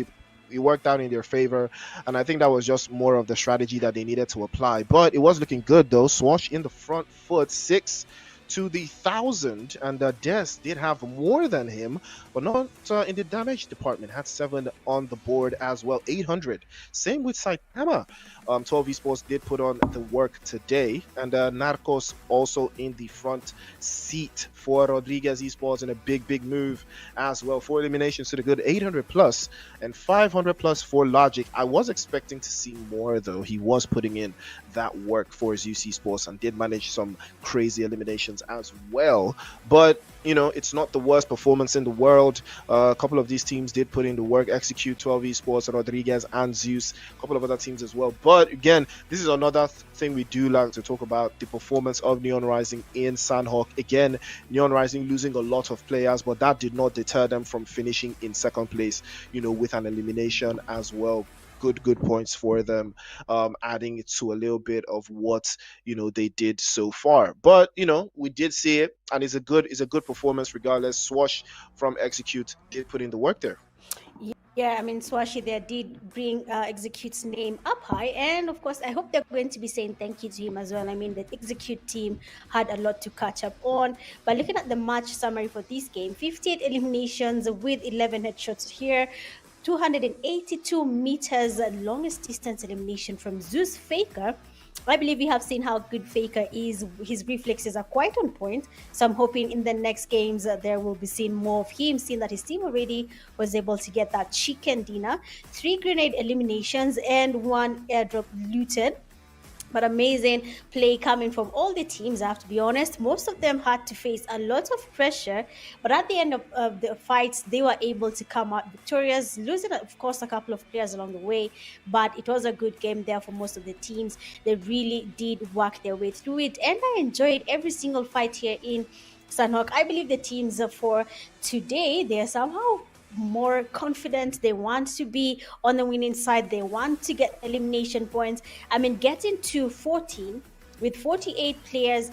It worked out in their favor, and I think that was just more of the strategy that they needed to apply. But it was looking good though. Swash in the front foot, 6 to the 1,000, and Des did have more than him, but not in the damage department. Had 7 on the board as well, 800. Same with Saitama. 12 Esports did put on the work today, and Narcos also in the front seat for Rodriguez Esports in a big move as well. 4 eliminations to the good, 800 plus and 500 plus for Logic. I was expecting to see more though. He was putting in that work for Zeus Esports and did manage some crazy eliminations as well, but you know, it's not the worst performance in the world. A couple of these teams did put in the work. Execute, 12 Esports, Rodriguez, and Zeus. A couple of other teams as well. But again, this is another thing we do like to talk about, the performance of Neon Rising in Sanhok. Again, Neon Rising losing a lot of players, but that did not deter them from finishing in second place, you know, with an elimination as well. Good points for them, adding it to a little bit of what, you know, they did so far. But you know, we did see it, and it's a good performance regardless. Swash from Execute did put in the work there. Yeah, I mean, Swashi there did bring Execute's name up high. And of course, I hope they're going to be saying thank you to him as well. I mean, the Execute team had a lot to catch up on. But looking at the match summary for this game, 58 eliminations with 11 headshots here. 282 meters longest distance elimination from Zeus Faker. I believe we have seen how good Faker is. His reflexes are quite on point. So I'm hoping in the next games there will be seen more of him, seeing that his team already was able to get that chicken dinner. 3 grenade eliminations and 1 airdrop looted. But amazing play coming from all the teams, I have to be honest. Most of them had to face a lot of pressure, but at the end of the fights, they were able to come out victorious, losing, of course, a couple of players along the way. But it was a good game there for most of the teams. They really did work their way through it, and I enjoyed every single fight here in Sanhok. I believe the teams for today, they are somehow more confident. They want to be on the winning side. They want to get elimination points. I mean, getting to 14 with 48 teams,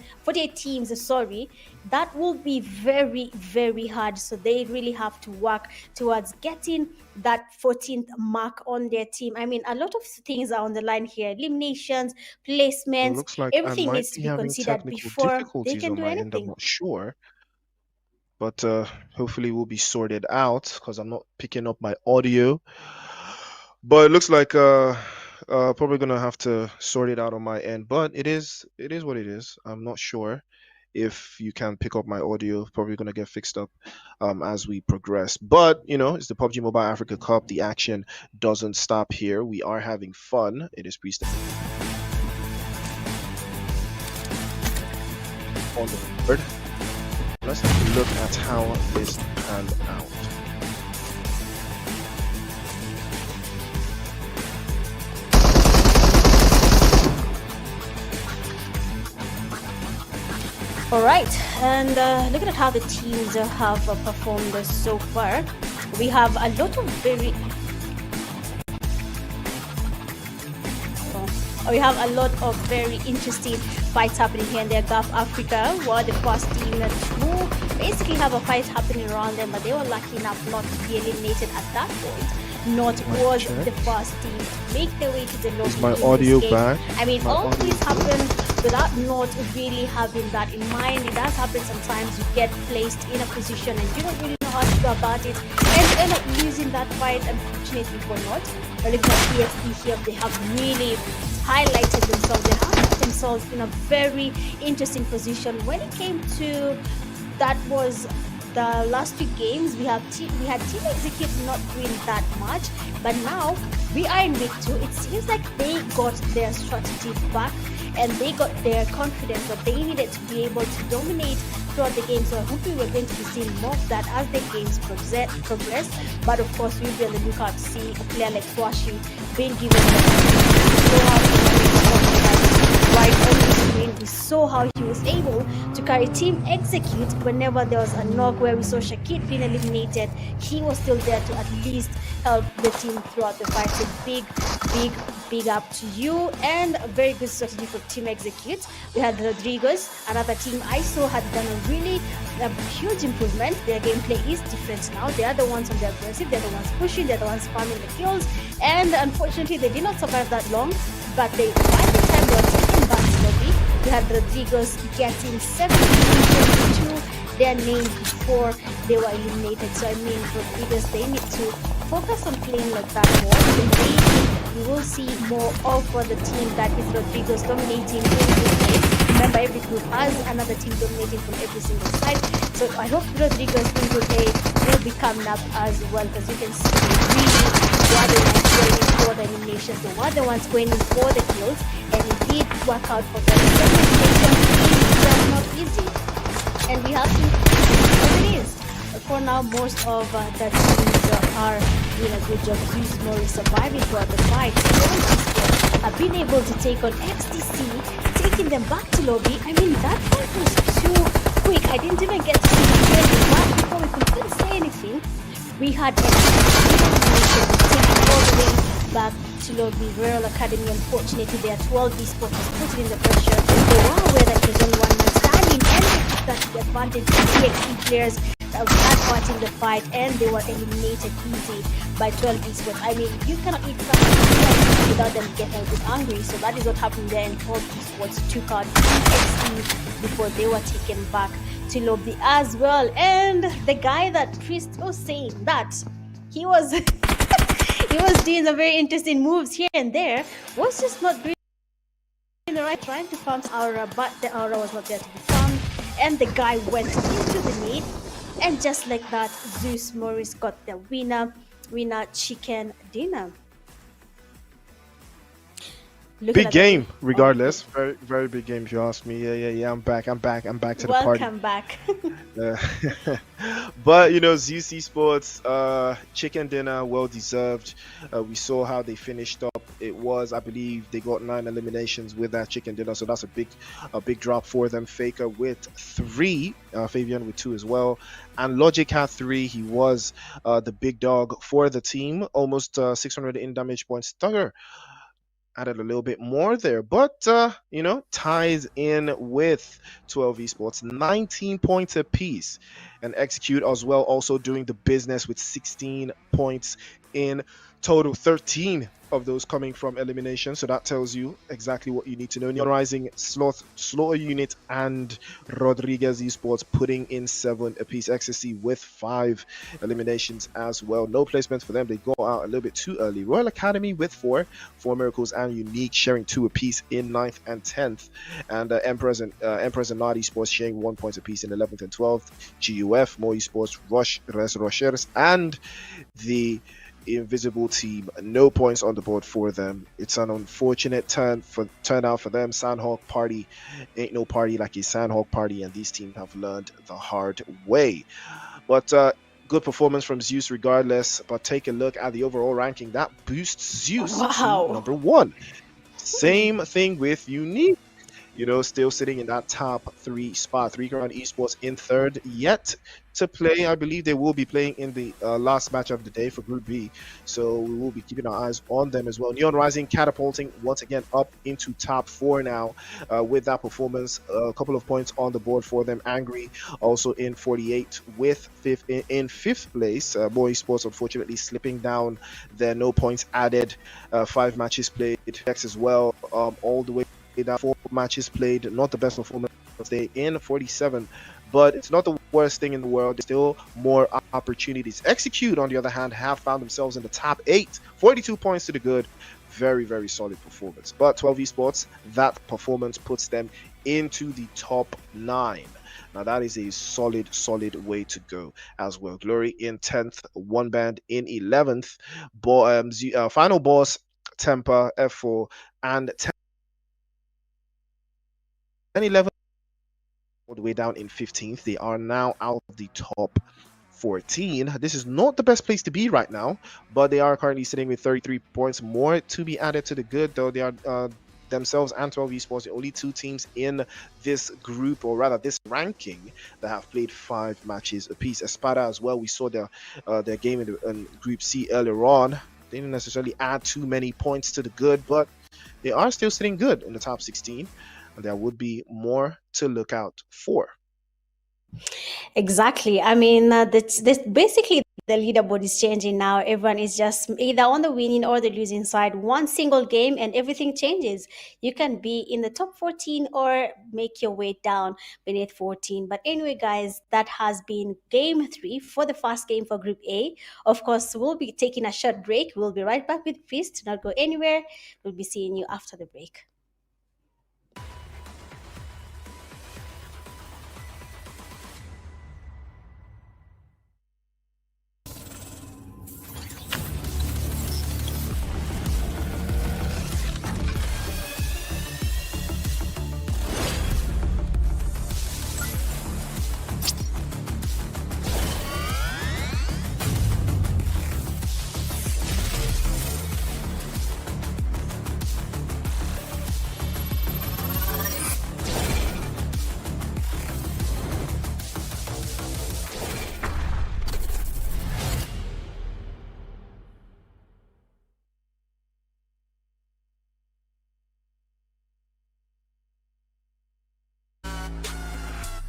that will be very hard. So they really have to work towards getting that 14th mark on their team. I mean, a lot of things are on the line here. Eliminations, placements, Looks like everything needs to be considered before they can do anything. I'm not sure, but hopefully we'll be sorted out because I'm not picking up my audio. But it looks like probably gonna have to sort it out on my end. But it is what it is. I'm not sure if you can pick up my audio. Probably gonna get fixed up as we progress. But you know, it's the Pubg Mobile Africa Cup. The action doesn't stop here. We are having fun. It is pre-step on the board. Let's take a look at how this panned out. All right, and looking at how the teams have performed so far, we have a lot of very interesting fights happening here in the GUF Africa. Were the first team to basically have a fight happening around them, but they were lucky enough not to be eliminated at that point. Not was the first team to make their way to the lobby. Is my audio back? I mean, all this happened without not really having that in mind. It does happen sometimes. You get placed in a position and you don't really know how to go about it and end up losing that fight, unfortunately for not. But look at PSP here, they have really highlighted themselves. They have put themselves in a very interesting position. When it came to that was the last 2 games, we had Team Execute not doing that much, but now we are in week 2. It seems like they got their strategy back and they got their confidence that they needed to be able to dominate throughout the game. So I hope we were going to be seeing more of that as the games progress. But of course, we'll be on the lookout to see a player like Swashi being given right on the screen. We saw how he was able to carry Team Execute whenever there was a knock, where we saw Shakit being eliminated. He was still there to at least help the team throughout the fight. So big up to you, and a very good strategy for Team Execute. We had Rodriguez, another team I saw had done a huge improvement. Their gameplay is different now. They are the ones on the aggressive, they're the ones pushing, they're the ones farming the kills, and unfortunately they did not survive that long, but by the time they were taking back lobby, we had Rodriguez getting 17-22, their name before they were eliminated. So I mean, Rodriguez, they need to focus on playing like that more. So maybe we will see more of the team that is Rodriguez dominating every place. Remember, every group has another team dominating from every single side. So I hope Rodriguez in Group A will be coming up as well, because you can see really they are the ones going in for the eliminations. They were the ones going in for the kills, and it did work out for them. So elimination is not easy, and we have to what it is. For now, most of the teams are doing a good job. Zeus Moris surviving throughout the fight. Have been able to take on XTC, taking them back to lobby. I mean, that fight was too quick. I didn't even get to see the training back before we couldn't say anything. We had XTC taking all the way back to lobby. Royal Academy, unfortunately, their 12 eSports was putting in the pressure. They were aware that there's only one man standing, and they took that advantage to the XT players that was not fighting the fight, and they were eliminated easy by 12 esports. I mean, you cannot eat something without them getting a bit angry. So that is what happened there, and 12 esports took out XT before they were taken back to lobby as well. And the guy that Chris was saying that he was he was doing some very interesting moves here and there, was just not doing the right, trying to farm aura, but the aura was not there to be found, and the guy went into the need. And just like that, Zeus Moris got the winner chicken dinner. Big game, regardless. Very, very big game, if you ask me. Yeah. I'm back to the party. Welcome back. But, Zeus Esports, chicken dinner, well deserved. We saw how they finished up. It was, I believe, they got 9 eliminations with that chicken dinner, so that's a big drop for them. Faker with 3, Fabian with 2 as well, and Logic had 3. He was the big dog for the team, almost 600 in damage points. Thugger added a little bit more there, but ties in with 12 esports, 19 points apiece, and Execute as well, also doing the business with 16 points in total, 13 of those coming from elimination. So that tells you exactly what you need to know. Neon Rising, Slaughter Unit, and Rodriguez Esports putting in 7 apiece. Ecstasy with 5 eliminations as well. No placements for them. They go out a little bit too early. Royal Academy with 4 Miracles and Unique sharing 2 apiece in 9th and 10th. And Empress and Nard Esports sharing 1 point apiece in 11th and 12th. GUF, More Esports, Rochers, and the Invisible team, no points on the board for them. It's an unfortunate turnout for them. Sanhok party ain't no party like a Sanhok party, and these teams have learned the hard way. But good performance from Zeus regardless. But take a look at the overall ranking. That boosts Zeus to number 1. Same thing with Unique. Still sitting in that top 3 spot. 3 Grand Esports in 3rd, yet to play. I believe they will be playing in the last match of the day for Group B, so we will be keeping our eyes on them as well. Neon Rising catapulting once again up into top 4 now with that performance. A couple of points on the board for them. Angry also in 48 with in 5th place. More Esports unfortunately slipping down there. No points added. 5 matches played. X as well, all the way down. 4 matches played. Not the best performance. They in 47, but it's not the worst thing in the world. There's still more opportunities. Execute, on the other hand, have found themselves in the top 8. 42 points to the good. Very, very solid performance. But 12 esports, that performance puts them into the top 9. Now that is a solid way to go as well. Glory in 10th, One Band in 11th. Final Boss, Temper, F4, and 10-11 all the way down in 15th. They are now out of the top 14. This is not the best place to be right now, but they are currently sitting with 33 points. More to be added to the good, though. They are themselves and 12 esports the only 2 teams in this group, or rather this ranking, that have played 5 matches apiece. Espada as well, we saw their game in Group C earlier on. They didn't necessarily add too many points to the good, but they are still sitting good in the top 16. And there would be more to look out for. Exactly. I mean, that's basically the leaderboard is changing now. Everyone is just either on the winning or the losing side. One single game and everything changes. You can be in the top 14 or make your way down beneath 14. But anyway, guys, that has been game 3 for the first game for Group A. Of course, we'll be taking a short break. We'll be right back with Peace. Do not go anywhere. We'll be seeing you after the break.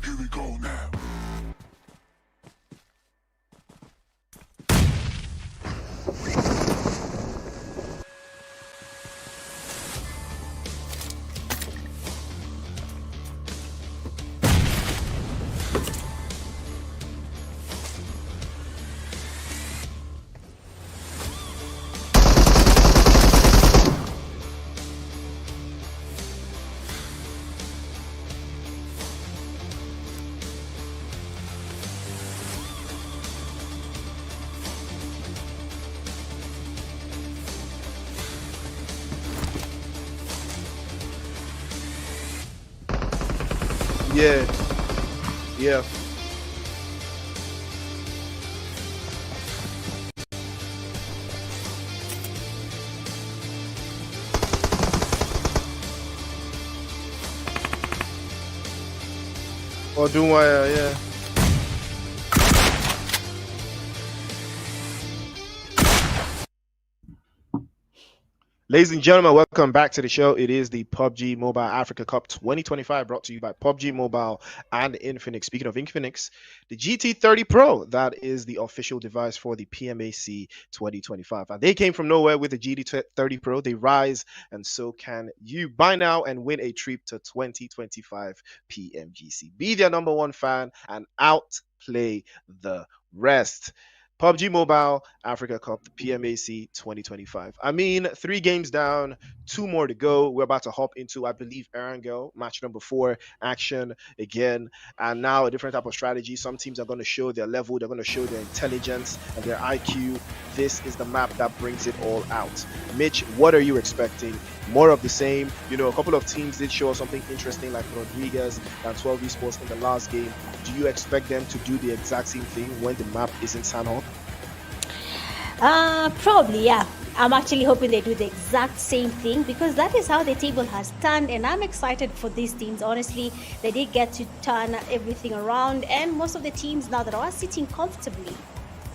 Here we go now. Yeah. Yeah. Or do yeah. Ladies and gentlemen, welcome back to the show. It is the PUBG Mobile Africa Cup 2025 brought to you by PUBG Mobile and Infinix. Speaking of Infinix, the GT30 Pro, that is the official device for the PMAC 2025. And they came from nowhere with the GT30 Pro. They rise, and so can you. Buy now and win a trip to 2025 PMGC. Be their number one fan and outplay the rest. PUBG Mobile Africa Cup, the PMAC 2025. I mean, 3 games down, 2 more to go. We're about to hop into, I believe, Erangel, match number 4, action again. And now a different type of strategy. Some teams are going to show their level, they're going to show their intelligence and their IQ. This is the map that brings it all out. Mitch, what are you expecting? More of the same. You know, a couple of teams did show us something interesting, like Rodriguez and 12 eSports in the last game. Do you expect them to do the exact same thing when the map isn't Sanhok? Probably, yeah. I'm actually hoping they do the exact same thing because that is how the table has turned, and I'm excited for these teams. Honestly, they did get to turn everything around, and most of the teams now that are sitting comfortably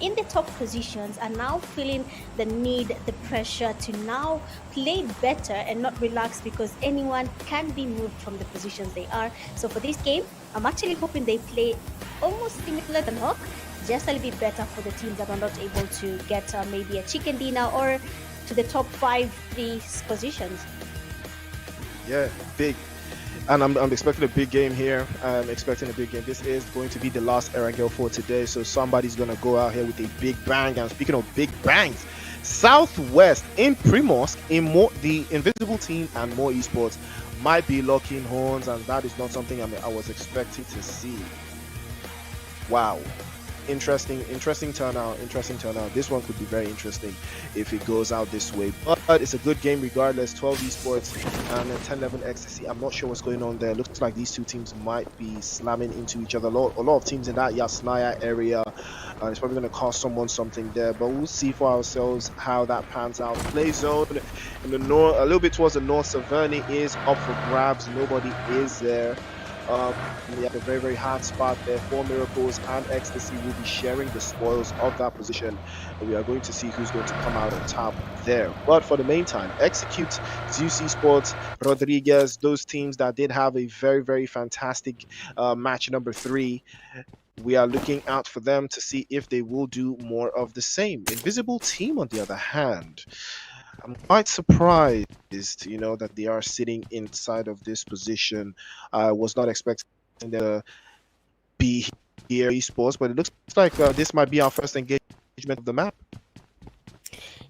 in the top positions are now feeling the need, the pressure to now play better and not relax because anyone can be moved from the positions they are. So for this game, I'm actually hoping they play almost similar than Hawk, just a little bit better for the teams that are not able to get maybe a chicken dinner or to the top 5-3 positions. Yeah, big. And I'm expecting a big game here. I'm expecting a big game. This is going to be the last Erangel for today. So somebody's going to go out here with a big bang. And speaking of big bangs, Southwest in Primorsk, the Invisible Team and More Esports might be locking horns. And that is not something I was expecting to see. Wow. Interesting turnout. This one could be very interesting if it goes out this way, but it's a good game regardless. 12 esports and 10-11 ecstasy. I'm not sure what's going on there. Looks like these two teams might be slamming into each other. A lot of teams in that Yasnaya area. It's probably going to cost someone something there, but we'll see for ourselves how that pans out. Play zone in the north, a little bit towards the north. Saverny is up for grabs. Nobody is there. We have a very, very hard spot there. 4 Miracles and Ecstasy will be sharing the spoils of that position. And we are going to see who's going to come out on top there. But for the meantime, Execute, Zeus Esports, Rodriguez, those teams that did have a very, very fantastic match number 3. we are looking out for them to see if they will do more of the same. Invisible Team, on the other hand, I'm quite surprised, that they are sitting inside of this position. I was not expecting them to be here esports, but it looks like this might be our first engagement of the map.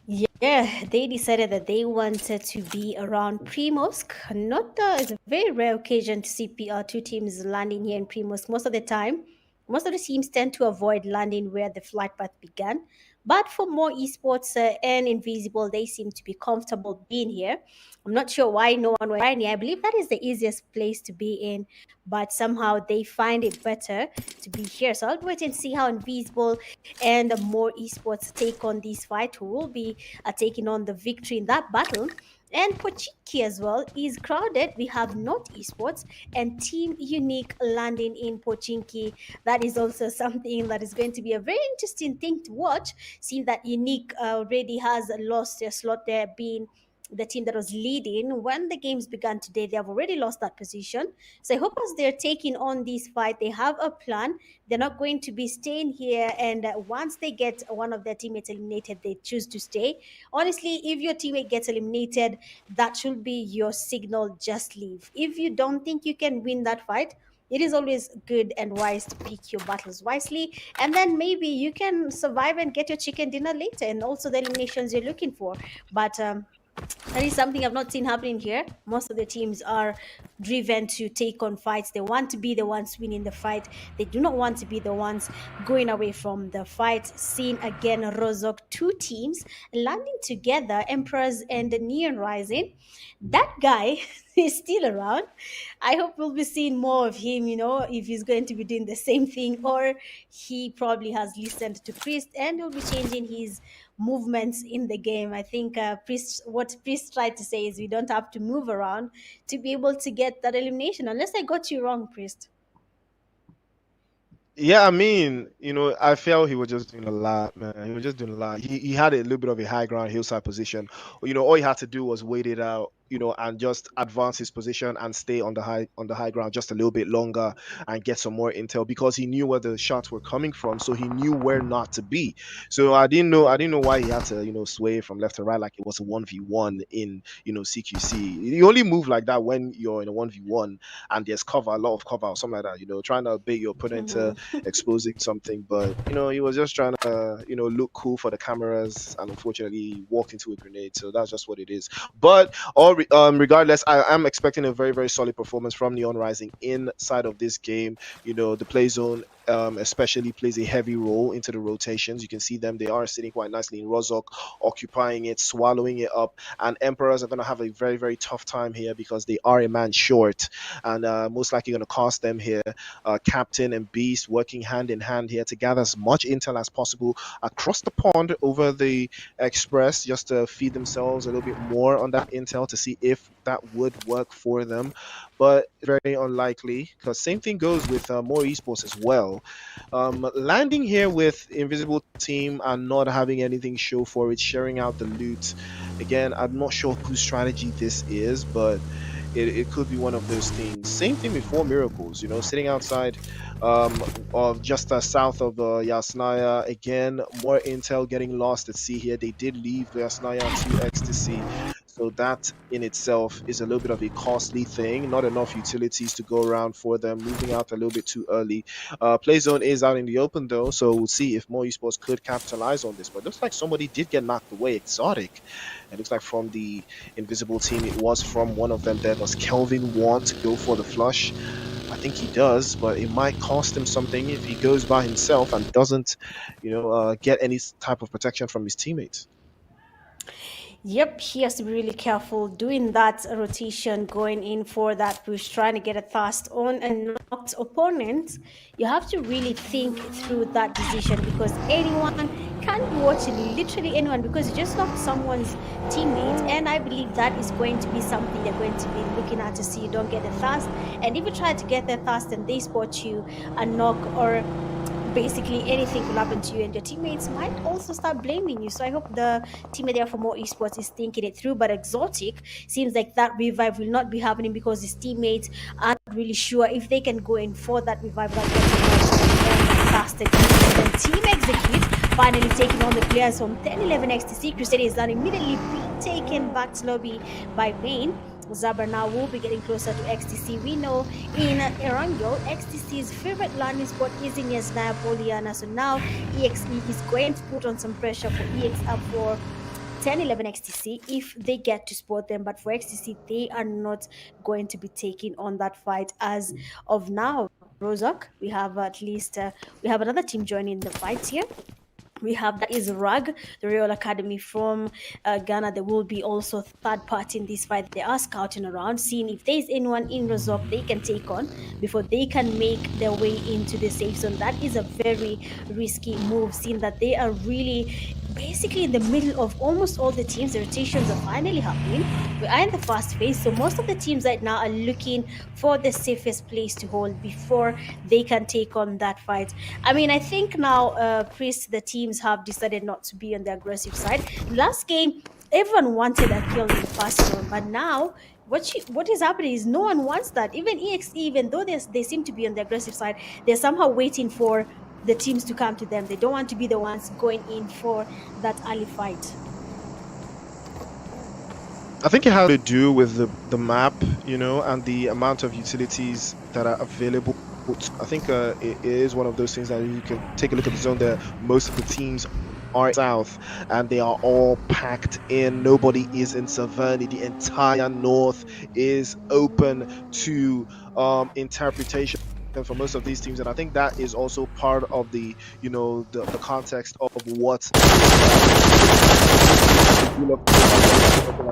Yeah, they decided that they wanted to be around Primosk. Not It's a very rare occasion to see two teams landing here in Primosk. Most of the time, most of the teams tend to avoid landing where the flight path began. But for more esports and Invisible, they seem to be comfortable being here. I'm not sure why no one went here. I believe that is the easiest place to be in, but somehow they find it better to be here. So I'll wait and see how Invisible and more esports take on this fight, who will be taking on the victory in that battle. And Pochiki as well is crowded. We have Not Esports and Team Unique landing in Pochinki. That is also something that is going to be a very interesting thing to watch, seeing that Unique already has lost their slot there, being the team that was leading when the games began today. They have already lost that position. So I hope as they're taking on this fight, they have a plan. They're not going to be staying here, and once they get one of their teammates eliminated, they choose to stay. Honestly, if your teammate gets eliminated, that should be your signal, just leave. If you don't think you can win that fight, it is always good and wise to pick your battles wisely, and then maybe you can survive and get your chicken dinner later, and also the eliminations you're looking for. But that is something I've not seen happening here. Most of the teams are driven to take on fights. They want to be the ones winning the fight. They do not want to be the ones going away from the fight. Seen again, Rozok, two teams landing together, Emperors and the Neon Rising. That guy is still around. I hope we'll be seeing more of him, if he's going to be doing the same thing, or he probably has listened to Priest and will be changing his movements in the game. I think what Priest tried to say is we don't have to move around to be able to get that elimination, unless I got you wrong, Priest. Yeah, I mean, I felt he was just doing a lot, man. He was just doing a lot. He had a little bit of a high ground hillside position. All he had to do was wait it out, and just advance his position and stay on the high ground just a little bit longer and get some more intel, because he knew where the shots were coming from, so he knew where not to be. So I didn't know why he had to, sway from left to right like it was a 1v1 in, CQC. You only move like that when you're in a 1v1 and there's cover, a lot of cover or something like that, trying to bait your opponent to exposing something. But he was just trying to look cool for the cameras, and unfortunately he walked into a grenade. So that's just what it is. But regardless, I am expecting a very, very solid performance from Neon Rising inside of this game. The play zone especially plays a heavy role into the rotations. You can see them, they are sitting quite nicely in Rozok, occupying it, swallowing it up, and Emperors are going to have a very, very tough time here because they are a man short, and most likely going to cost them here. Captain and Beast working hand in hand here to gather as much intel as possible across the pond over the Express, just to feed themselves a little bit more on that intel to see if that would work for them. But very unlikely, because same thing goes with more esports as well. Landing here with Invisible Team and not having anything show for it, sharing out the loot. Again, I'm not sure whose strategy this is, but it could be one of those things. Same thing with Four Miracles, sitting outside of just south of Yasnaya. Again, more intel getting lost at sea here. They did leave Yasnaya to Ecstasy. So that in itself is a little bit of a costly thing. Not enough utilities to go around for them. Moving out a little bit too early. Play zone is out in the open though, so we'll see if more esports could capitalize on this. But it looks like somebody did get knocked away. Exotic. It looks like from the Invisible Team, it was from one of them there. Does Kelvin want to go for the flush? I think he does, but it might cost him something if he goes by himself and doesn't, get any type of protection from his teammates. Yep, he has to be really careful doing that rotation, going in for that push, trying to get a thrust on a knocked opponent. You have to really think through that decision, because anyone can be watching, literally anyone, because you just knocked someone's teammate. And I believe that is going to be something they're going to be looking at to see you don't get a thrust. And if you try to get the thrust and they spot you a knock, or basically anything could happen to you, and your teammates might also start blaming you. So I hope the team there for more esports is thinking it through. But Exotic seems like that revive will not be happening because his teammates are really sure if they can go in for that revival that gets faster. And Team Execute finally taking on the players from 10-11 XTC. Crusade is done immediately being taken back to lobby by Pain. Zabra now will be getting closer to XTC. We know in Erangel, XTC's favorite landing spot is in Yasnaya Poliana. So now EXE is going to put on some pressure for EX up for 10-11 XTC if they get to spot them. But for XTC, they are not going to be taking on that fight as of now. Rozak, we have at least we have another team joining the fight here. We have that is RAG, the Royal Academy from Ghana. There will be also third party in this fight. They are scouting around, seeing if there is anyone in Rozok they can take on before they can make their way into the safe zone. That is a very risky move, seeing that they are really basically in the middle of almost all the teams. The rotations are finally happening. We are in the fast phase, so most of the teams right now are looking for the safest place to hold before they can take on that fight. I mean, I think now, Chris, the teams have decided not to be on the aggressive side. Last game, everyone wanted a kill in the first zone, but now what is happening is no one wants that. Even EXE, even though they seem to be on the aggressive side, they're somehow waiting for the teams to come to them. They don't want to be the ones going in for that early fight. I think it has to do with the map, you know, and the amount of utilities that are available. I think it is one of those things that you can take a look at the zone there. Most of the teams are south and they are all packed in. Nobody is in Savannah. The entire north is open to interpretation for most of these teams, and I think that is also part of the, you know, the context of what is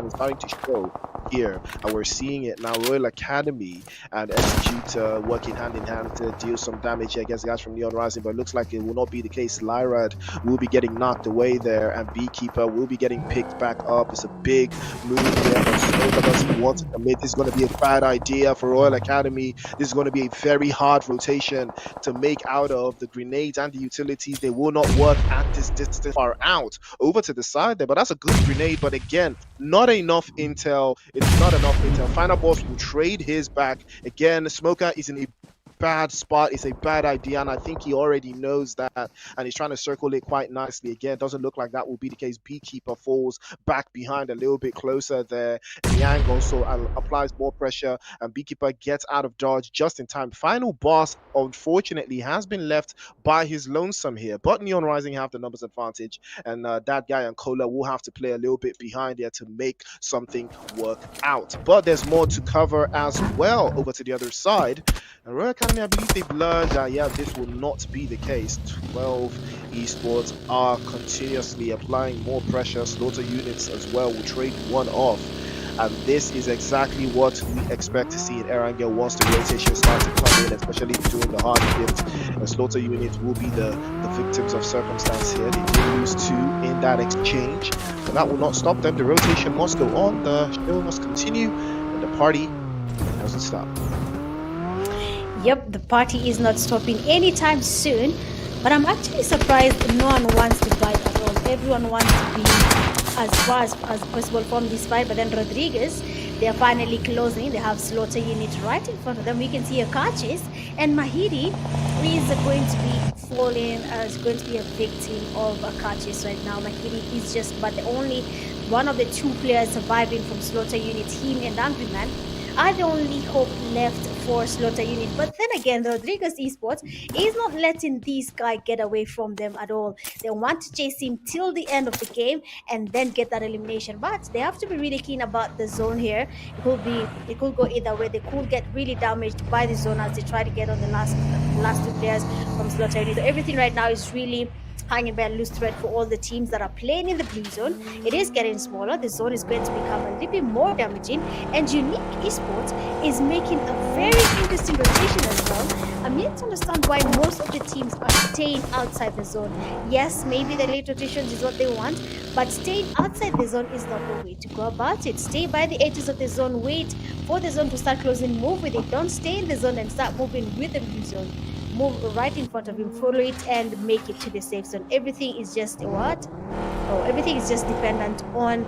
starting to show here, and we're seeing it now. Royal Academy and Execute working hand in hand to deal some damage against the guys from Neon Rising, but it looks like it will not be the case. Lyrad will be getting knocked away there, and Beekeeper will be getting picked back up. It's a big move here, but Snow doesn't want to commit. This is going to be a bad idea for Royal Academy. This is going to be a very hard rotation to make out of. The grenades and the utilities, they will not work at this distance far out over to the side there, but that's a good grenade. But again, not enough intel. It's not enough intel. Final Boss will trade his back. Again, Smoker is in a bad spot. It's a bad idea, and I think he already knows that, and he's trying to circle it quite nicely. Again, doesn't look like that will be the case. Beekeeper falls back behind a little bit closer there. Yang also applies more pressure, and Beekeeper gets out of dodge just in time. Final Boss, unfortunately, has been left by his lonesome here, but Neon Rising have the numbers advantage, and that guy and Cola will have to play a little bit behind there to make something work out. But there's more to cover as well over to the other side. And Royal Academy, I believe they've learned that, yeah, this will not be the case. 12 esports are continuously applying more pressure. Slaughter units as well will trade one off. And this is exactly what we expect to see in Erangel once the rotation starts to come in, especially during the hard hits. The Slaughter units will be the victims of circumstance here. They did lose 2 in that exchange, but that will not stop them. The rotation must go on, the show must continue, and the party doesn't stop. Yep, the party is not stopping anytime soon, but I'm actually surprised no one wants to fight at all. Everyone wants to be as far as possible from this fight, but then Rodriguez, they are finally closing. They have Slaughter unit right in front of them. We can see a car chase, and Mahiri is going to be falling as going to be a victim of a car chase right now. Mahiri is just but the only one of the 2 players surviving from Slaughter unit. Him and Angry Man are the only hope left for Slaughter unit. But then again, the Rodriguez eSports is not letting this guy get away from them at all. They want to chase him till the end of the game and then get that elimination. But they have to be really keen about the zone here. It could go either way. They could get really damaged by the zone as they try to get on the last 2 players from Slaughter unit. So everything right now is really hanging by a loose thread for all the teams that are playing in the blue zone. It is getting smaller. The zone is going to become a little bit more damaging, and Unique Esports is making a very interesting rotation as well. I'm yet to understand why most of the teams are staying outside the zone. Yes, maybe the late rotations is what they want, but staying outside the zone is not the way to go about it. Stay by the edges of the zone, wait for the zone to start closing, move with it. Don't stay in the zone and start moving with the blue zone. Move right in front of him, follow it, and make it to the safe zone. Everything is just what? Oh, everything is just dependent on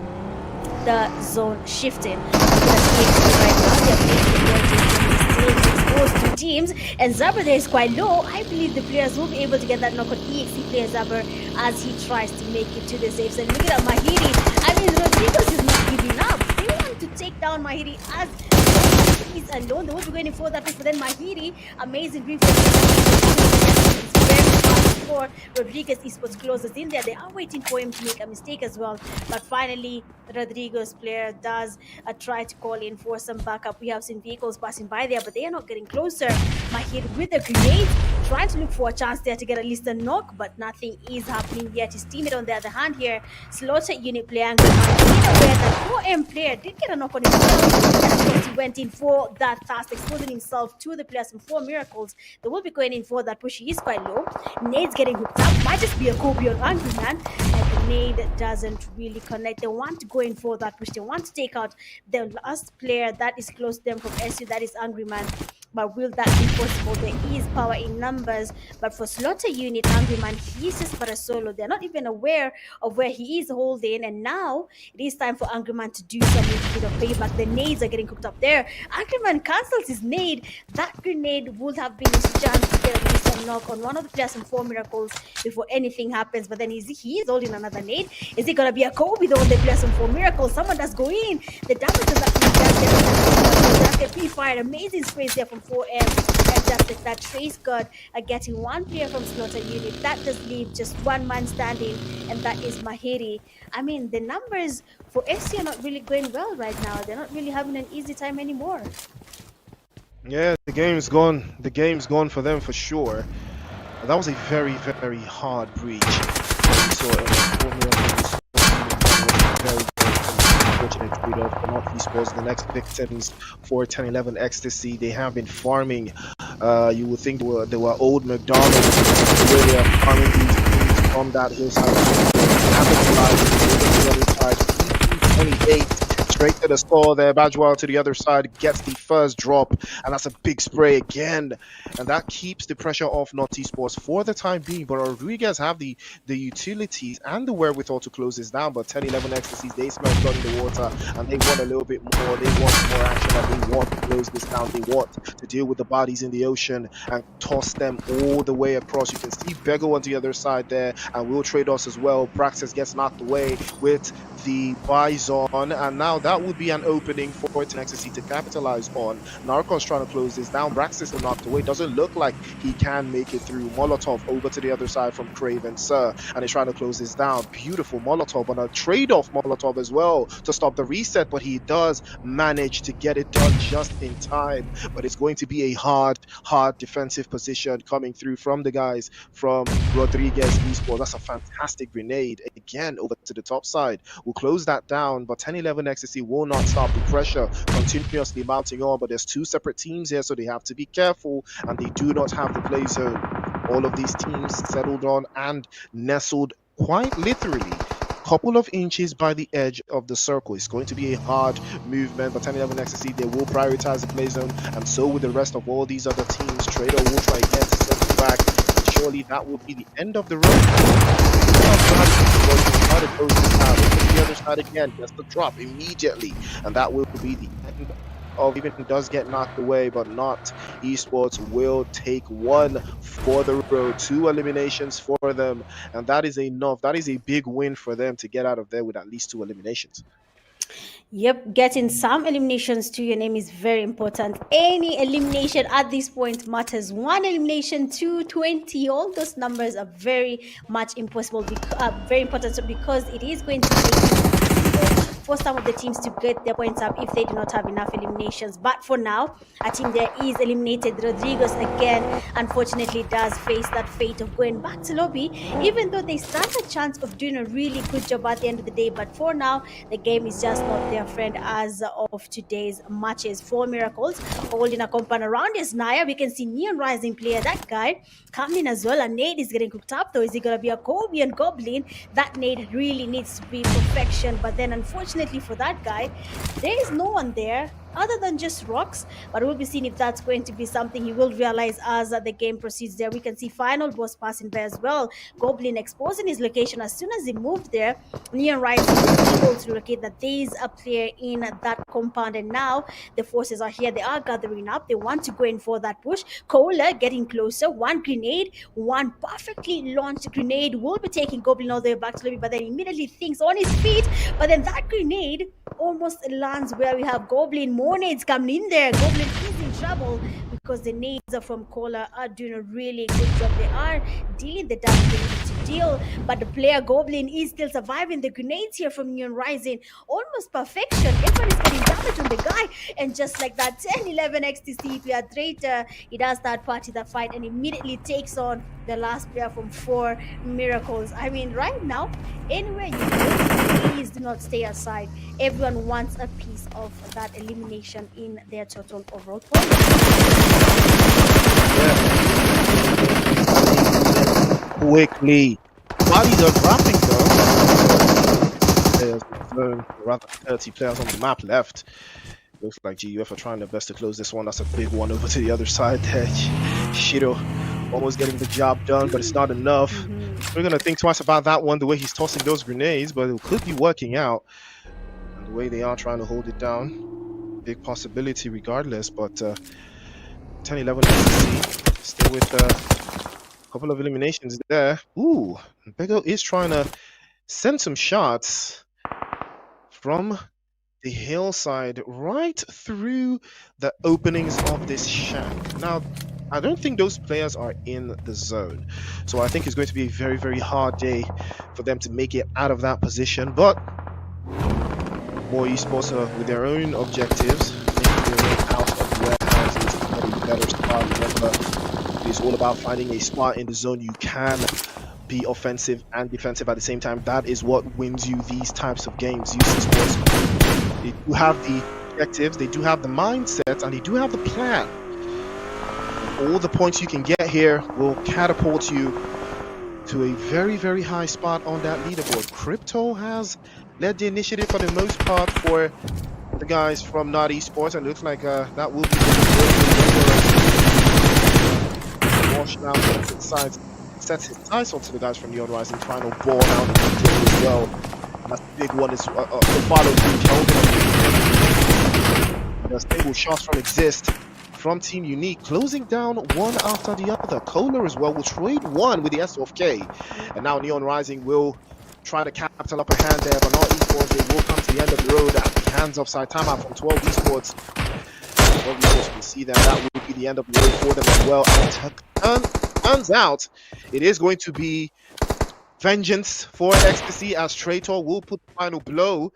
the zone shifting. Right now, they're playing the still those two teams. And Zabur there is quite low. I believe the players will be able to get that knock on EXE player Zabur as he tries to make it to the safe zone. Look at that Mahiri. I mean, Rodriguez is not giving up. They want to take down Mahiri as he's alone. They will be going for that push, but then Mahiri, amazing for Rodriguez eSports closes in there. They are waiting for him to make a mistake as well. But finally, Rodriguez player does try to call in for some backup. We have seen vehicles passing by there, but they are not getting closer. Mahir with a grenade, trying to look for a chance there to get at least a knock, but nothing is happening yet. His teammate on the other hand here, Slaughter unit player, and that 4M player did get a knock on him. He went in for that fast, exposing himself to the players from 4 Miracles. They will be going in for that push. He is quite low. Nade's getting hooked up. Might just be a Kobe on Angry Man. And the nade doesn't really connect. They want to go in for that push. They want to take out the last player that is close to them from SU, that is Angry Man. But will that be possible? There is power in numbers. But for Slaughter unit, Angry Man, he's just but a solo. They're not even aware of where he is holding. And now it is time for Angry Man to do some bit of payback. The nades are getting cooked up there. Angry Man cancels his nade. That grenade would have been his chance to get at least a knock on one of the players from 4 Miracles before anything happens. But then he is holding another nade. Is it going to be a Kobe though on the players from 4 Miracles? Someone does go in. The damage of that pre-fired. Amazing sprays there from 4M. And just that Trace God getting one player from Slaughter unit. That does leave just one man standing, and that is Mahiri. I mean, the numbers for FC are not really going well right now. They're not really having an easy time anymore. Yeah, the game's gone. The game's gone for them for sure. That was a very, very hard breach. We saw very unfortunate trade-off for not eSports. The next victims for 10-11 Ecstasy, they have been farming. You would think they were old McDonald's, where they are farming these things from that hillside. Capitalizing, 28 straight to the score there. Bajwal to the other side gets the first drop, and that's a big spray again, and that keeps the pressure off Not Esports for the time being. But Rodriguez have the utilities and the wherewithal to close this down. But 10-11 Ecstasies, they smell blood in the water, and they want a little bit more. They want more action, and they want to close this down. They want to deal with the bodies in the ocean and toss them all the way across. You can see Bego on the other side there, and will trade us as well. Praxis gets knocked away with the Bison, and now that would be an opening for Ecstasy to capitalize on. Narcon's trying to close this down. Braxis is knocked away. Doesn't look like he can make it through. Molotov over to the other side from Craven Sir, and he's trying to close this down. Beautiful Molotov on a trade-off Molotov as well to stop the reset, but he does manage to get it done just in time. But it's going to be a hard defensive position coming through from the guys from Rodriguez eSports. That's a fantastic grenade again over to the top side. We'll close that down, but 10-11 Ecstasy will not stop the pressure continuously mounting on. But there's two separate teams here, so they have to be careful, and they do not have the play zone. All of these teams settled on and nestled quite literally couple of inches by the edge of the circle. It's going to be a hard movement, but 10-11 Ecstasy, they will prioritize the play zone, and so will the rest of all these other teams. Trader will try again to circle back, and surely that will be the end of the road. The other side again, gets the drop immediately, and that will be the end of, even does get knocked away, but Not Esports will take one for the road. 2 eliminations for them, and that is enough. That is a big win for them to get out of there with at least 2 eliminations. Yep, getting some eliminations to your name is very important. Any elimination at this point matters. 1 elimination to 20, all those numbers are very much impossible, very important, because it is going to take for some of the teams to get their points up if they do not have enough eliminations. But for now, a team there is eliminated. Rodriguez again, unfortunately, does face that fate of going back to lobby, even though they stand a chance of doing a really good job at the end of the day. But for now, the game is just not their friend as of today's matches. 4 Miracles holding a compound around is Naya. We can see Neon Rising player, that guy, coming as well. And nade is getting cooked up though. Is it going to be a Kobe and Goblin? That nade really needs to be perfection. But then unfortunately for that guy, there is no one there other than just rocks, but we'll be seeing if that's going to be something he will realize as the game proceeds. There we can see final boss passing by as well. Goblin exposing his location as soon as he moved there. Neon Rising was able to locate that there is a player in that compound, and now the forces are here. They are gathering up. They want to go in for that push. Kohler getting closer. One grenade, one perfectly launched grenade will be taking Goblin all the way back to lobby, but then immediately thinks on his feet. But then that grenade almost lands where we have Goblin. More nades coming in there. Goblin is in trouble because the nades from Kohler are doing a really good job. They are dealing the damage they need to deal, but the player Goblin is still surviving. The grenades here from Neon Rising, almost perfection. Everyone is getting damage on the guy, and just like that 10-11 XTC player Traitor, he does that party, that fight, and immediately takes on the last player from 4 Miracles. I mean, right now, anywhere you go, please do not stay aside. Everyone wants a piece of that elimination in their total overall point. Quickly. Bodies are dropping though. There's rather 30 players on the map left. Looks like GUF are trying their best to close this one. That's a big one over to the other side there. Shiro almost getting the job done, but it's not enough. We're gonna think twice about that one, the way he's tossing those grenades, but it could be working out. And the way they are trying to hold it down, big possibility regardless, but 10-11 SC still with a couple of eliminations there. Ooh, Bego is trying to send some shots from the hillside right through the openings of this shack. Now, I don't think those players are in the zone, so I think it's going to be a very, very hard day for them to make it out of that position. But more esports are with their own objectives, making their way out of the warehouses to get a better spot. Remember, it's all about finding a spot in the zone you can be offensive and defensive at the same time. That is what wins you these types of games. Zeus eSports, they do have the objectives, they do have the mindset, and they do have the plan. All the points you can get here will catapult you to a very, very high spot on that leaderboard. Crypto has led the initiative for the most part for the guys from Not Esports, and it looks like that will be washed out sets his sights onto the guys from Neon Rising, final ball out as well. And that's the big one is the follow through. The stable shots from Exist from Team Unique, closing down one after the other. Kohler as well will trade one with the SOFK, and now Neon Rising will try to capital up a hand there, but not esports. They will come to the end of the road at the hands of Saitama from 12 esports. 12 esports can see that will be the end of the road for them as well. And turns out it is going to be vengeance for Ecstasy, as Traitor will put the final blow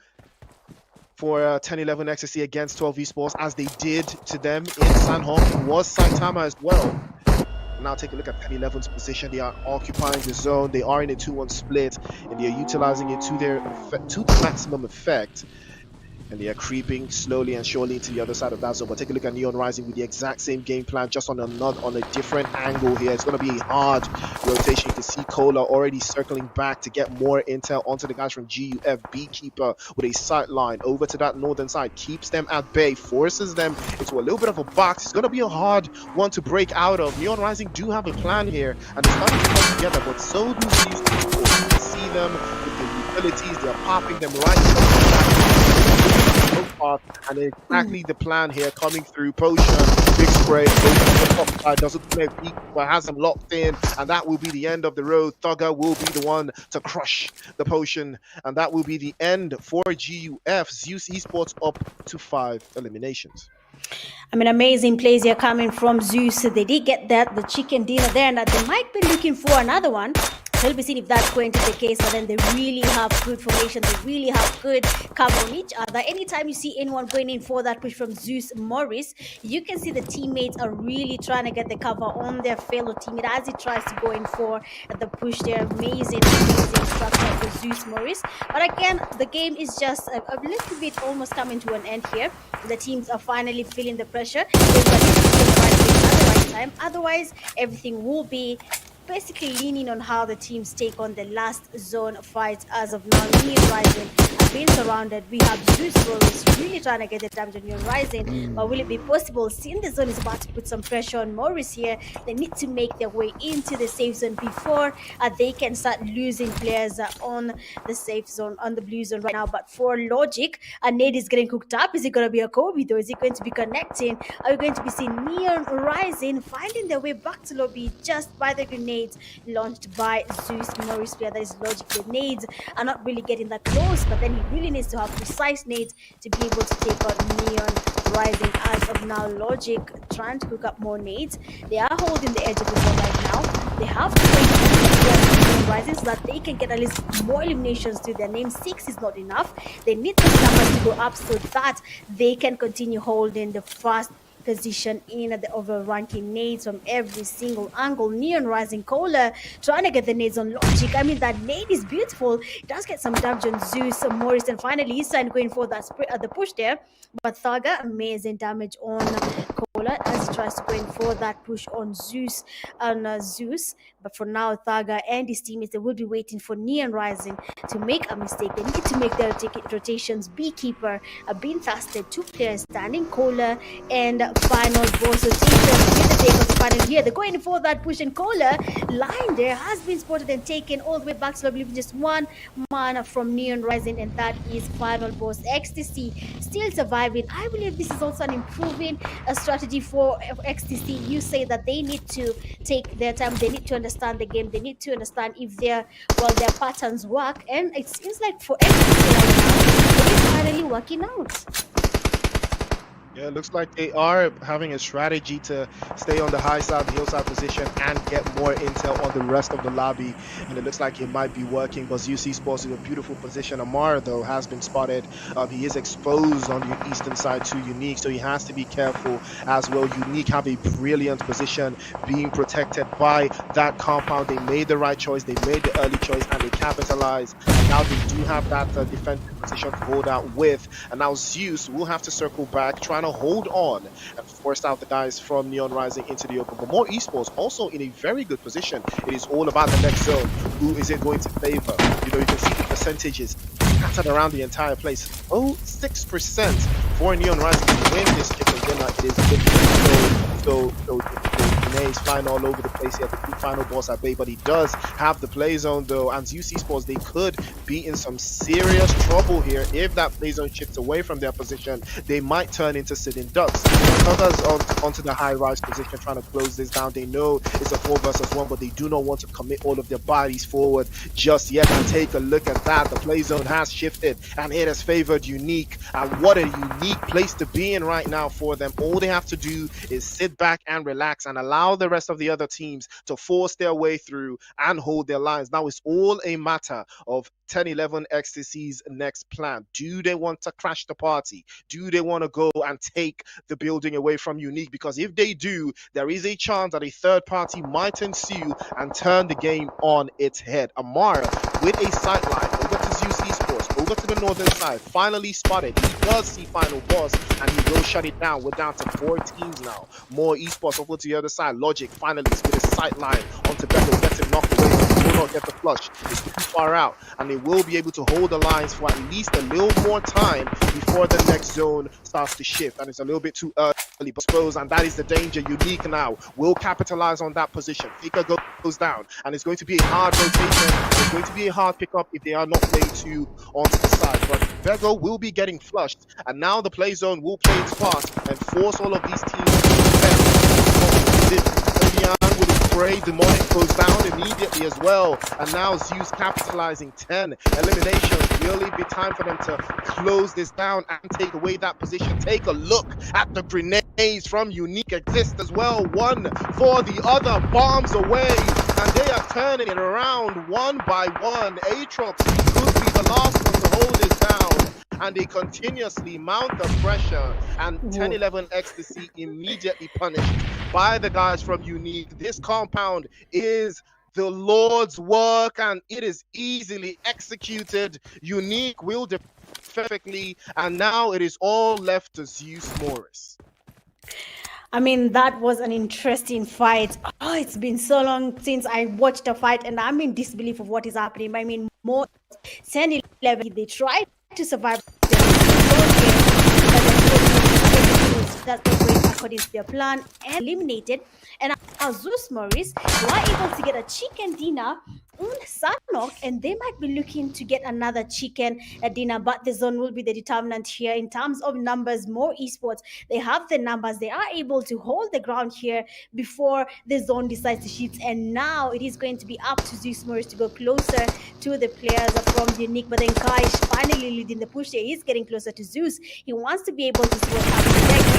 for 10-11 Ecstasy against 12 esports, as they did to them in Sanhok. It was Saitama as well. Now take a look at 10-11's position. They are occupying the zone. They are in a 2-1 split, and they are utilizing it to the maximum effect. And they are creeping slowly and surely into the other side of that zone. But take a look at Neon Rising with the exact same game plan, just on a different angle here. It's going to be a hard rotation. You can see Kohler already circling back to get more intel onto the guys from GUF. Beekeeper with a sight line over to that northern side, keeps them at bay, forces them into a little bit of a box. It's going to be a hard one to break out of. Neon Rising do have a plan here, and they're starting to come together, but so do these people. You can see them with the utilities. They're popping them right in the and exactly the plan here coming through. Potion, big spray, over the top side, doesn't play peak, but has them locked in, and that will be the end of the road. Thugger will be the one to crush the potion, and that will be the end for GUF. Zeus Esports up to 5 eliminations. I mean, amazing plays here coming from Zeus. They did get the chicken dinner there, and that they might be looking for another one. We'll be seeing if that's going to be the case, but then they really have good formation. They really have good cover on each other. Anytime you see anyone going in for that push from Zeus Moris, you can see the teammates are really trying to get the cover on their fellow teammate as he tries to go in for the push there. Amazing structure for Zeus Moris. But again, the game is just a little bit almost coming to an end here. The teams are finally feeling the pressure. Time. Otherwise, everything will be basically leaning on how the teams take on the last zone fights as of now. Neon Rising being surrounded. We have Zeus Moris really trying to get the damage on Neon Rising, but will it be possible? Seeing the zone is about to put some pressure on Morris here. They need to make their way into the safe zone before they can start losing players on the safe zone, on the blue zone right now. But for Logic, Nade is getting cooked up. Is it going to be a Kobe though? Is it going to be connecting? Are we going to be seeing Neon Rising finding their way back to lobby just by the grenades launched by Zeus Moris player? That is Logic. The nades are not really getting that close, but then he really needs to have precise nades to be able to take out Neon Rising. As of now, Logic trying to cook up more nades. They are holding the edge of the zone right now. They have to wait Rising so that they can get at least more eliminations to their name. 6 is not enough. They need those numbers to go up so that they can continue holding the first position in the overall ranking. Nades from every single angle. Neon Rising Cola trying to get the nades on Logic. I mean, that nade is beautiful. It does get some damage on Zeus Moris, and finally Isan going for that the push there. But Thaga, amazing damage on Cola as he tries to go in for that push on Zeus and Zeus. But for now, Thaga and his teammates, they will be waiting for Neon Rising to make a mistake. They need to make their rotations. Beekeeper being fasted. 2 players standing. Cola and final boss rotation. Get the take of the final here. They're going for that push, and Cola line there has been spotted and taken all the way back to level. Just 1 man from Neon Rising, and that is final boss XTC still surviving. I believe this is also an improving strategy for XTC. You say that they need to take their time. They need to understand the game. They need to understand if their patterns work, and it seems like for XTC right now, it is finally working out. Yeah, it looks like they are having a strategy to stay on the high side, the hillside position, and get more intel on the rest of the lobby. And it looks like it might be working, but Zeus eSports in a beautiful position. Amar, though, has been spotted. He is exposed on the eastern side to Unique, so he has to be careful as well. Unique have a brilliant position being protected by that compound. They made the right choice. They made the early choice, and they capitalized. And now they do have that defensive position to hold out with. And now Zeus will have to circle back, trying to hold on and force out the guys from Neon Rising into the open. But more esports also in a very good position. It is all about the next zone. Who is it going to favor? You know, you can see the percentages scattered around the entire place. 6% for Neon Rising to win this chicken dinner. It is good. So grenades flying all over the place here. The final boss at bay, but he does have the play zone though. And Zeus eSports, they could be in some serious trouble here if that play zone shifts away from their position. They might turn into sitting ducks. Others onto the high rise position, trying to close this down. They know it's a 4 versus 1, but they do not want to commit all of their bodies forward just yet. And take a look at that. The play zone has shifted, and it has favored Unique. And what a unique place to be in right now for them. All they have to do is sit back and relax and allow the rest of the other teams to force their way through and hold their lines. Now it's all a matter of 10-11 XTC's next plan. Do they want to crash the party? Do they want to go and take the building away from Unique? Because if they do, there is a chance that a third party might ensue and turn the game on its head. Amara with a sight line over to Zeus eSports, over to the northern side, finally spotted. He does see final boss, and he will shut it down. We're down to 4 teams now. More eSports over to the other side. Logic finally with a sight line onto Beto, gets him knocked away, but he will not get the flush. It's too far out, and they will be able to hold the lines for at least a little more time before the next zone starts to shift. And it's a little bit too early, but suppose, and that is the danger. Unique now will capitalize on that position. Faker goes down, and it's going to be a hard rotation. It's going to be a hard pickup if they are not played too onto the side. But Bego will be getting flushed, and now the play zone will play its part and force all of these teams to defend. With a spray, Demonic goes down immediately as well, and now Zeus capitalizing. 10 eliminations. Will it be time for them to close this down and take away that position? Take a look at the grenades from Unique exist as well. One for the other, bombs away, and they are turning it around one by one. Aatrox could be the last one to hold this down, and they continuously mount the pressure, and 10-11 XTC immediately punished by the guys from Unique. This compound is the Lord's work, and it is easily executed. Unique will defend perfectly, and now it is all left to Zeus Moris. I mean, that was an interesting fight. Oh, it's been so long since I watched a fight, and I'm in disbelief of what is happening. I mean, more 10-11, they tried to survive the zone here, but unfortunately, that's not going according to their plan and eliminated. And now Zeus Moris were able to get a chicken dinner on Sanhok, and they might be looking to get another chicken dinner, but the zone will be the determinant here in terms of numbers. More esports, they have the numbers, they are able to hold the ground here before the zone decides to shift, and now it is going to be up to Zeus Moris to go closer to the players from Unique. But then Kai is finally leading the push here. He's getting closer to Zeus. He wants to be able to see what happens next.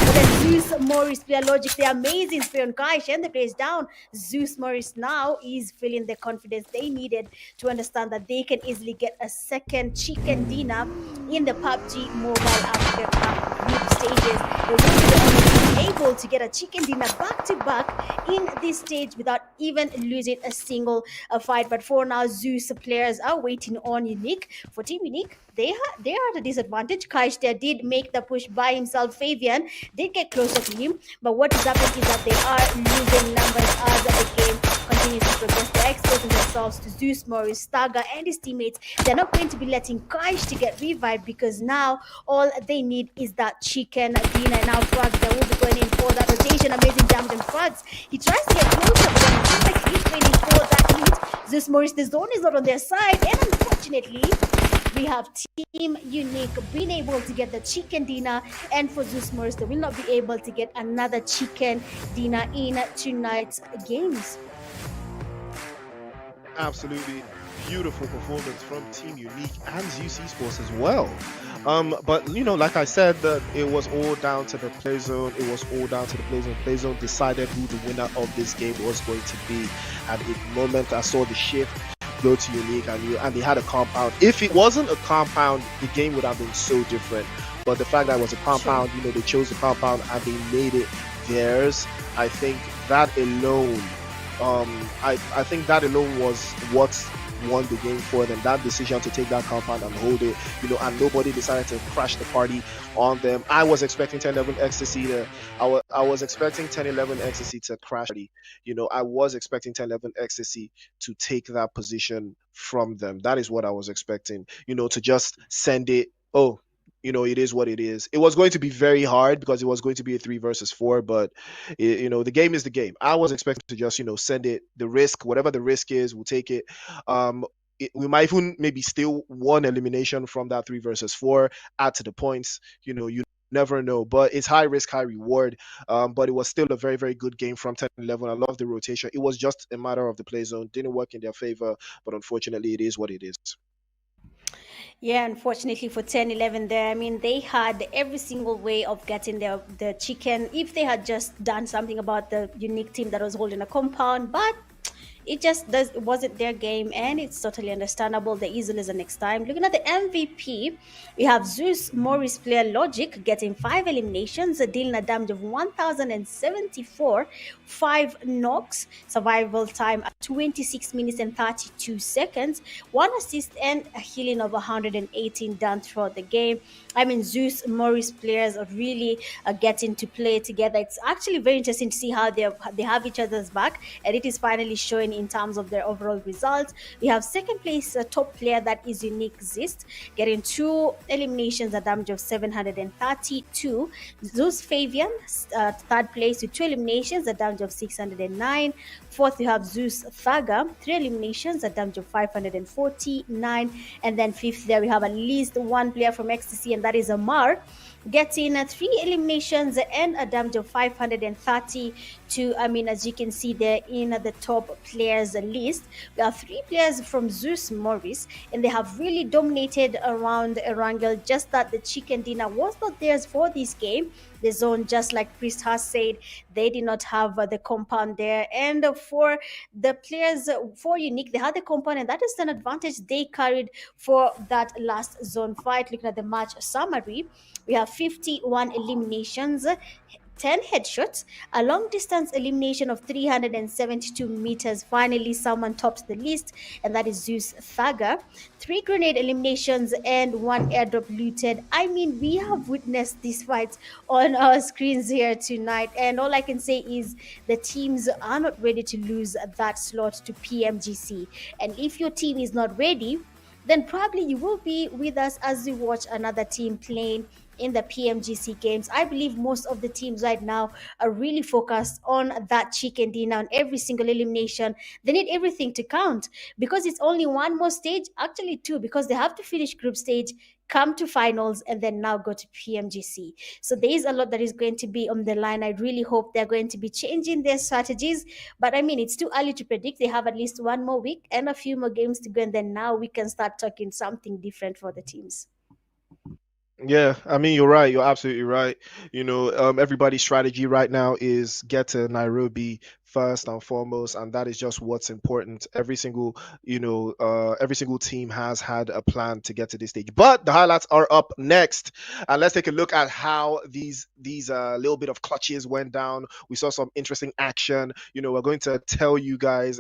But then Zeus Moris, player logic, the amazing spray on Kaish, and the play is down. Zeus Moris now is feeling the confidence they needed to understand that they can easily get a second chicken dinner in the Pubg Mobile Africa Cup group stages. They will be the only team able to get a chicken dinner back to back in this stage without even losing a single fight. But for now, Zeus players are waiting on Unique. For Team Unique, they are at a disadvantage. Kaish there did make the push by himself. Fabian did get closer to him, but what is happening is that they are losing numbers as the game continues to progress. They're exposing themselves to Zeus Moris, Staga, and his teammates. They're not going to be letting Kaish to get revived, because now all they need is that chicken dinner. Now Frags, they will be going in for that rotation. Amazing damage on Frags. He tries to get closer, but then it seems like he's waiting for that hit. Zeus Moris, the zone is not on their side, and unfortunately, we have Team Unique being able to get the chicken dinner, and for Zeus Moris, they will not be able to get another chicken dinner in tonight's games. Absolutely beautiful performance from Team Unique and Zeus Esports as well. But like I said, that it was all down to the play zone. It was all down to the play zone. Play zone decided who the winner of this game was going to be. At the moment I saw the shift go to Unique, and they had a compound. If it wasn't a compound, the game would have been so different. But the fact that it was a compound, they chose the compound and they made it theirs. I think that alone, I think that alone was what won the game for them. That decision to take that compound and hold it, and nobody decided to crash the party on them. I was expecting 10-11 Ecstasy to, I was expecting 10-11 Ecstasy to crash the, I was expecting 10-11 Ecstasy to take that position from them. That is what I was expecting, to just send it. Oh, it is what it is. It was going to be very hard because it was going to be a 3 versus 4, but the game is the game. I was expecting to just, send it, the risk, whatever the risk is, we'll take it. We might even maybe steal one elimination from that 3 versus 4, add to the points. You never know, but it's high risk, high reward. But it was still a very, very good game from 10-11. I love the rotation. It was just a matter of the play zone. Didn't work in their favor, but unfortunately, it is what it is. Yeah, unfortunately for 10-11 there, I mean, they had every single way of getting the chicken if they had just done something about the Unique team that was holding a compound, but it wasn't their game, and it's totally understandable. The easel is the next time. Looking at the MVP, we have Zeus Moris player Logic getting 5 eliminations, dealing a damage of 1074, 5 knocks, survival time at 26 minutes and 32 seconds, 1 assist, and a healing of 118 done throughout the game. I mean, Zeus Moris players are really getting to play together. It's actually very interesting to see how they have each other's back, and it is finally showing in terms of their overall results. We have second place top player, that is Unique Zist, getting 2 eliminations, a damage of 732. Zeus Fabian, third place with 2 eliminations, a damage of 609. Fourth, we have Zeus Thaga, 3 eliminations, a damage of 549. And then fifth, there we have at least one player from Ecstasy, and that is Amar, getting 3 eliminations and a damage of 532. I mean, as you can see there in the top players list, we have 3 players from Zeus Moris, and they have really dominated around Erangel. Just that the chicken dinner was not theirs for this game. The zone, just like Priest has said, they did not have the compound there. And for the players for Unique, they had the compound, and that is an advantage they carried for that last zone fight. Looking at the match summary, we have 51 eliminations, 10 headshots, a long distance elimination of 372 meters. Finally, someone tops the list, and that is Zeus Thaga. 3 grenade eliminations and 1 airdrop looted. I mean, we have witnessed these fights on our screens here tonight, and all I can say is the teams are not ready to lose that slot to PMGC. And if your team is not ready, then probably you will be with us as we watch another team playing in the PMGC games. I believe most of the teams right now are really focused on that chicken dinner, on every single elimination. They need everything to count because it's only one more stage, actually two, because they have to finish group stage, come to finals, and then now go to PMGC. So there is a lot that is going to be on the line. I really hope they're going to be changing their strategies. But I mean, it's too early to predict. They have at least one more week and a few more games to go, and then now we can start talking something different for the teams. Yeah, I mean, you're right. You're absolutely right. Everybody's strategy right now is get to Nairobi first and foremost, and that is just what's important. Every single team has had a plan to get to this stage. But the highlights are up next, and let's take a look at how these little bit of clutches went down. We saw some interesting action. We're going to tell you guys.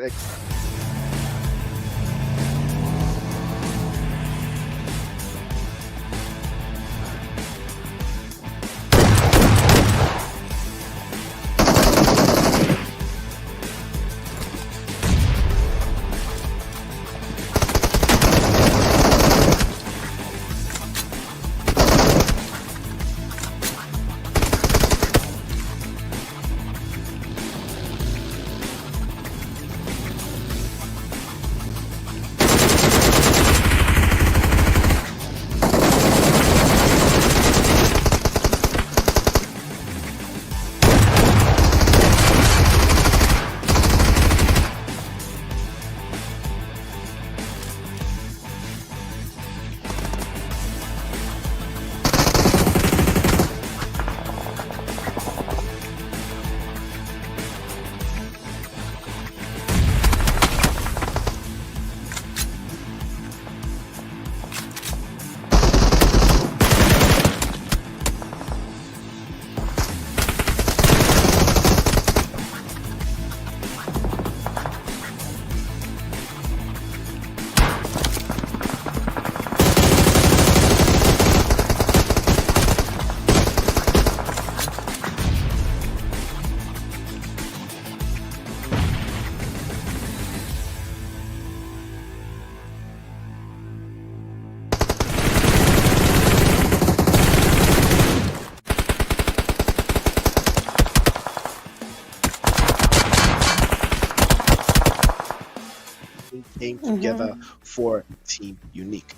Came together for Team Unique.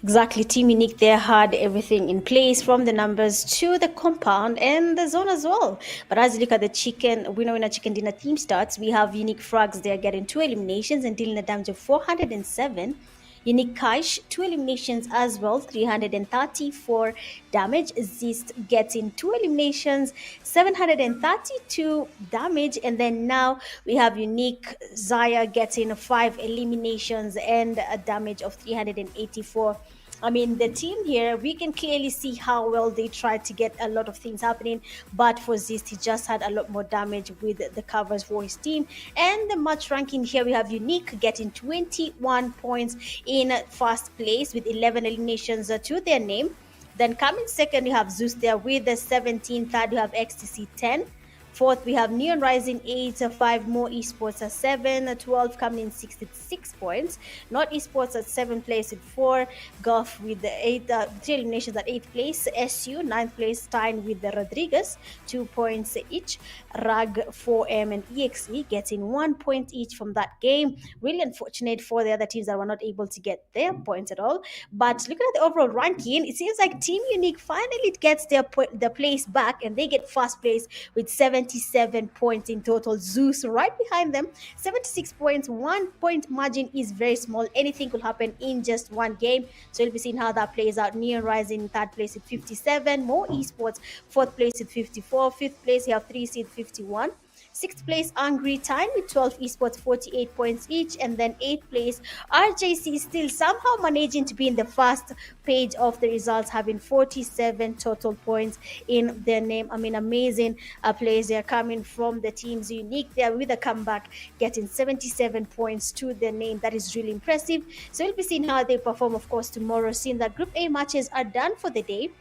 Exactly. Team Unique there had everything in place from the numbers to the compound and the zone as well. But as you look at the chicken, winner chicken dinner team starts, we have Unique Frags there getting 2 eliminations and dealing a damage of 407. Unique Kaish, 2 eliminations as well, 334 damage. Zist getting 2 eliminations, 732 damage. And then now we have Unique Zaya getting 5 eliminations and a damage of 384. I mean, the team here, we can clearly see how well they tried to get a lot of things happening. But for Zist, he just had a lot more damage with the covers for his team. And the match ranking here, we have Unique getting 21 points in first place with 11 eliminations to their name. Then coming second, you have Zeus there with the 17. Third, you have XTC 10. Fourth, we have Neon Rising 8, 5 more esports at 7, 12 coming in 66 points. Not esports at 7th place with 4, GUF with the 3 eliminations at 8th place, SU 9th place, Stein with the Rodriguez 2 points each, RAG 4M and EXE getting 1 point each from that game. Really unfortunate for the other teams that were not able to get their points at all. But looking at the overall ranking, it seems like Team Unique finally gets their place back and they get first place with 77 points in total. Zeus right behind them, 76 points. 1 point margin is very small. Anything could happen in just one game. So we'll be seeing how that plays out. Neon Rising in 3rd place with 57. More esports, 4th place with 54. 5th place, you have 3 seed 51. 6th place, Angry Time with 12 esports, 48 points each. And then 8th place, RJC still somehow managing to be in the first page of the results, having 47 total points in their name. I mean, amazing plays. They are coming from the teams Unique. They are with a comeback, getting 77 points to their name. That is really impressive. So we'll be seeing how they perform, of course, tomorrow, seeing that Group A matches are done for the day.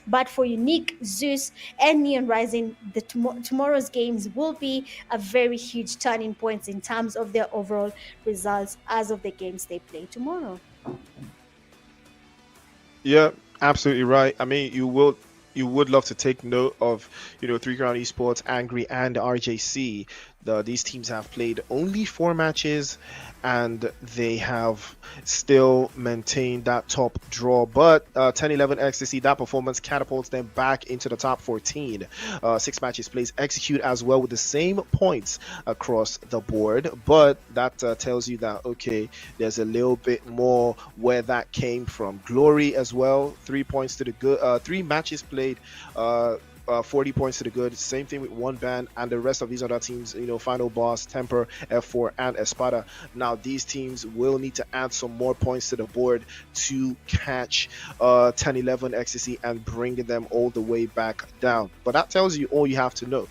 But for Unique, Zeus, and Neon Rising, the tomorrow's games will be a very huge turning point in terms of their overall results as of the games they play tomorrow. Yeah, absolutely right. I mean, you would love to take note of, Three Crown Esports, Angry, and RJC. These teams have played only 4 matches, and they have still maintained that top draw. But 10-11 Ecstasy, that performance catapults them back into the top 14. 6 matches plays execute as well with the same points across the board. But that tells you that, okay, there's a little bit more where that came from. Glory as well, 3 points to the good. 3 matches played. 40 points to the good. Same thing with One Band and the rest of these other teams, Final Boss, Temper, F4, and Espada. Now, these teams will need to add some more points to the board to catch 10-11 Ecstasy and bring them all the way back down. But that tells you all you have to know.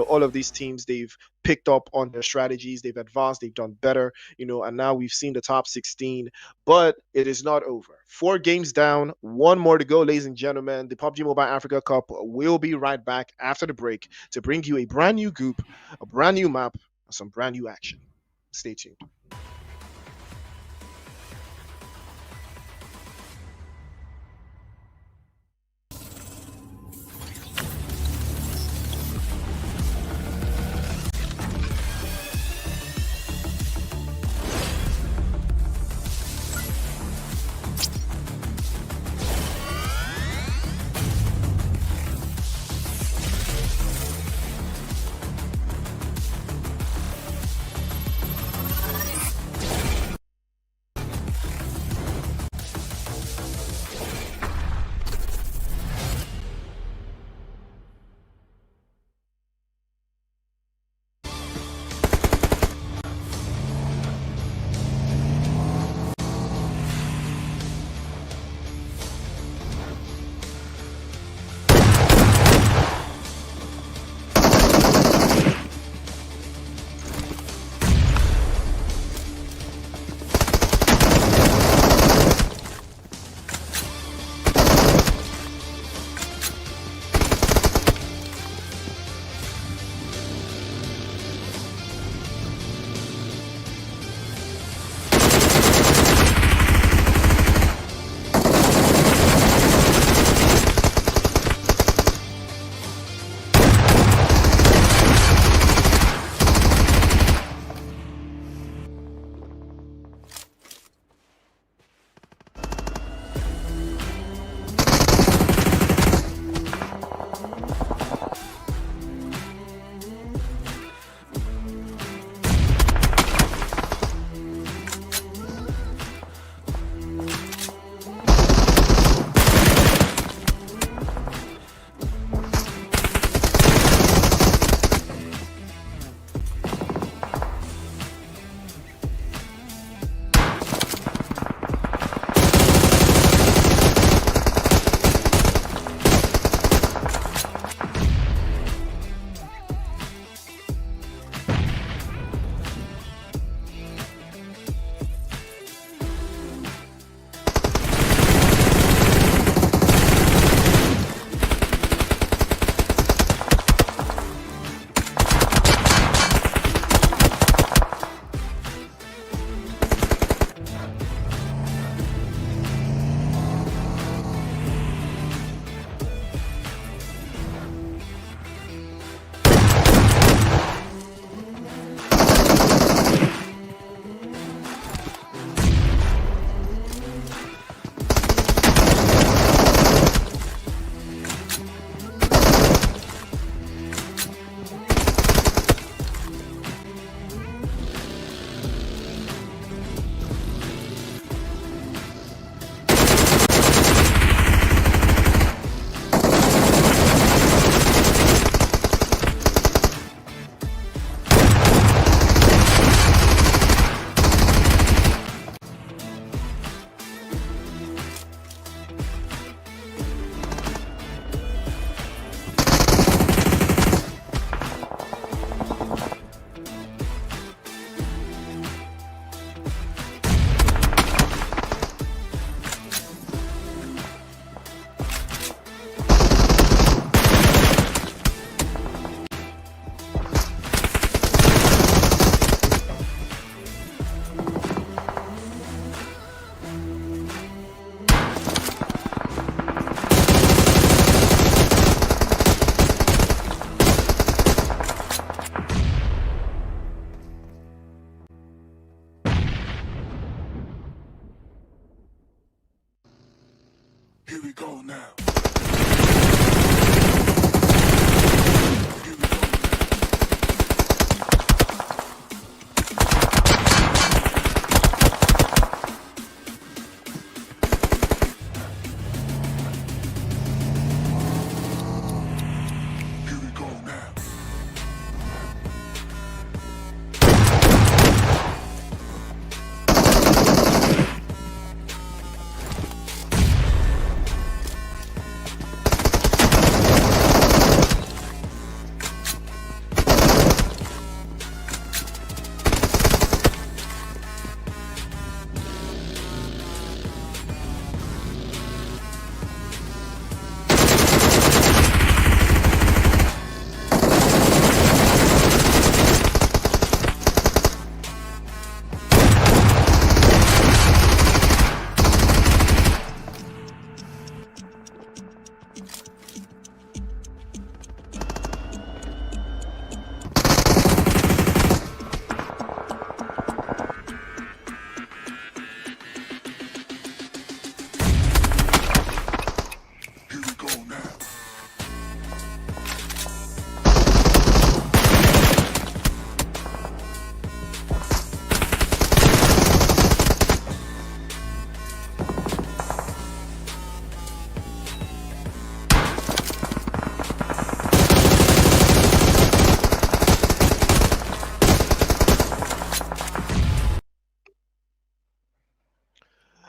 All of these teams, they've picked up on their strategies, they've advanced, they've done better, and now we've seen the top 16, but it is not over. 4 games down, 1 more to go, ladies and gentlemen. The Pubg Mobile Africa Cup will be right back after the break to bring you a brand new group, a brand new map, and some brand new action. Stay tuned.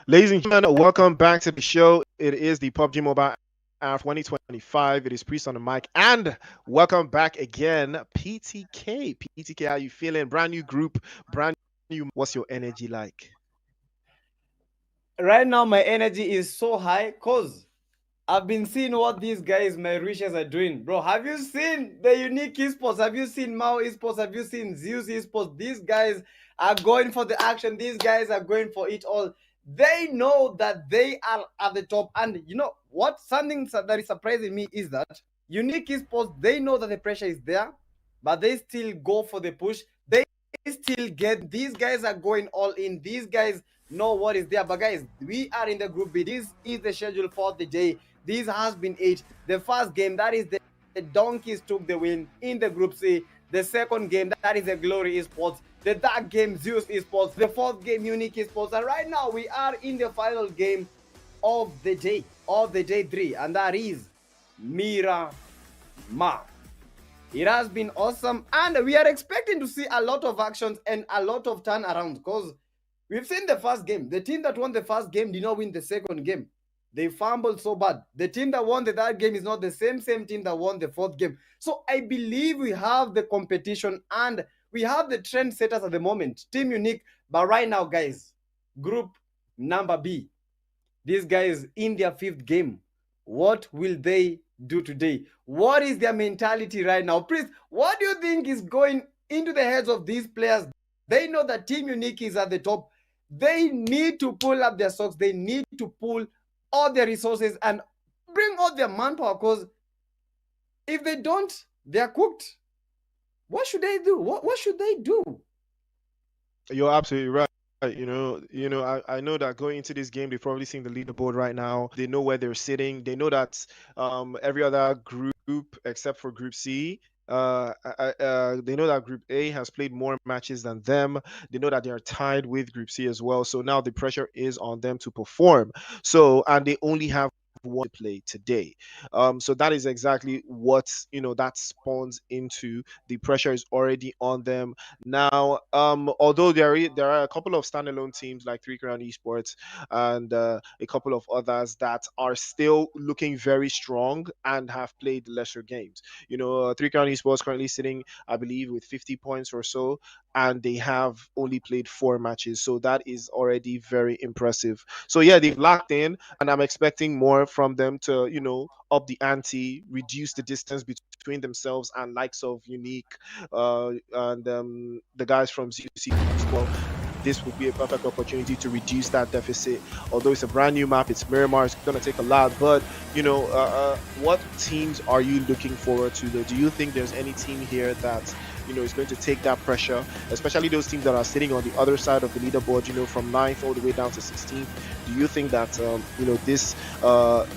Ladies and gentlemen, welcome back to the show. It is the Pubg Mobile App 2025. It is Priest on the mic, and welcome back again, PTK. PTK, how you feeling? Brand new group, brand new. What's your energy like? Right now, my energy is so high because I've been seeing what these guys, my riches, are doing. Bro, have you seen the unique esports? Have you seen Mao esports? Have you seen Zeus esports? These guys are going for the action. These guys are going for it all. They know that they are at the top. And you know what? Something that is surprising me is that unique esports, they know that the pressure is there, but they still go for the push. They still get, these guys are going all in. These guys know what is there. But guys, we are in the group B. This is the schedule for the day. This has been it. The first game, that is the Donkeys took the win in the Group C. The second game, that is the Glory Esports. The third game, Zeus Esports. The fourth game, Unique Esports. And right now, we are in the final game of the day 3, and that is Miramar. It has been awesome, and we are expecting to see a lot of actions and a lot of turnarounds because we've seen the first game. The team that won the first game did not win the second game. They fumbled so bad. The team that won the third game is not the same team that won the fourth game. So I believe we have the competition and we have the trendsetters at the moment. Team Unique. But right now, guys, group number B. These guys in their fifth game. What will they do today? What is their mentality right now? Please, what do you think is going into the heads of these players? They know that Team Unique is at the top. They need to pull up their socks. They need to pull all their resources and bring all their manpower, because if they don't, they are cooked. What should they do? What should they do? You're absolutely right. I know that going into this game, they've probably seen the leaderboard right now. They know where they're sitting. They know that every other group except for Group C, they know that Group A has played more matches than them. They know that they are tied with Group C as well. So now the pressure is on them to perform. And they only have one to play today. So that is exactly what that spawns into. The pressure is already on them now. Although there are a couple of standalone teams like Three Crown Esports and a couple of others that are still looking very strong and have played lesser games. Three Crown Esports currently sitting, I believe, with 50 points or so, and they have only played 4 matches. So that is already very impressive. So yeah, they've locked in, and I'm expecting more from them to, up the ante, reduce the distance between themselves and likes of Unique and the guys from Zeus as well. This would be a perfect opportunity to reduce that deficit. Although it's a brand new map, it's Miramar, it's going to take a lot. But, what teams are you looking forward to, though? Do you think there's any team here that, is going to take that pressure, especially those teams that are sitting on the other side of the leaderboard, from 9th all the way down to 16th? Do you think that,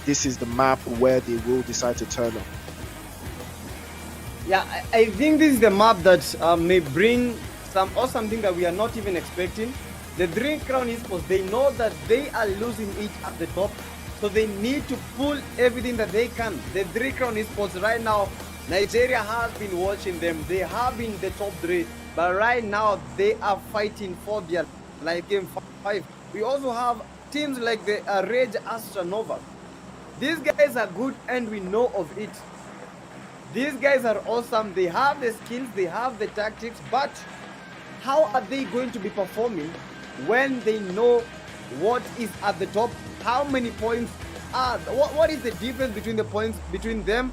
this is the map where they will decide to turn up? Yeah, I think this is the map that may bring some awesome thing that we are not even expecting. The Three Crown Esports, they know that they are losing it at the top, so they need to pull everything that they can. The Three Crown Esports right now, Nigeria has been watching them. They have been the top 3, but right now they are fighting for their life. Game 5. We also have teams like the Rage Astronova. These guys are good and we know of it. These guys are awesome. They have the skills, they have the tactics, but how are they going to be performing when they know what is at the top? How many points are, what is the difference between the points between them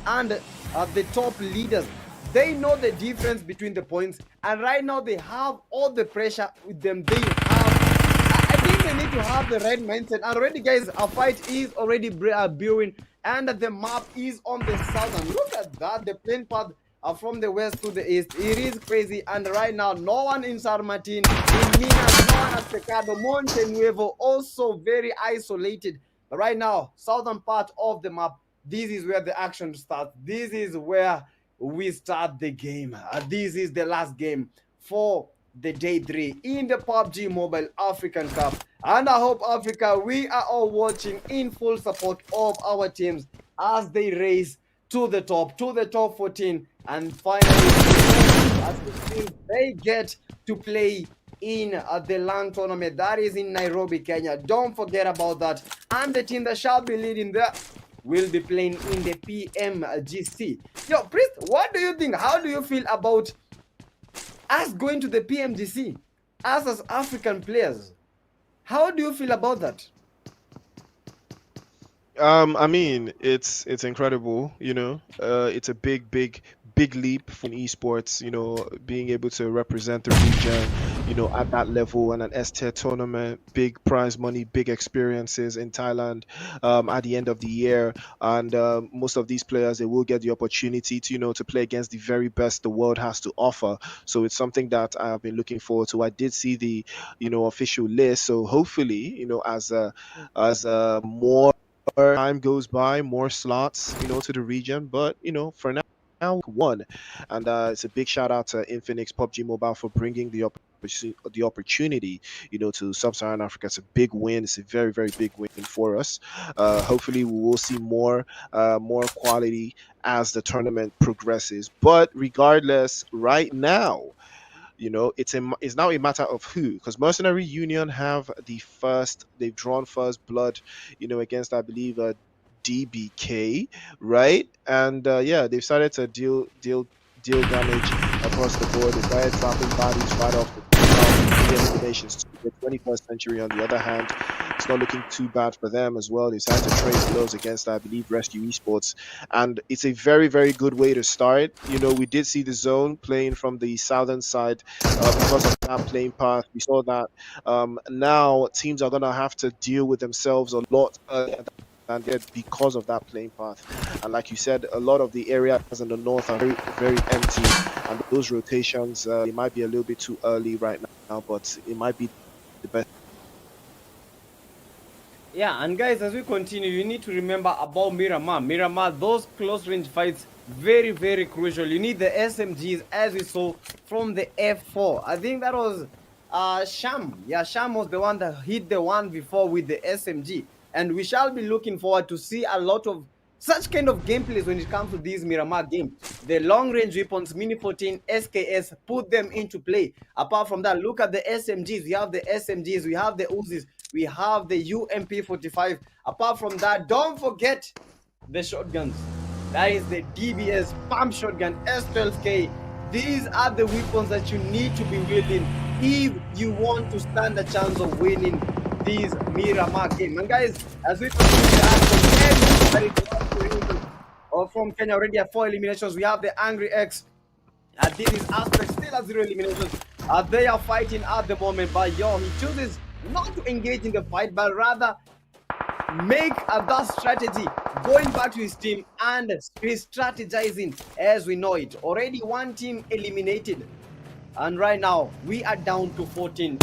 and the top leaders? They know the difference between the points, and right now they have all the pressure with them. I think they need to have the right mindset. And already, guys, a fight is already brewing, and the map is on the south. And look at that, the plane path from the west to the east. It is crazy. And right now, no one in San Martin, in Minas, no one at Pecado, Monte Nuevo, also very isolated. But right now, southern part of the map, this is where the action starts. This is where we start the game. This is the last game for the day 3 in the Pubg Mobile African Cup. And I hope, Africa, we are all watching in full support of our teams as they race to the top 14, and finally as they get to play in the LAN tournament that is in Nairobi, Kenya. Don't forget about that. And the team that shall be leading there will be playing in the PMGC. Yo, Priest, what do you think? How do you feel about us going to the PMGC? Us as African players, how do you feel about that? I mean, it's incredible, it's a big leap for esports, being able to represent the region, at that level, and an S-tier tournament, big prize money, big experiences in Thailand, at the end of the year. And most of these players, they will get the opportunity to, to play against the very best the world has to offer. So it's something that I've been looking forward to. I did see the, official list. So hopefully, as more time goes by, more slots, to the region. But for now, one, and it's a big shout out to Infinix Pubg Mobile for bringing the opportunity, to Sub-Saharan Africa. It's a big win. It's a very big win for us. Hopefully, we will see more quality as the tournament progresses. But regardless, right now, it's now a matter of who, because Mercenary Union they've drawn first blood, against, I believe, DBK, right? And yeah, they've started to deal damage across the board. They started dropping bodies right off the eliminations to the 21st century. On the other hand, it's not looking too bad for them as well. They started to trade blows against, I believe, Rescue Esports, and it's a very good way to start. We did see the zone playing from the southern side because of that playing path. We saw that now teams are gonna have to deal with themselves a lot earlier than get because of that playing path. And like you said, a lot of the areas in the north are very empty, and those rotations, they might be a little bit too early right now, but it might be the best. Yeah, and guys, as we continue, you need to remember about Miramar, those close range fights, very crucial. You need the SMGs, as we saw from the F4. I think that was Sham. Yeah, Sham was the one that hit the one before with the SMG. And we shall be looking forward to see a lot of such kind of gameplays when it comes to these Miramar games. The long range weapons, Mini 14, SKS, put them into play. Apart from that, look at the SMGs. We have the SMGs, we have the Uzis, we have the UMP 45. Apart from that, don't forget the shotguns. That is the DBS pump shotgun, S12K. These are the weapons that you need to be wielding if you want to stand a chance of winning these Miramar game. And guys, as we continue to ask from Kenya, already have 4 eliminations. We have the Angry X. This is Aspect still at 0 eliminations. They are fighting at the moment, but he chooses not to engage in the fight, but rather make that strategy, going back to his team and he's strategizing as we know it. Already one team eliminated, and right now we are down to 14.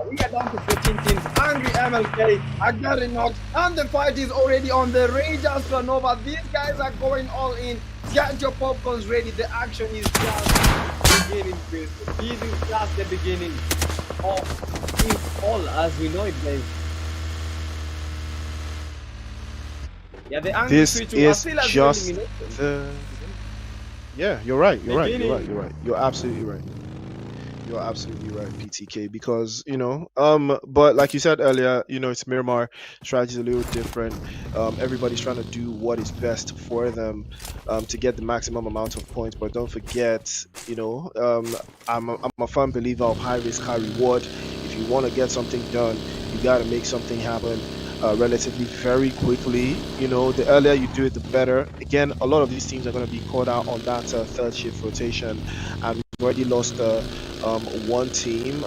We are down to 14 teams. Angry MLK, Agari knocked, and the fight is already on. The Rage Astronova. These guys are going all in. Get your popcorns ready. The action is just beginning. This is just the beginning of it all as we know it, guys. Yeah, the Angry This Switch is still just the. Yeah, you're right. You're absolutely right. You're absolutely right, PTK, because but like you said earlier, it's Miramar. Strategy's a little different. Everybody's trying to do what is best for them to get the maximum amount of points. But don't forget, I'm a firm believer of high risk, high reward. If you want to get something done, you got to make something happen relatively very quickly. The earlier you do it, the better. Again, a lot of these teams are going to be caught out on that third shift rotation, and we've already lost one team.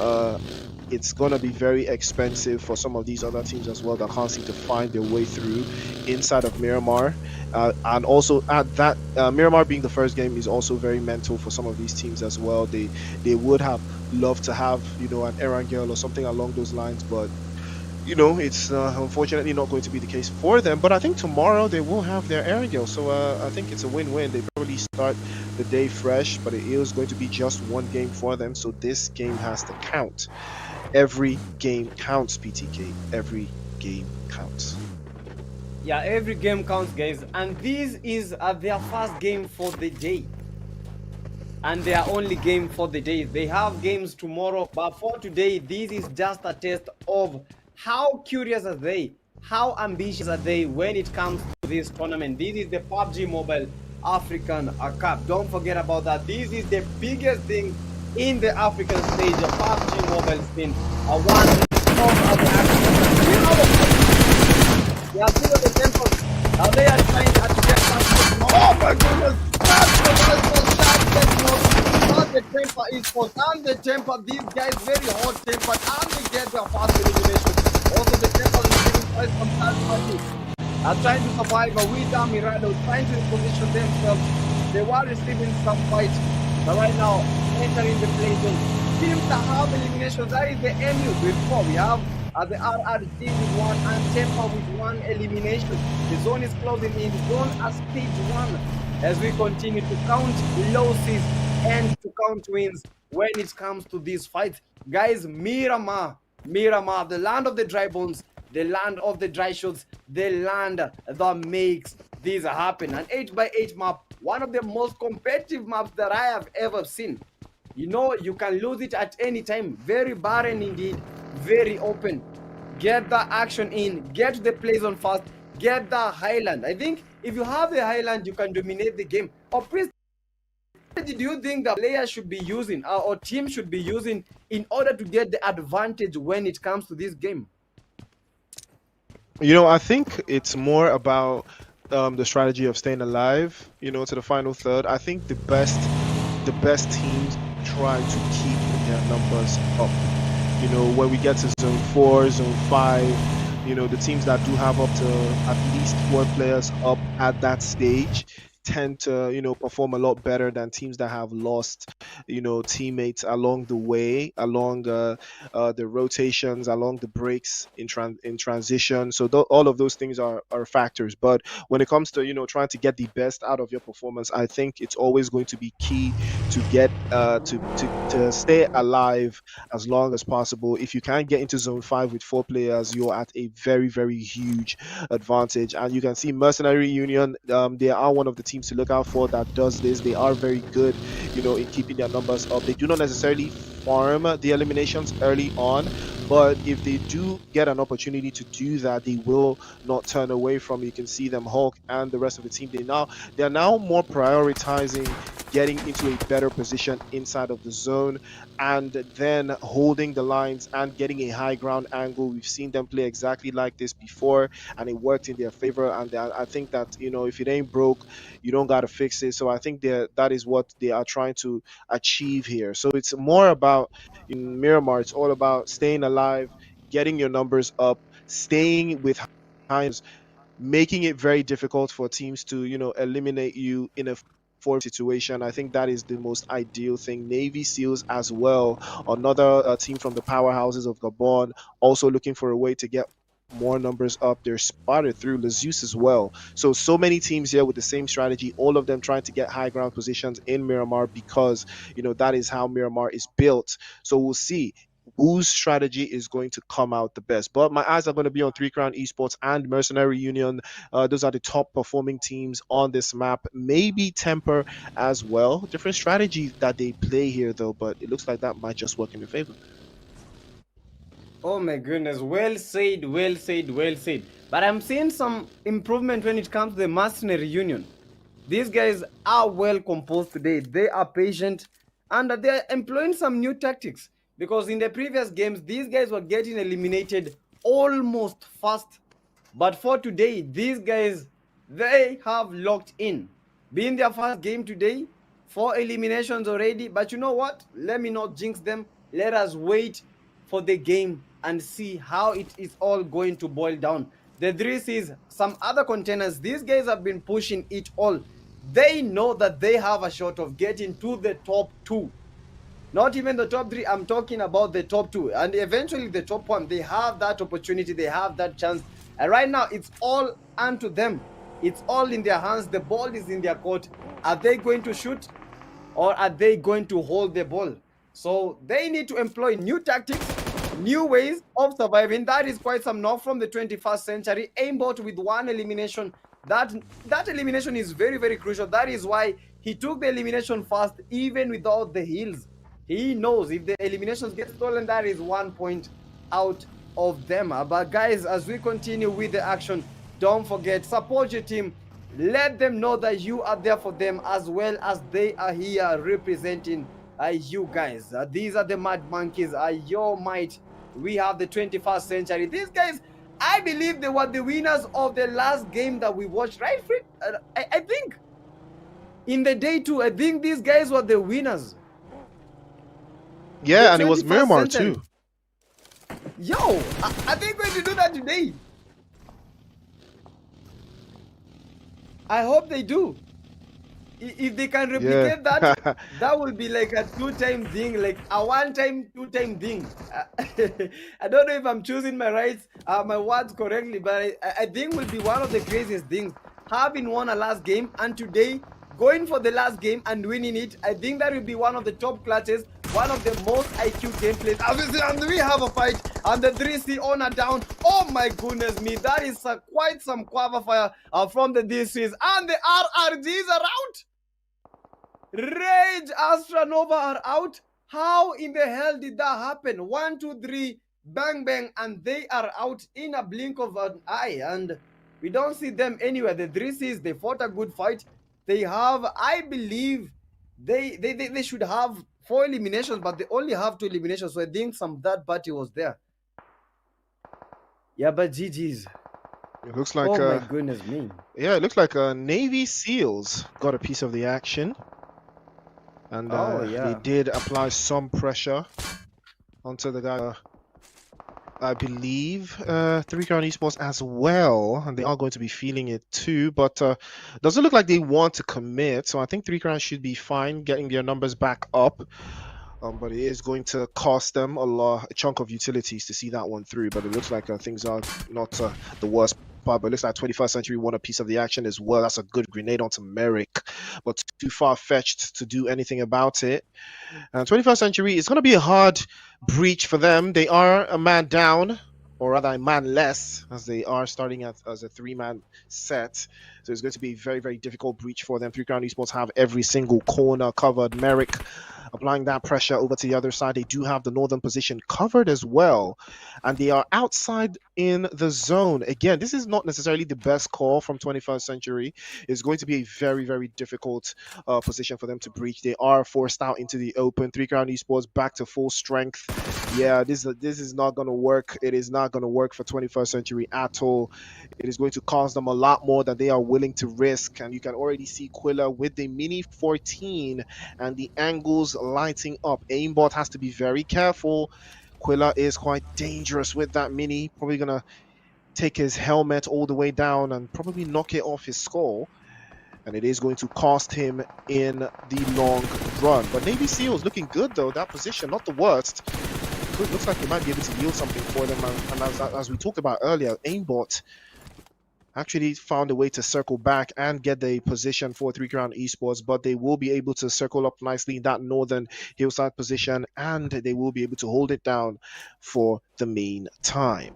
It's going to be very expensive for some of these other teams as well that can't seem to find their way through inside of Miramar. And also at that, Miramar being the first game is also very mental for some of these teams as well. They would have loved to have an Erangel or something along those lines, but it's unfortunately not going to be the case for them. But I think tomorrow they will have their Erangel, so I think it's a win-win. They probably start the day fresh, but it is going to be just one game for them, so this game has to count. Every game counts, PTK. Every game counts. Yeah, every game counts, guys, and this is their first game for the day. and their only game for the day. They have games tomorrow, but for today, this is just a test of how curious are they, how ambitious are they when it comes to this tournament. This is the PUBG Mobile African Cup. Don't forget about that. This is the biggest thing in the African stage, a PUBG Mobile scene, a one of the African. You know, they are still at the temple. Now they are trying to get back. Oh my goodness! That's the not the temper eSports and the temper. These guys very hot tempered and they get their fast elimination. Also the temper is giving quite some third party. Are trying to survive, but we down Mirado trying to position themselves. They were receiving some fight, but right now entering the play zone. Teams that have eliminations, that is the MU with 4. We have the RRT with 1 and Temper with 1 elimination. The zone is closing in. Zone at stage 1 as we continue to count losses and to count wins when it comes to these fights. Guys, Miramar, the land of the dry bones, the land of the dry shots, the land that makes these happen. An 8x8 map, one of the most competitive maps that I have ever seen. You know, you can lose it at any time. Very barren indeed, very open. Get the action in, get to the play zone fast, get the highland. I think if you have the highland, you can dominate the game. Or please, do you think the player should be using or team should be using in order to get the advantage when it comes to this game? You know, I think it's more about the strategy of staying alive, you know, to the final third. I think the best teams try to keep their numbers up. You know, when we get to zone 4, zone 5, you know, the teams that do have up to at least 4 players up at that stage tend to, you know, perform a lot better than teams that have lost, you know, teammates along the way, along the rotations, along the breaks in transition. So all of those things are factors. But when it comes to, you know, trying to get the best out of your performance, I think it's always going to be key to get to stay alive as long as possible. If you can't get into zone 5 with 4 players, you're at a very, very huge advantage. And you can see Mercenary Union, they are one of the teams to look out for that does this. They are very good, you know, in keeping their numbers up. They do not necessarily farm the eliminations early on, but if they do get an opportunity to do that, they will not turn away from it. You can see them, Hulk and the rest of the team. They are now more prioritizing getting into a better position inside of the zone and then holding the lines and getting a high ground angle. We've seen them play exactly like this before and it worked in their favor. And I think that, you know, if it ain't broke, you don't got to fix it. So I think that is what they are trying to achieve here. So it's more about, in Miramar, it's all about staying alive, getting your numbers up, staying with high, making it very difficult for teams to, you know, eliminate you in a form situation. I think that is the most ideal thing. Navy SEALs as well, another team from the powerhouses of Gabon, also looking for a way to get more numbers up. They're spotted through Zeus as well. So many teams here with the same strategy, all of them trying to get high ground positions in Miramar because, you know, that is how Miramar is built. So we'll see whose strategy is going to come out the best. But my eyes are going to be on 3 Crown Esports and Mercenary Union. Those are the top performing teams on this map. Maybe Temper as well. Different strategy that they play here though, but it looks like that might just work in their favor. Oh my goodness, well said, well said, well said. But I'm seeing some improvement when it comes to the Mercenary Union. These guys are well composed today. They are patient and they're employing some new tactics. Because in the previous games, these guys were getting eliminated almost fast. But for today, these guys, they have locked in. Being their first game today, 4 eliminations already. But you know what? Let me not jinx them. Let us wait for the game and see how it is all going to boil down. The Driss is some other contenders. These guys have been pushing it all. They know that they have a shot of getting to the top 2. Not even the top 3, I'm talking about the top 2. And eventually the top 1, they have that opportunity, they have that chance. And right now, it's all unto them. It's all in their hands. The ball is in their court. Are they going to shoot or are they going to hold the ball? So they need to employ new tactics, new ways of surviving. That is quite some knock from the 21st century. Aimbot with 1 elimination. That elimination is very, very crucial. That is why He took the elimination fast, even without the heals. He knows if the eliminations get stolen, that is 1 point out of them. But guys, as we continue with the action, don't forget, support your team. Let them know that you are there for them as well as they are here representing you guys. These are the Mad Monkeys, your might. We have the 21st century. These guys, I believe they were the winners of the last game that we watched, right? I think in the day 2, I think these guys were the winners. Yeah, and it was Miramar too. Yo, are they going to do that today? I hope they do. If they can replicate that, that will be like a 2-time thing, like a 1-time, 2-time thing. I don't know if I'm choosing my words correctly, but I think will be one of the craziest things. Having won a last game and today going for the last game and winning it, I think that will be one of the top clutches, one of the most IQ gameplays. Obviously, and we have a fight, and the 3C owner down. Oh my goodness me, that is quite some qualifier from the DCs, and the RRGs are out. Rage Astronova are out. How in the hell did that happen? 1, 2, 3, bang bang, and they are out in a blink of an eye, and we don't see them anywhere. The 3Cs, they fought a good fight. They have, I believe, they should have 4 eliminations, but they only have 2 eliminations. So I think some third party was there. Yeah, but GG's. It looks like. Oh my goodness me. Yeah, it looks like Navy SEALs got a piece of the action, and they did apply some pressure onto the guy. I believe 3 Crown Esports as well, and they are going to be feeling it too, but doesn't look like they want to commit, so I think 3 Crown should be fine getting their numbers back up, but it is going to cost them a chunk of utilities to see that one through, but it looks like things are not the worst part, but it looks like 21st Century won a piece of the action as well. That's a good grenade onto Merrick, but too far-fetched to do anything about it. And 21st Century is going to be a hard breach for them. They are a man down, or rather a man less, as they are starting as a 3-man set. So it's going to be a very, very difficult breach for them. 3 Crown Esports have every single corner covered. Merrick applying that pressure over to the other side. They do have the northern position covered as well, and they are outside in the zone. Again, this is not necessarily the best call from 21st Century. It's going to be a very, very difficult position for them to breach. They are forced out into the open. 3 Crown Esports back to full strength. Yeah, this is not going to work. It is not going to work for 21st Century at all. It is going to cost them a lot more than they are willing to risk, and you can already see Quilla with the Mini 14 and the angles lighting up. Aimbot has to be very careful. Quilla is quite dangerous with that Mini, probably gonna take his helmet all the way down and probably knock it off his skull, and it is going to cost him in the long run. But Navy SEALs looking good though, that position not the worst. It looks like they might be able to yield something for them, and as we talked about earlier, Aimbot actually found a way to circle back and get the position for 3 Crown Esports, but they will be able to circle up nicely in that northern hillside position, and they will be able to hold it down for the meantime.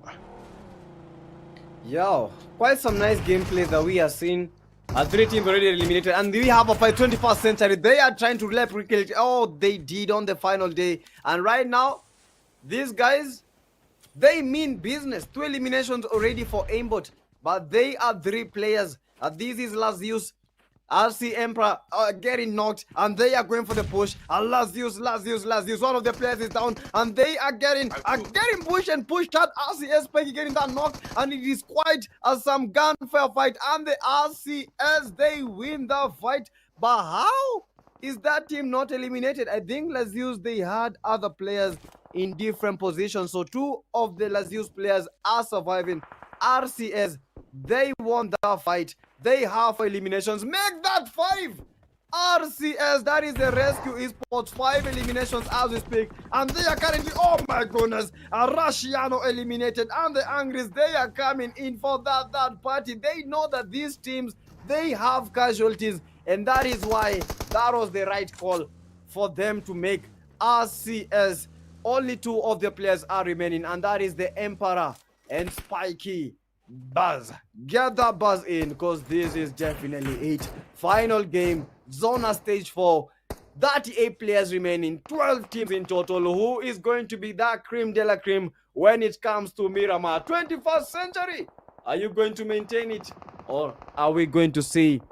Yo, quite some nice gameplay that we are seeing. 3 teams already eliminated, and we have a fight 21st Century. They are trying to replicate. Oh, they did on the final day, and right now, these guys, they mean business. 2 eliminations already for Aimbot. But they are 3 players. This is Zeus, RC Emperor getting knocked, and they are going for the push. Zeus. One of the players is down, and they are getting pushed and pushed out. RCS Peggy getting that knock, and it is quite some gunfire fight. And the RCS, they win the fight. But how is that team not eliminated? I think Zeus, they had other players in different positions. So 2 of the Zeus players are surviving. RCS, they won the fight. They have eliminations. Make that 5. RCS, that is the Rescue Esports. 5 eliminations as we speak. And they are currently, oh my goodness, Rushiano eliminated. And the Angries, they are coming in for that party. They know that these teams, they have casualties. And that is why that was the right call for them to make. RCS, only 2 of the players are remaining. And that is the Emperor and Spiky. Buzz, get that buzz in, because this is definitely it. Final game Zona Stage 4. 38 players remaining, 12 teams in total. Who is going to be that cream de la cream when it comes to Miramar? 21st century. Are you going to maintain it, or are we going to see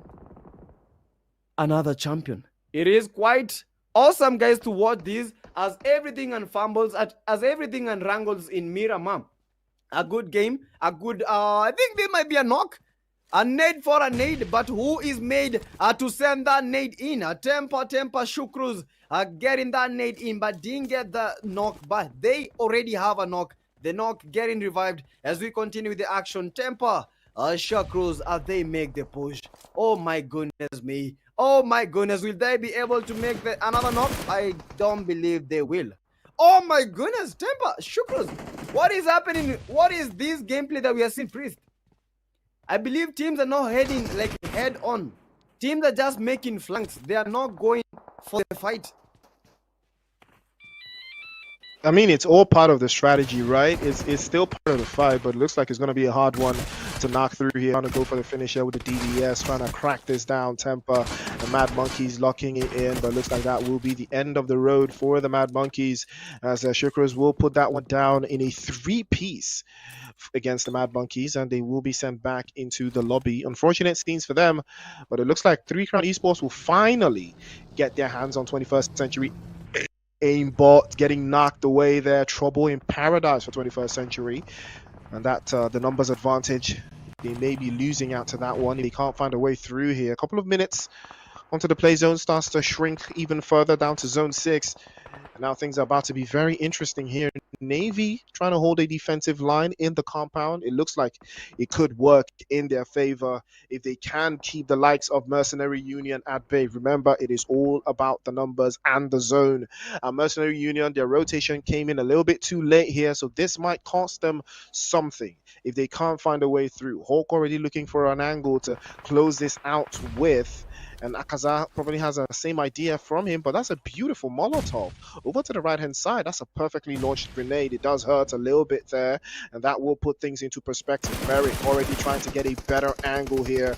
another champion? It is quite awesome, guys, to watch this as everything unfumbles, as everything unwrangles in Miramar. A good game, a good, I think there might be a knock. A nade for a nade, but who is made to send that nade in? Temper Shukrus getting that nade in, but didn't get the knock, but they already have a knock. The knock getting revived as we continue with the action. Temper Shukrus as they make the push. Oh my goodness me. Oh my goodness, will they be able to make another knock? I don't believe they will. Oh my goodness, Temper Shukrus. What is happening? What is this gameplay that we are seeing, Priest? I believe teams are not heading like head on. Teams are just making flanks. They are not going for the fight. I mean, it's all part of the strategy, right? It's still part of the fight, but it looks like it's going to be a hard one to knock through here. Trying to go for the finisher with the DDS, trying to crack this down. Temper, the Mad Monkeys locking it in, but it looks like that will be the end of the road for the Mad Monkeys, as Shukras will put that one down in a 3-piece against the Mad Monkeys, and they will be sent back into the lobby. Unfortunate scenes for them, but it looks like 3 Crown Esports will finally get their hands on 21st Century. Aimbot getting knocked away there. Trouble in paradise for 21st Century, and that the numbers advantage, they may be losing out to that one if they can't find a way through here. A couple of minutes onto the play zone, starts to shrink even further down to zone 6. And now things are about to be very interesting here. Navy trying to hold a defensive line in the compound. It looks like it could work in their favor if they can keep the likes of Mercenary Union at bay. Remember, it is all about the numbers and the zone. Mercenary Union, their rotation came in a little bit too late here, so this might cost them something if they can't find a way through. Hawk already looking for an angle to close this out with, and Akaza probably has the same idea from him, but that's a beautiful Molotov. Over to the right-hand side, that's a perfectly launched grenade. It does hurt a little bit there, and that will put things into perspective. Merrick already trying to get a better angle here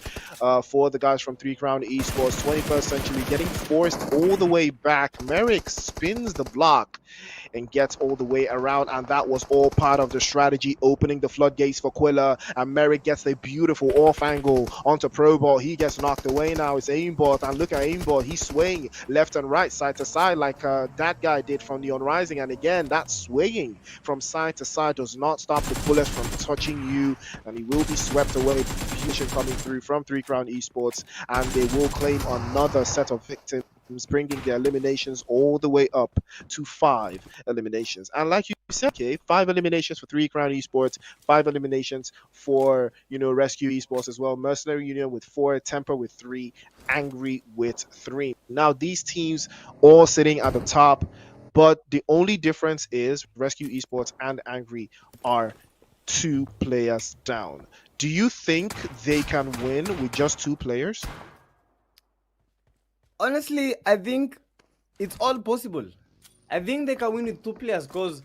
for the guys from 3 Crown Esports. 21st Century getting forced all the way back. Merrick spins the block and gets all the way around, and that was all part of the strategy, opening the floodgates for Quilla, and Merrick gets a beautiful off angle onto Probot. He gets knocked away now. It's Aimbot, and look at Aimbot. He's swaying left and right, side to side, like that guy did from the Rising. And again, that swaying from side to side does not stop the bullets from touching you, and he will be swept away. Fusion coming through from 3 Crown Esports, and they will claim another set of victims, bringing their eliminations all the way up to 5 eliminations. And like you said, okay, 5 eliminations for 3 Crown Esports, 5 eliminations for, Rescue Esports as well. Mercenary Union with 4, Temper with 3, Angry with 3. Now these teams all sitting at the top, but the only difference is Rescue Esports and Angry are 2 players down. Do you think they can win with just 2 players? Honestly, I think it's all possible. I think they can win with 2 players because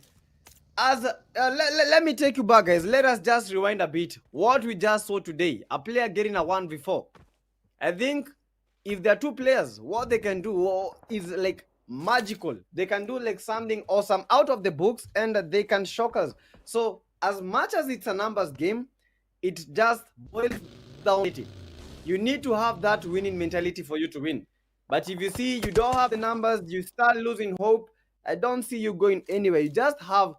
let me take you back, guys. Let us just rewind a bit. What we just saw today, a player getting a 1v4. I think if there are 2 players, what they can do is like magical. They can do like something awesome out of the books, and they can shock us. So as much as it's a numbers game, it just boils down to it. You need to have that winning mentality for you to win. But if you see you don't have the numbers, you start losing hope. I don't see you going anywhere. You just have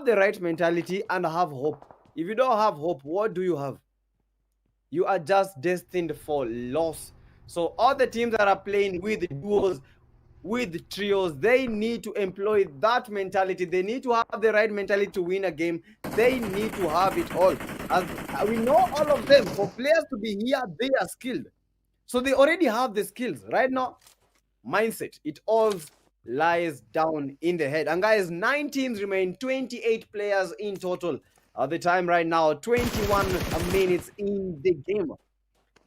the right mentality and have hope. If you don't have hope, what do you have? You are just destined for loss. So all the teams that are playing with duos, with trios, they need to employ that mentality. They need to have the right mentality to win a game. They need to have it all. As we know, all of them, for players to be here, they are skilled. So they already have the skills. Right now, mindset, it all lies down in the head. And guys, 9 teams remain, 28 players in total. At the time right now, 21 minutes in the game.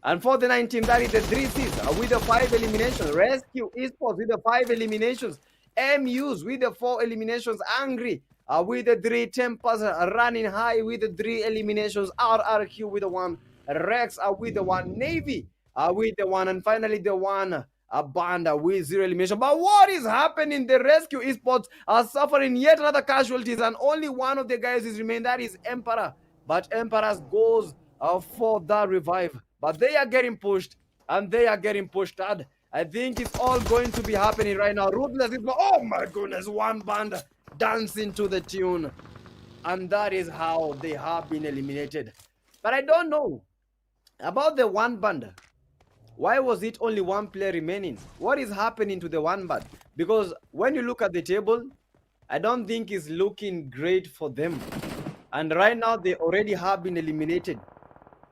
And for the 9 teams, that is the 3 Cs with the 5 eliminations. Rescue Esports with the 5 eliminations. MUs with the 4 eliminations. Angry with the 3. Tempers running high with the 3 eliminations. RRQ with the 1. Rex with the 1. Navy with the one, and finally the one. A band with 0 elimination. But what is happening? The Rescue Esports are suffering yet another casualties, and only one of the guys is remain. That is Emperor. But Emperor goes for the revive. But they are getting pushed, and they are getting pushed hard. I think it's all going to be happening right now. Ruthless is, oh my goodness, one band dancing to the tune. And that is how they have been eliminated. But I don't know about the one band. Why was it only one player remaining? What is happening to the one band? Because when you look at the table, I don't think it's looking great for them. And right now, they already have been eliminated.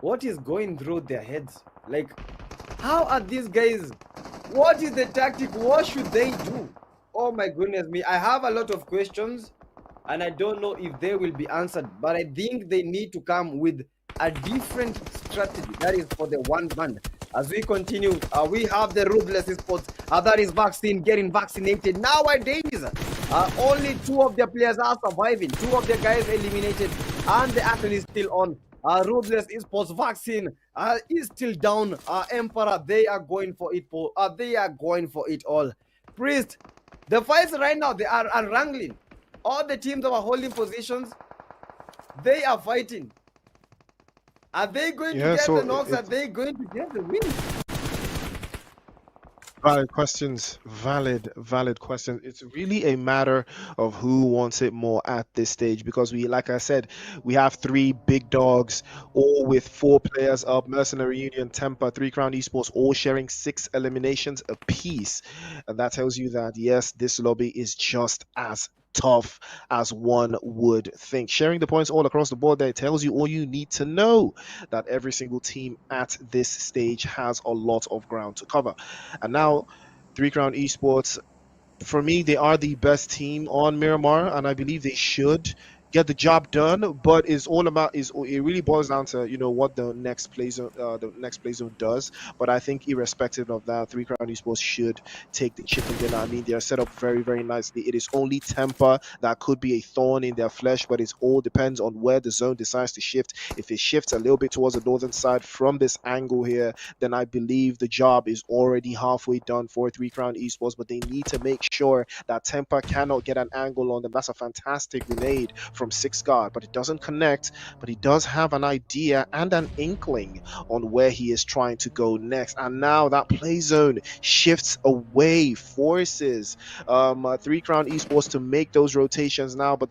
What is going through their heads? Like, how are these guys? What is the tactic? What should they do? Oh my goodness me. I have a lot of questions, and I don't know if they will be answered. But I think they need to come with a different strategy. That is for the one band. As we continue, we have the Ruthless Esports. That is vaccine, getting vaccinated. Nowadays, only 2 of the players are surviving. 2 of the guys eliminated, and the action is still on. Ruthless Esports vaccine is still down. Emperor, they are going for it. They are going for it all. Priest, the fights right now, they are wrangling. All the teams that are holding positions, they are fighting. Are they going to get the knocks? Are they going to get the win? Valid questions. Valid questions. It's really a matter of who wants it more at this stage, because we, like I said, we have 3 big dogs, all with 4 players up. Mercenary Union, Temper, 3 Crown Esports, all sharing 6 eliminations apiece. And that tells you that, yes, this lobby is just as tough as one would think. Sharing the points all across the board there tells you all you need to know, that every single team at this stage has a lot of ground to cover. And now 3 Crown Esports, for me, they are the best team on Miramar, and I believe they should get the job done. But it's all about, it really boils down to, you know, what the next play zone does. But I think irrespective of that, 3 Crown Esports should take the chicken dinner. I mean, they're set up very, very nicely. It is only Temper that could be a thorn in their flesh, but it all depends on where the zone decides to shift. If it shifts a little bit towards the northern side from this angle here, then I believe the job is already halfway done for 3 Crown Esports. But they need to make sure that Temper cannot get an angle on them. That's a fantastic grenade from 6 guard, but it doesn't connect. But he does have an idea and an inkling on where he is trying to go next. And now that play zone shifts away, forces 3 Crown Esports to make those rotations now. But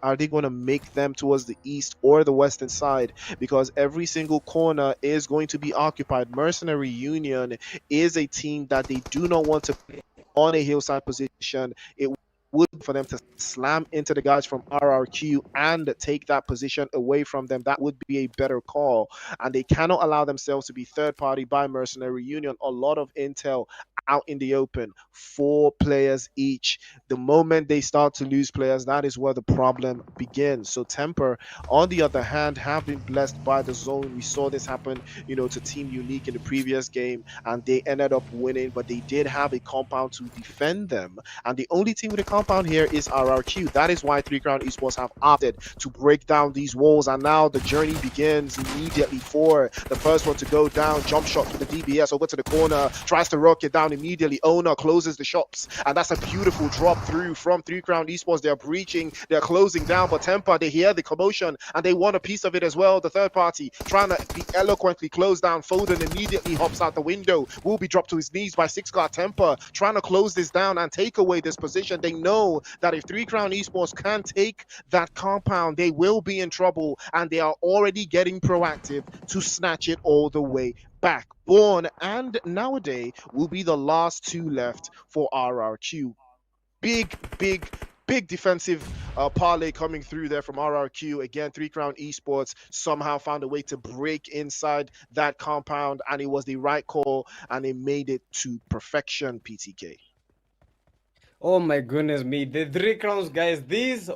are they going to make them towards the east or the western side? Because every single corner is going to be occupied. Mercenary Union is a team that they do not want to play on a hillside position. It would for them to slam into the guys from RRQ and take that position away from them. That would be a better call. And they cannot allow themselves to be third party by Mercenary Union. A lot of intel out in the open, 4 players each. The moment they start to lose players, that is where the problem begins. So Temper, on the other hand, have been blessed by the zone. We saw this happen, you know, to Team Unique in the previous game, and they ended up winning, but they did have a compound to defend them. And the only team with a compound here is RRQ. That is why 3 Crown Esports have opted to break down these walls, and now the journey begins immediately for the first one to go down. Jump shot to the DBS over to the corner, tries to rock it down immediately. Owner closes the shops, and that's a beautiful drop through from 3 Crown Esports. They're breaching, they're closing down, but Temper, they hear the commotion and they want a piece of it as well. The third party trying to be eloquently closed down. Foden immediately hops out the window, will be dropped to his knees by 6 guard. Temper trying to close this down and take away this position. They know that if 3 Crown Esports can take that compound, they will be in trouble, and they are already getting proactive to snatch it all the way back. Born and Nowadays will be the last 2 left for RRQ. Big defensive parlay coming through there from RRQ. Again, 3 Crown Esports somehow found a way to break inside that compound, and it was the right call, and they made it to perfection, PTK. Oh my goodness me. The 3 Crowns guys, these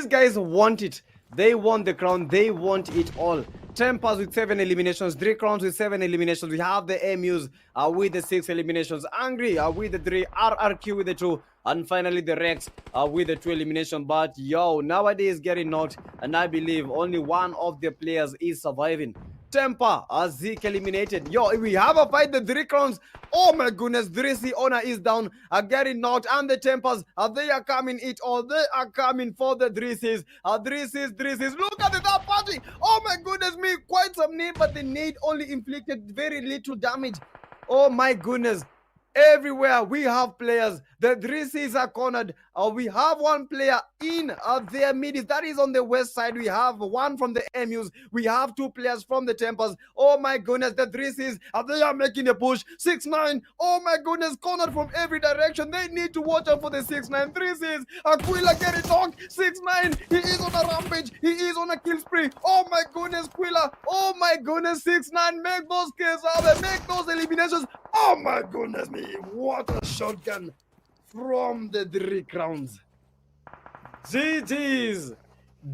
guys want it. They want the crown. They want it all. Tempers with 7 eliminations, 3 Crowns with 7 eliminations. We have the MUs with the 6 eliminations. Angry with the 3, RRQ with the 2, and finally the Rex with the 2 eliminations. But yo, Nowadays getting knocked, and I believe only one of the players is surviving. Temper as Zeke eliminated. Yo, we have a fight, the 3 crowns. Oh my goodness, Drissy Honor is down, are getting knocked, and the Tempers, they are coming it all. They are coming for the Drisses. Drisses. Look at the third party. Oh my goodness me, quite some need, but the need only inflicted very little damage. Oh my goodness. Everywhere we have players. The Drisses are cornered. We have one player in their midst. That is on the west side. We have one from the MUs. We have 2 players from the Tempers. Oh my goodness, the Drisses, they are making a push. 6-9. Oh my goodness, cornered from every direction. They need to watch out for the 6-9. Drisses. Aquila getting knocked. 6-9. He is on a rampage. He is on a kill spree. Oh my goodness, Quilla. Oh my goodness, 6-9. Make those kills out. Make those eliminations. Oh my goodness me. What a shotgun from the 3 crowns. GG's.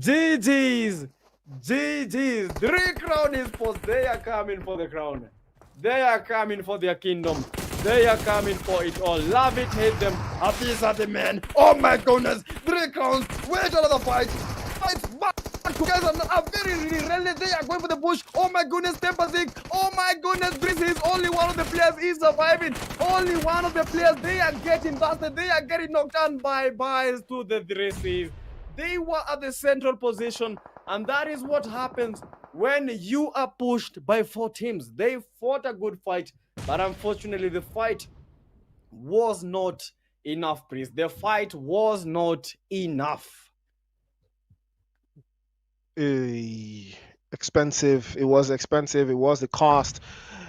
3 crown is post. They are coming for the crown. They are coming for their kingdom. They are coming for it all. Love it, hate them. These are the men. Oh my goodness. 3 crowns. Wait another fight. Fight back. Guys are very relentless. They are going for the push. Oh my goodness, Temperzik. Oh my goodness, this is only one of the players is surviving. Only one of the players. They are getting busted. They are getting knocked down by buys to the Dresses. They were at the central position, and that is what happens when you are pushed by 4 teams. They fought a good fight, but unfortunately, the fight was not enough, Priest. The fight was not enough. Expensive. It was expensive. It was the cost.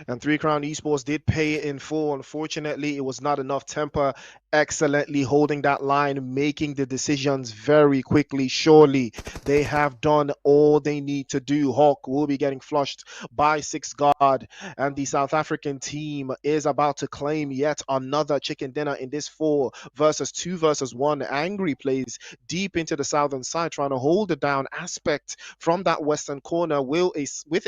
And 3 Crown Esports did pay it in full. Unfortunately, it was not enough. Temper excellently holding that line, making the decisions very quickly. Surely they have done all they need to do. Hawk will be getting flushed by 6 guard, and the South African team is about to claim yet another chicken dinner in this 4 versus 2 versus 1. Angry plays deep into the southern side, trying to hold it down. Aspect from that western corner with a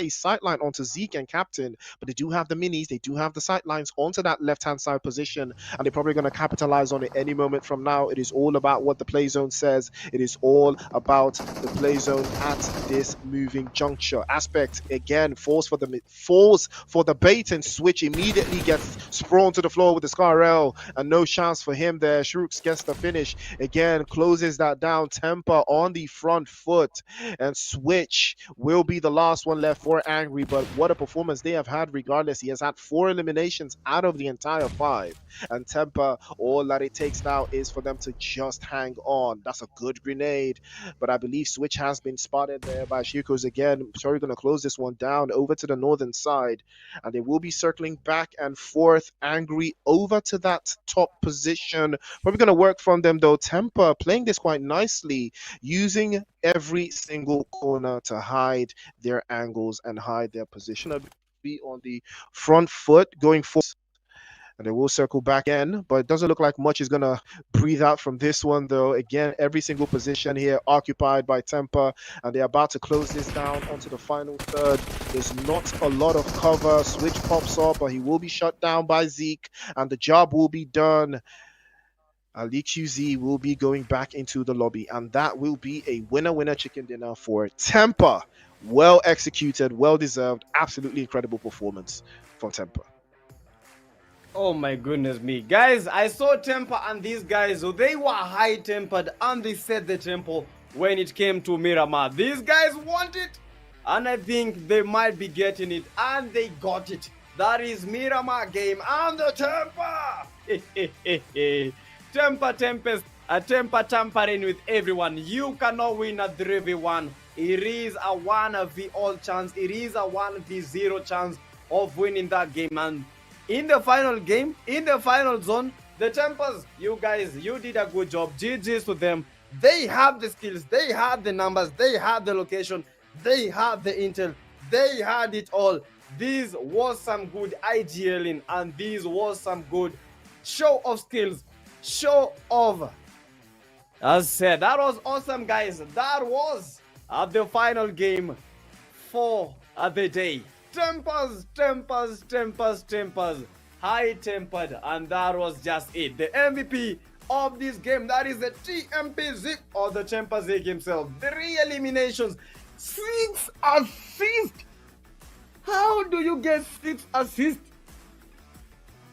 sightline onto Zeke and Captain, but they do have the minis, they do have the sightlines onto that left-hand side position, and they're probably going to capitalize on it any moment from now. It is all about what the play zone says. It is all about the play zone at this moving juncture. Aspect again falls for the bait and switch, immediately gets sprawn to the floor with the Scarrel, and no chance for him there. Shrooks gets the finish again, closes that down. Temper on the front foot, and switch will be the last one left for Angry. But what a performance they have had regardless. He has had 4 eliminations out of the entire 5, and Temper, all that it takes now is for them to just hang on. That's a good grenade, but I believe switch has been spotted there by Shikos again. So we're going to close this one down over to the northern side, and they will be circling back and forth. Angry over to that top position. Probably going to work from them though. Temper playing this quite nicely, using every single corner to hide their angles and hide their position. Be on the front foot going forward, and they will circle back in, but it doesn't look like much is going to breathe out from this one though. Again, every single position here occupied by Temper, and they're about to close this down onto the final third. There's not a lot of cover. Switch pops up, but he will be shut down by Zeke, and the job will be done. Ali QZ will be going back into the lobby, and that will be a winner chicken dinner for Temper. Well executed, well deserved, absolutely incredible performance from Temper. Oh my goodness me. Guys, I saw Temper and these guys, so they were high-tempered and they set the tempo when it came to Miramar. These guys want it, and I think they might be getting it, and they got it. That is Miramar game and the Temper. Temper tampering with everyone. You cannot win a 3v1. It is a 1v all chance. It is a 1v0 chance of winning that game. And in the final game, in the final zone, the Tempers, you guys, you did a good job. GG's to them. They have the skills, they had the numbers, they had the location, they had the intel, they had it all. This was some good IGLing, and this was some good show of skills, show of. As said, that was awesome, guys. That was the final game for the day. Tempers, high-tempered, and that was just it. The MVP of this game, that is the TMP Zik, or the Temper Zik himself. 3 eliminations, 6 assists. How do you get 6 assists?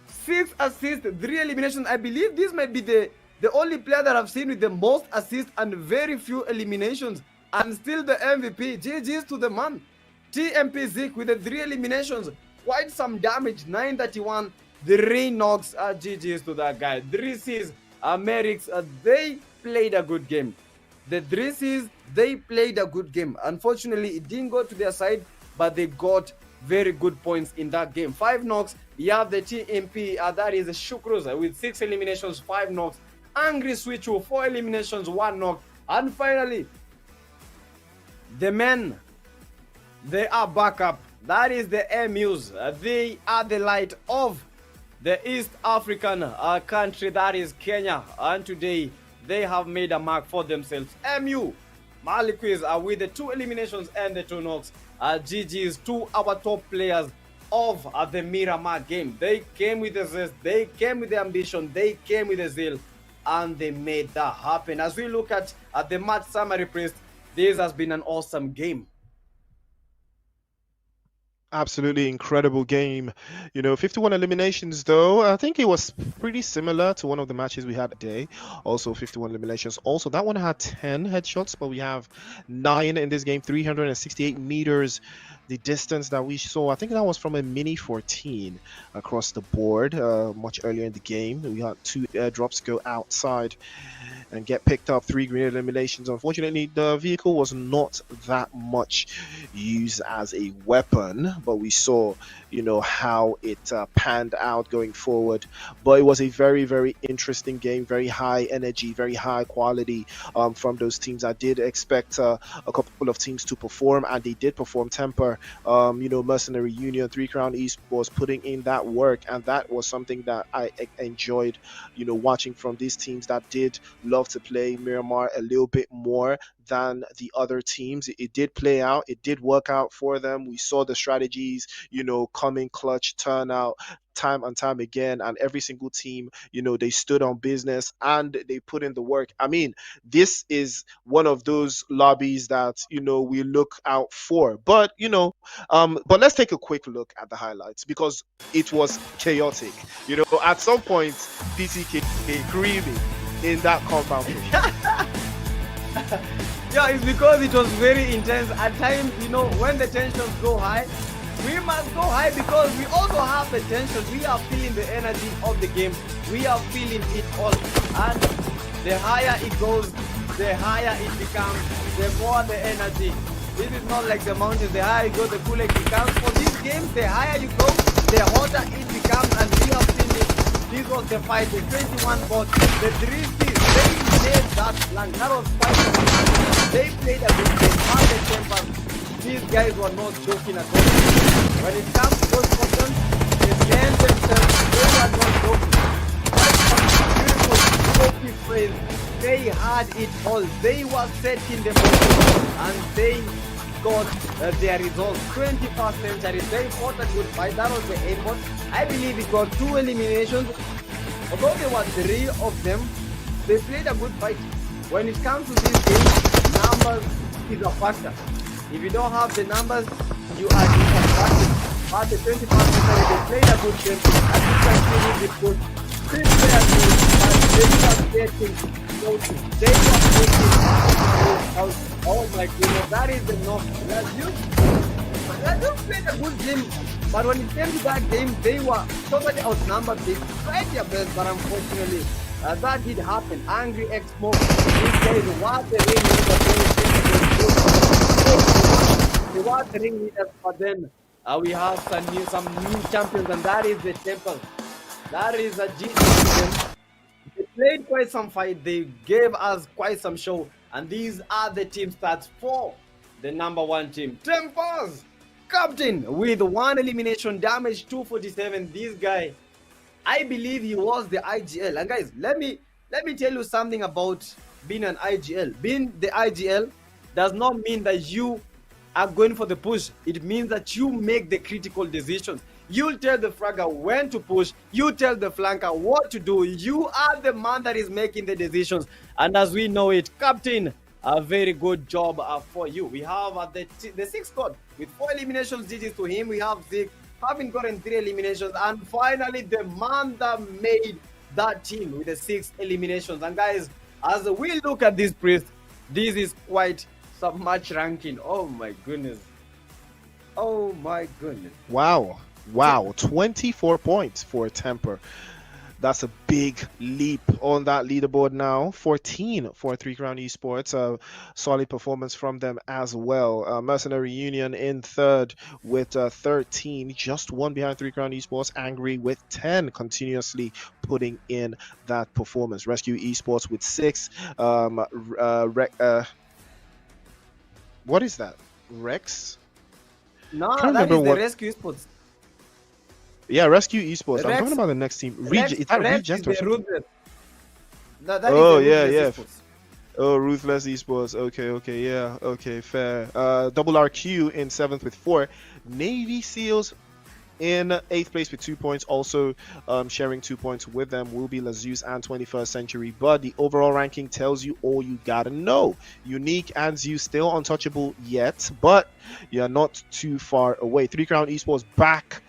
6 assists, 3 eliminations. I believe this might be the only player that I've seen with the most assists and very few eliminations, and still the MVP. GG's to the man. TMP Zik with the 3 eliminations. Quite some damage. 931. 3 knocks. GG's to that guy. 3 C's. Merix. They played a good game. The 3 C's, they played a good game. Unfortunately, it didn't go to their side, but they got very good points in that game. 5 knocks. You have the TMP. That is Shukruz with 6 eliminations, 5 knocks. Angry Switchu, 4 eliminations, 1 knock. And finally, the men, they are back up. That is the MUs. They are the light of the East African country, that is Kenya. And today, they have made a mark for themselves. MU, Maliquiz are with the 2 eliminations and the 2 knocks. GG's to our top players of the Miramar game. They came with the zest, they came with the ambition, they came with the zeal, and they made that happen. As we look at the match summary, Priest, this has been an awesome game. Absolutely incredible game. 51 eliminations though. I think it was pretty similar to one of the matches we had today. Also 51 eliminations. Also, that one had 10 headshots, but we have 9 in this game. 368 meters. The distance that we saw, I think that was from a Mini 14 across the board much earlier in the game. We had 2 airdrops go outside and get picked up, 3 green eliminations. Unfortunately, the vehicle was not that much used as a weapon, but we saw, how it panned out going forward. But it was a very, very interesting game, very high energy, very high quality from those teams. I did expect a couple of teams to perform, and they did perform. Temper, Mercenary Union, 3 Crown eSports putting in that work, and that was something that I enjoyed, watching from these teams that did love to play Miramar a little bit more than the other teams. It did play out, it did work out for them. We saw the strategies, coming clutch, turn out time and time again, and every single team, they stood on business and they put in the work. I mean, this is one of those lobbies that we look out for. But but let's take a quick look at the highlights, because it was chaotic. At some point, PCK screaming in that compound. Yeah, it's because it was very intense. At times, when the tensions go high, we must go high, because we also have the tension. We are feeling the energy of the game. We are feeling it all. And the higher it goes, the higher it becomes, the more the energy. This is not like the mountains. The higher you go, the cooler it becomes. For these games, the higher you go, the hotter it becomes. And we have seen it. This was the fight, the 21 bot, the 3 C's. They made that flank. That was quite amazing. They played a good game. All the temper. These guys were not joking at all. When it comes to those questions, they stand themselves. They were not joking. Quite some beautiful, trophy phrase. They had it all. They were setting the motion, and they got their results. 21st century. They fought a good fight. That was the aimbot. I believe it got 2 eliminations. Although there were 3 of them, they played a good fight. When it comes to this game, numbers is a factor. If you don't have the numbers, you are disadvantaged. But the 21st century, they played a good game. As you can see with this good, 3 players, but they were getting coaching. They were getting out. Oh my goodness, that is the knock. Lazio played a good game, but when it came to that game, they were totally outnumbered. They tried their best, but unfortunately, that did happen. Angry X-Smoke, these guys were the ringleaders. They were the ringleaders, but then we have some new champions, and that is the Temple. That is a G champion. They played quite some fight. They gave us quite some show, and these are the team stats for the number 1 team. Tempers, captain with 1 elimination, damage 247. This guy, I believe he was the IGL. And guys, let me tell you something about being an IGL. Being the IGL does not mean that you are going for the push. It means that you make the critical decisions. You'll tell the fragger when to push. You tell the flanker what to do. You are the man that is making the decisions. And as we know it, captain a very good job for you. We have the sixth squad with 4 eliminations. GG's to him. We have Zeke having gotten 3 eliminations, and finally the man that made that team with the 6 eliminations. And guys, as we look at this Priest, this is quite some match ranking. Oh my goodness. Oh my goodness. Wow. 24 points for Temper. That's a big leap on that leaderboard now. 14 for 3 Crown Esports. Solid performance from them as well. Mercenary Union in third with 13. Just one behind 3 Crown Esports. Angry with 10. Continuously putting in that performance. Rescue Esports with 6. What is that? Rex? No, Can't that is remember the what- Rescue Esports. Yeah, Rescue Esports. I'm Rex- talking about the next team. Rex- Is that Rex Reject is or the something? Ruthless. That Oh, is the yeah, Ruthless yeah. Esports. Oh, Ruthless Esports. Okay, yeah. Okay, fair. Double RQ in 7th with 4. Navy Seals in 8th place with 2 points. Also sharing 2 points with them will be Zeus and 21st Century. But the overall ranking tells you all you gotta know. Unique and Zeus still untouchable yet, but you're not too far away. 3 Crown Esports back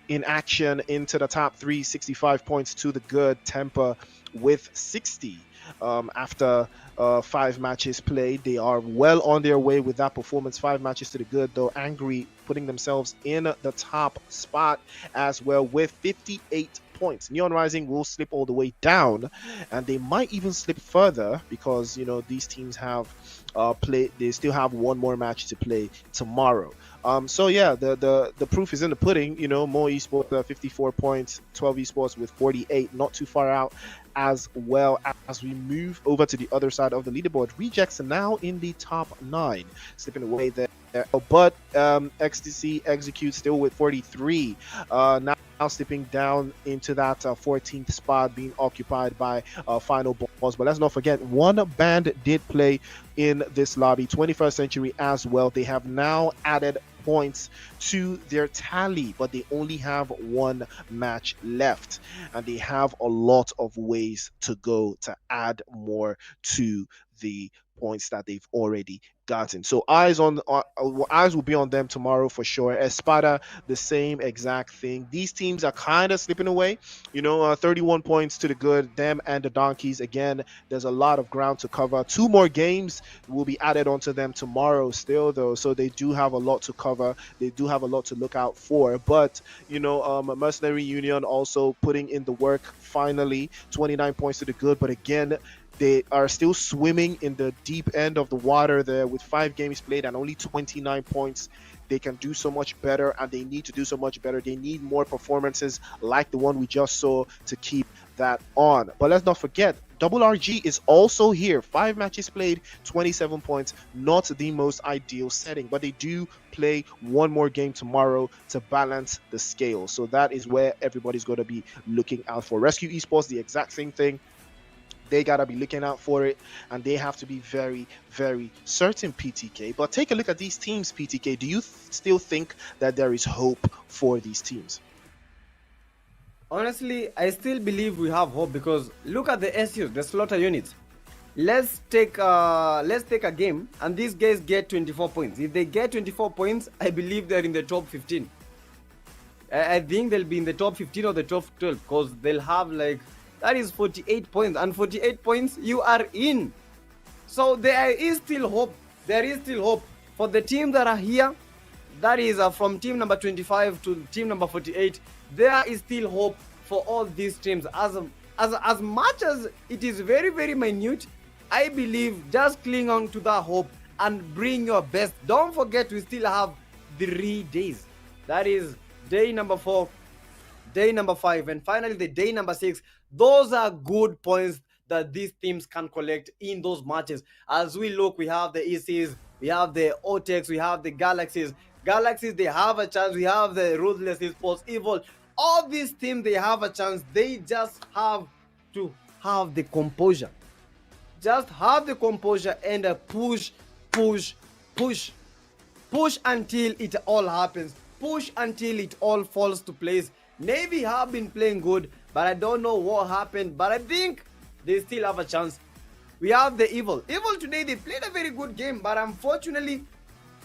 in action into the top 3, 65 points to the good. Temper with 60 after 5 matches played. They are well on their way with that performance. 5 matches to the good, though. Angry putting themselves in the top spot as well with 58 points. Neon Rising will slip all the way down, and they might even slip further because these teams have they still have one more match to play tomorrow. So yeah, the proof is in the pudding. More esports, 54 points, 12 esports with 48, not too far out as well. As we move over to the other side of the leaderboard, Rejects are now in the top 9, slipping away there. But XTC Execute still with 43, now slipping down into that 14th spot, being occupied by Final Boss. But let's not forget, one band did play in this lobby, 21st Century as well. They have now added points to their tally, but they only have 1 match left, and they have a lot of ways to go to add more to the points that they've already gotten. So eyes will be on them tomorrow for sure. Espada, the same exact thing. These teams are kind of slipping away. 31 points to the good. Them and the Donkeys. Again, there's a lot of ground to cover. 2 more games will be added onto them tomorrow still, though. So they do have a lot to cover. They do have a lot to look out for. But, Mercenary Union also putting in the work finally. 29 points to the good. But again, they are still swimming in the deep end of the water there with 5 games played and only 29 points. They can do so much better, and they need to do so much better. They need more performances like the one we just saw to keep that on. But let's not forget, Double RG is also here. 5 matches played, 27 points. Not the most ideal setting, but they do play 1 more game tomorrow to balance the scale. So that is where everybody's going to be looking out for. Rescue Esports, the exact same thing. They gotta be looking out for it, and they have to be very, very certain, PTK. But take a look at these teams, PTK. Do you still think that there is hope for these teams? Honestly, I still believe we have hope, because look at the SUs, the slaughter units. Let's take a game, and these guys get 24 points. If they get 24 points, I believe they're in the top 15. I think they'll be in the top 15 or the top 12, because they'll have that is 48 points, and 48 points, you are in. So there is still hope. There is still hope for the team that are here. That is from team number 25 to team number 48. There is still hope for all these teams. As much as it is very, very minute, I believe just cling on to that hope and bring your best. Don't forget, we still have 3 days. That is day number 4, day number 5, and finally the day number 6. Those are good points that these teams can collect in those matches. As we look, we have the ECs, we have the OTEX, we have the Galaxies. Galaxies, they have a chance. We have the Ruthless Esports, Evil. All these teams, they have a chance. They just have to have the composure. Just have the composure and push until it all happens. Push until it all falls to place. Navy have been playing good, but I don't know what happened. But I think they still have a chance. we have the Evil. Evil today, they played a very good game, but unfortunately,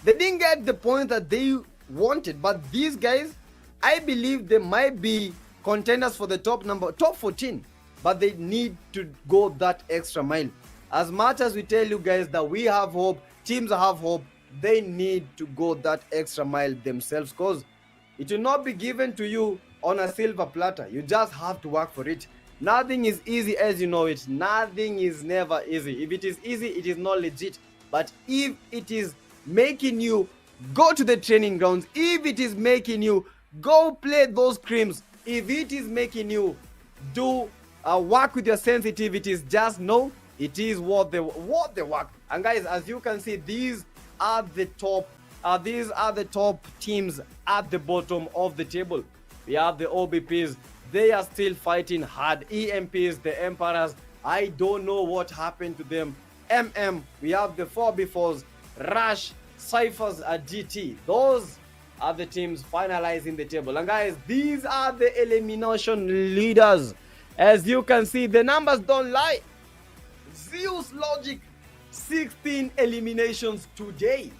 they didn't get the point that they wanted. But these guys, I believe they might be contenders for the top 14, but they need to go that extra mile. As much as we tell you guys that we have hope, teams have hope, they need to go that extra mile themselves, because it will not be given to you on a silver platter. You just have to work for it. Nothing is easy, as you know it. Nothing is never easy. If it is easy, it is not legit. But if it is making you go to the training grounds, if it is making you go play those creams, if it is making you do work with your sensitivities, just know it is worth the work. And guys, as you can see, these are the top teams at the bottom of the table. We have the OBPs. They are still fighting hard. EMPs, the Emperors, I don't know what happened to them. We have the 4B4s, Rush, Cyphers at GT. Those are the teams finalizing the table. And guys, these are the elimination leaders. As you can see, the numbers don't lie. Zeus Logic, 16 eliminations today.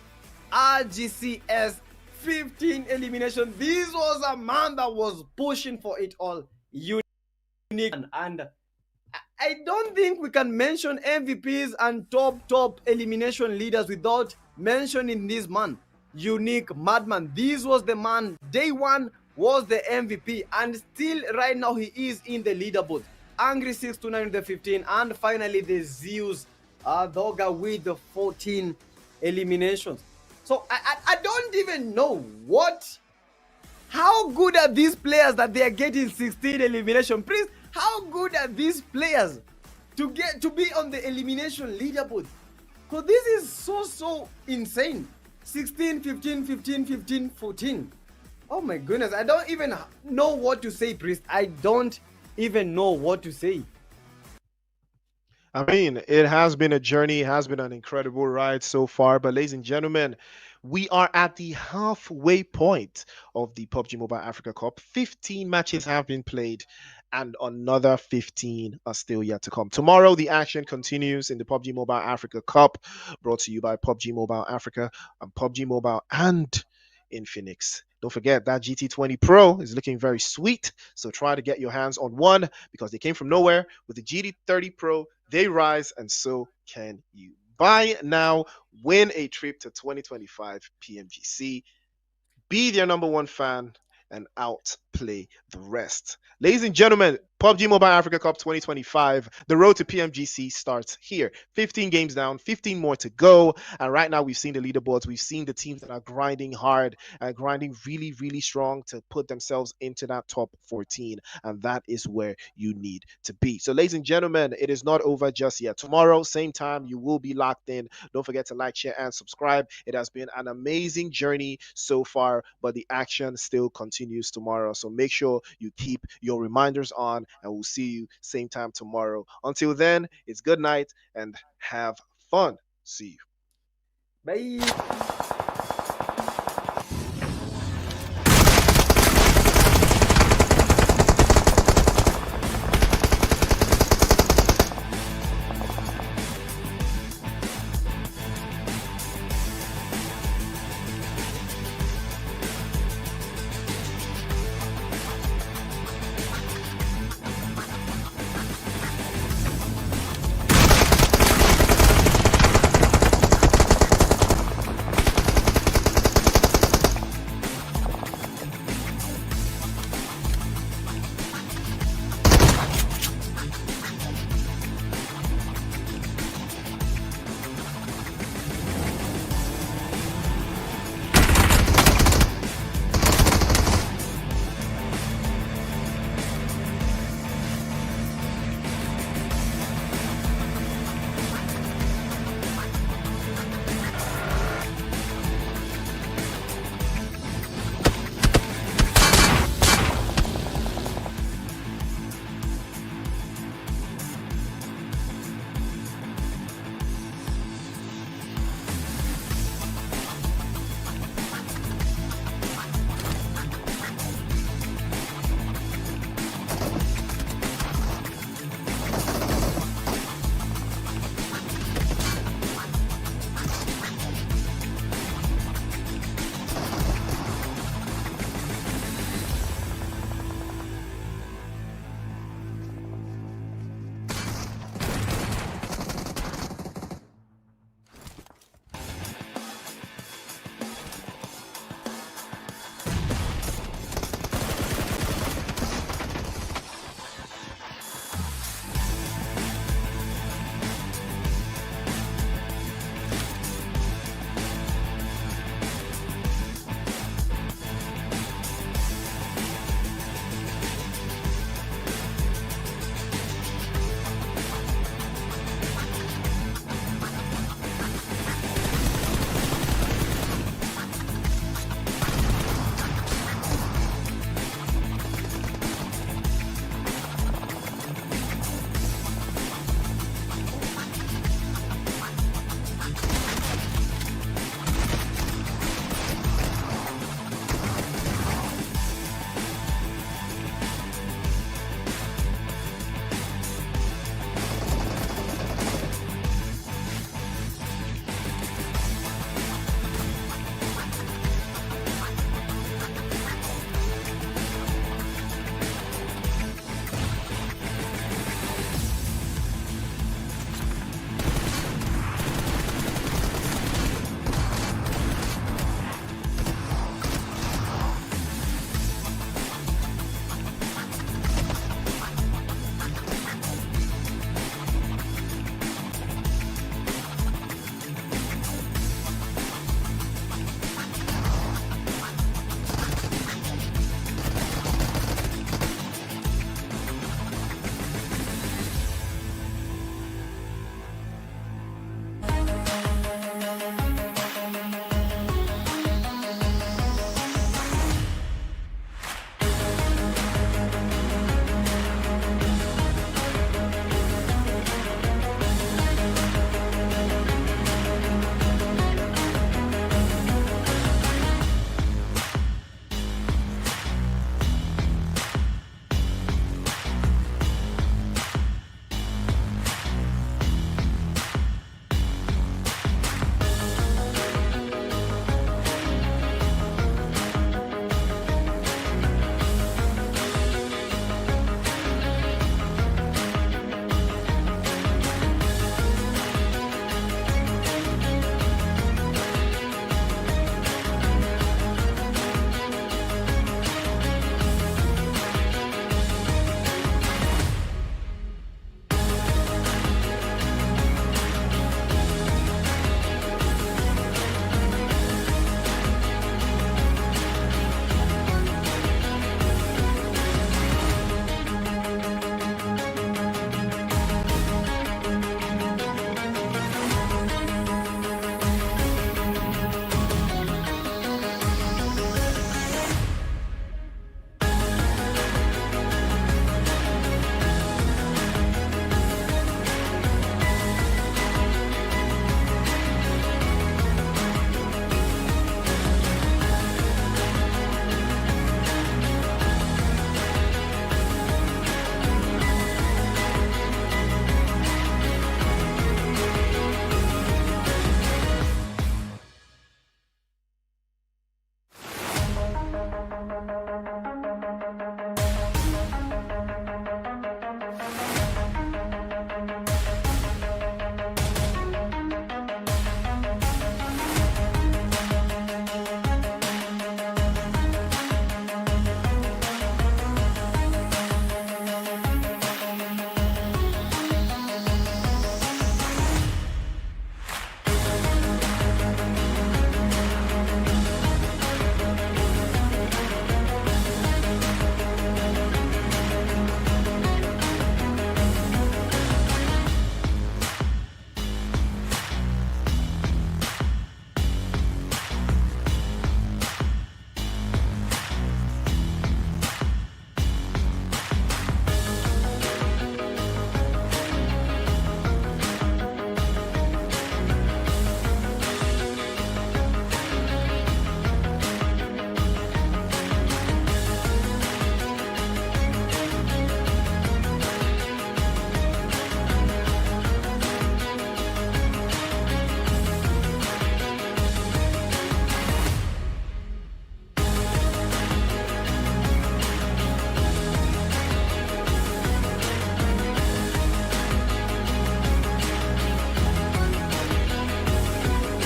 RGCS, 15 eliminations. This was a man that was pushing for it all. Unique. And I don't think we can mention MVPs and top elimination leaders without mentioning this man. Unique Madman. This was the man. Day one was the MVP, and still right now he is in the leaderboard. Angry 629 with the 15, and finally the Zeus Dogger with the 14 eliminations. So I don't even know how good are these players that they are getting 16 elimination. Please, how good are these players to be on the elimination leaderboard? Because this is so insane. 16, 15, 15, 15, 14. Oh my goodness, I don't even know what to say, Priest. I don't even know what to say. I mean, it has been a journey, it has been an incredible ride so far. But ladies and gentlemen, we are at the halfway point of the PUBG Mobile Africa Cup. 15 matches have been played, and another 15 are still yet to come. Tomorrow, the action continues in the PUBG Mobile Africa Cup, brought to you by PUBG Mobile Africa and PUBG Mobile and Infinix. Don't forget that GT20 Pro is looking very sweet, so try to get your hands on one because they came from nowhere. With the GT30 Pro, they rise, and so can you. Buy now, win a trip to 2025 PMGC, be their number one fan, and outplay the rest. Ladies and gentlemen, PUBG Mobile Africa Cup 2025, the road to PMGC starts here. 15 games down, 15 more to go. And right now, we've seen the leaderboards. We've seen the teams that are grinding hard and grinding really strong to put themselves into that top 14. And that is where you need to be. So, ladies and gentlemen, it is not over just yet. Tomorrow, same time, you will be locked in. Don't forget to like, share, and subscribe. It has been an amazing journey so far, but the action still continues tomorrow. So make sure you keep your reminders on, and we'll see you same time tomorrow. Until then, it's good night and have fun. See you. Bye.